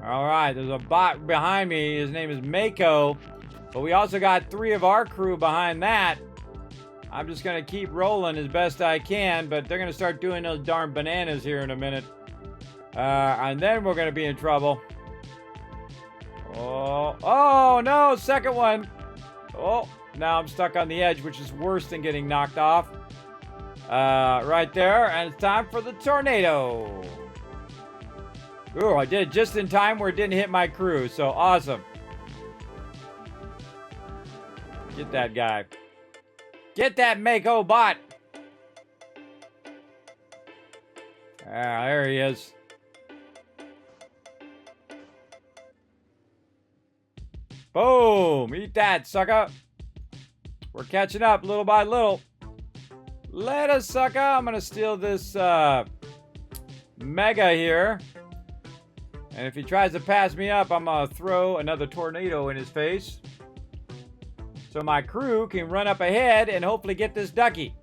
Alright, there's a bot behind me. His name is Mako. But we also got 3 of our crew behind that. I'm just going to keep rolling as best I can, but they're going to start doing those darn bananas here in a minute. And then we're going to be in trouble. Oh no, second one. Oh, now I'm stuck on the edge, which is worse than getting knocked off. Right there, and it's time for the tornado. Ooh, I did it just in time where it didn't hit my crew, so awesome. Get that guy. Get that Mako bot. There he is. Boom! Eat that, sucker. We're catching up little by little. Let us, sucker. I'm going to steal this Mega here. And if he tries to pass me up, I'm going to throw another tornado in his face. So my crew can run up ahead and hopefully get this ducky.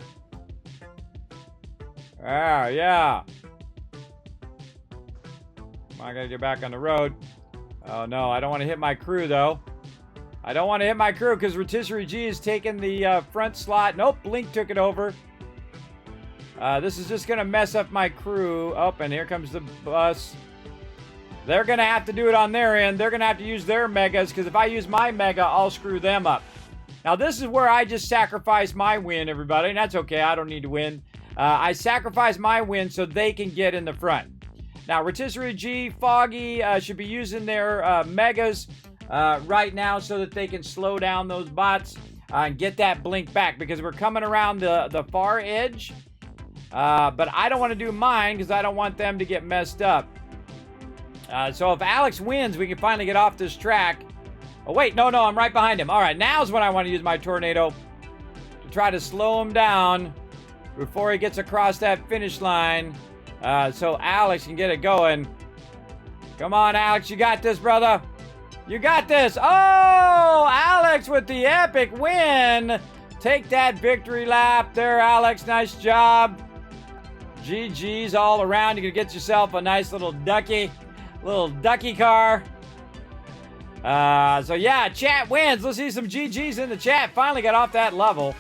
Yeah. I got to get back on the road. Oh, no. I don't want to hit my crew, though. I don't want to hit my crew because Rotisserie G is taking the front slot. Nope, Blink took it over. This is just going to mess up my crew. Oh, and here comes the bus. They're going to have to do it on their end. They're going to have to use their megas, because if I use my mega, I'll screw them up. Now, this is where I just sacrifice my win, everybody. And that's okay. I don't need to win. I sacrifice my win so they can get in the front. Now, Rotisserie G, Foggy should be using their megas right now so that they can slow down those bots and get that blink back, because we're coming around the far edge. But I don't want to do mine because I don't want them to get messed up. So if Alex wins, we can finally get off this track. Oh, wait, no, I'm right behind him. All right, now's when I want to use my tornado to try to slow him down before he gets across that finish line, so Alex can get it going. Come on, Alex, you got this, brother. You got this. Oh, Alex with the epic win. Take that victory lap there, Alex. Nice job. GG's all around. You can get yourself a nice little ducky car. So yeah, chat wins. Let's see some GG's in the chat. Finally got off that level.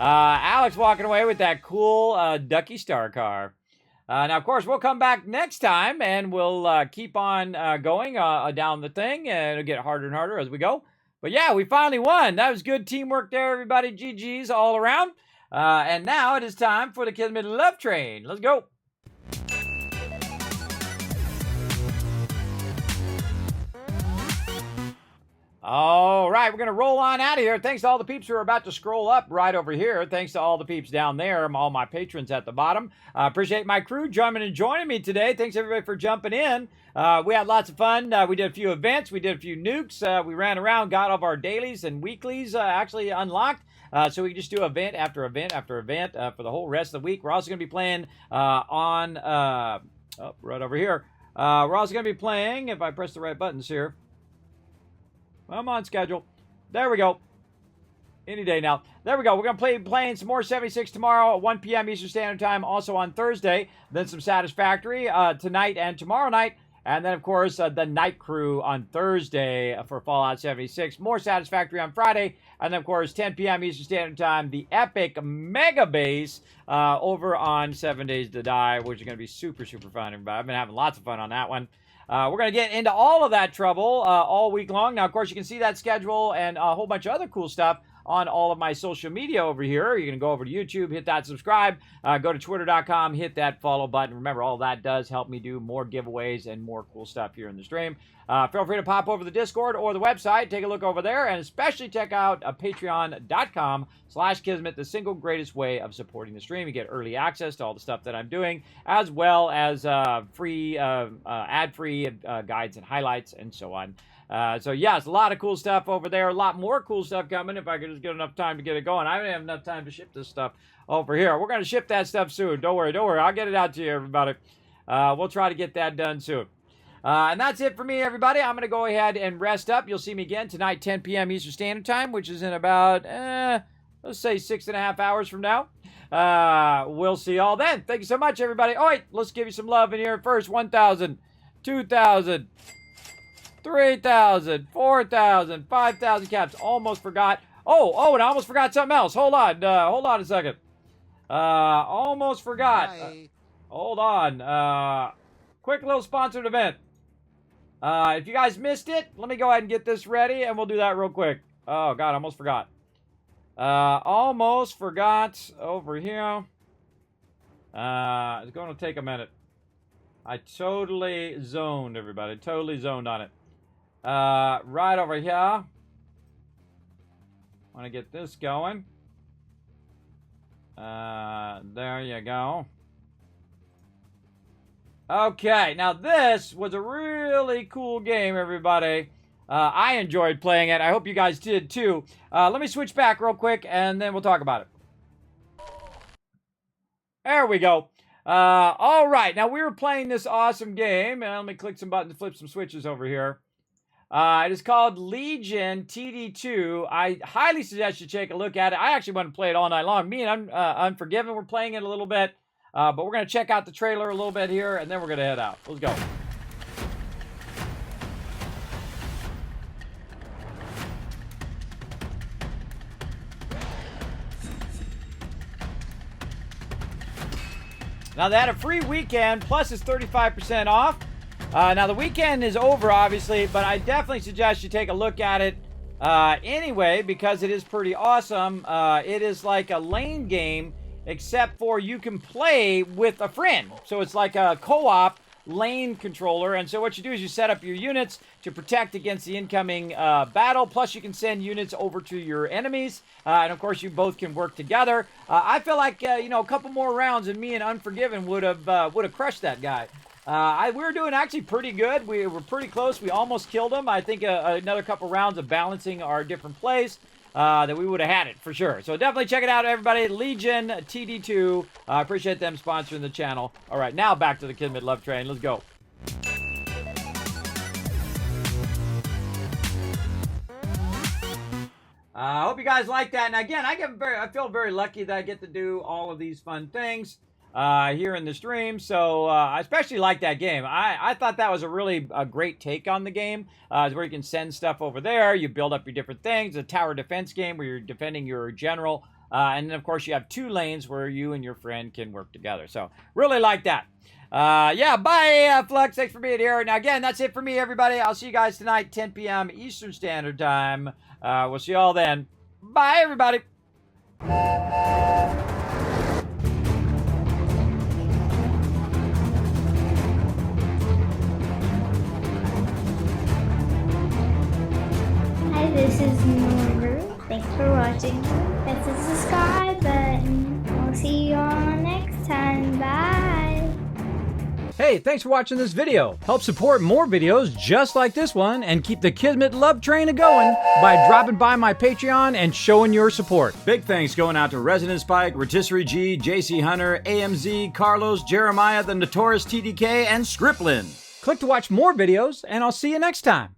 Alex walking away with that cool Ducky Star car. Now, of course, we'll come back next time, and we'll keep on going down the thing, and it'll get harder and harder as we go. But yeah, we finally won. That was good teamwork there, everybody. GG's all around. And now it is time for the Kismet Love Train. Let's go. All right, we're going to roll on out of here. Thanks to all the peeps who are about to scroll up right over here. Thanks to all the peeps down there, all my patrons at the bottom. Appreciate my crew joining me today. Thanks, everybody, for jumping in. We had lots of fun. We did a few events. We did a few nukes. We ran around, got all of our dailies and weeklies actually unlocked. So we can just do event after event after event for the whole rest of the week. We're also going to be playing right over here. We're also going to be playing, if I press the right buttons here, I'm on schedule. There we go. Any day now. There we go. We're going to be playing some more 76 tomorrow at 1 p.m. Eastern Standard Time. Also on Thursday. Then some Satisfactory tonight and tomorrow night. And then, of course, the Night Crew on Thursday for Fallout 76. More Satisfactory on Friday. And then, of course, 10 p.m. Eastern Standard Time, the epic Mega Base over on 7 Days to Die, which is going to be super, super fun, everybody. I've been having lots of fun on that one. We're going to get into all of that trouble all week long. Now, of course, you can see that schedule and a whole bunch of other cool stuff on all of my social media over here. You're going to go over to YouTube, hit that subscribe, go to twitter.com, hit that follow button. Remember, all that does help me do more giveaways and more cool stuff here in the stream. Feel free to pop over to the Discord or the website, take a look over there, and especially check out patreon.com/Kismet, the single greatest way of supporting the stream. You get early access to all the stuff that I'm doing, as well as free, ad-free guides and highlights and so on. So yes, a lot of cool stuff over there. A lot more cool stuff coming if I could just get enough time to get it going. I don't have enough time to ship this stuff over here. We're going to ship that stuff soon. Don't worry. I'll get it out to you, everybody. We'll try to get that done soon. And that's it for me, everybody. I'm going to go ahead and rest up. You'll see me again tonight, 10 p.m. Eastern Standard Time, which is in about, let's say 6.5 hours from now. We'll see you all then. Thank you so much, everybody. All right, let's give you some love in here first. 1,000, 2,000. 3,000, 4,000, 5,000 caps. Almost forgot. Oh, and I almost forgot something else. Hold on a second. Almost forgot. Hold on. Quick little sponsored event. If you guys missed it, let me go ahead and get this ready, and we'll do that real quick. Oh, God, almost forgot. Almost forgot over here. It's going to take a minute. I totally zoned, everybody. Totally zoned on it. Right over here. I want to get this going. There you go. Okay, now this was a really cool game, everybody. I enjoyed playing it. I hope you guys did too. Let me switch back real quick, and then we'll talk about it. There we go. All right, now we were playing this awesome game, and let me click some buttons, flip some switches over here. It is called Legion TD2. I highly suggest you take a look at it. I actually want to play it all night long. Me and Unforgiven, we're playing it a little bit, but we're going to check out the trailer a little bit here, and then we're going to head out. Let's go. Now, they had a free weekend, plus it's 35% off. Now, the weekend is over, obviously, but I definitely suggest you take a look at it anyway, because it is pretty awesome. It is like a lane game, except for you can play with a friend. So it's like a co-op lane controller. And so what you do is you set up your units to protect against the incoming battle. Plus, you can send units over to your enemies. And of course, you both can work together. I feel like, you know, a couple more rounds and me and Unforgiven would have crushed that guy. We were doing actually pretty good. We were pretty close. We almost killed him. I think another couple rounds of balancing our different plays that we would have had it for sure. So definitely check it out, everybody. Legion TD2. I appreciate them sponsoring the channel. All right, now back to the Kismet Love Train. Let's go. I hope you guys like that. And again, I feel very lucky that I get to do all of these fun things here in the stream. So I especially like that game. I thought that was a great take on the game, where you can send stuff over there. You build up your different things. A tower defense game where you're defending your general. And then, of course, you have 2 lanes where you and your friend can work together. So really like that. Yeah, bye, Flux. Thanks for being here. Now, again, that's it for me, everybody. I'll see you guys tonight, 10 p.m. Eastern Standard Time. We'll see you all then. Bye, everybody. Hi, this is Norbert. Thanks for watching. Hit the subscribe button. We'll see you all next time. Bye. Hey, thanks for watching this video. Help support more videos just like this one and keep the Kismet Love Train a-going by dropping by my Patreon and showing your support. Big thanks going out to Resident Spike, Rotisserie G, JC Hunter, AMZ, Carlos, Jeremiah, the Notorious TDK, and Scriplin. Click to watch more videos, and I'll see you next time.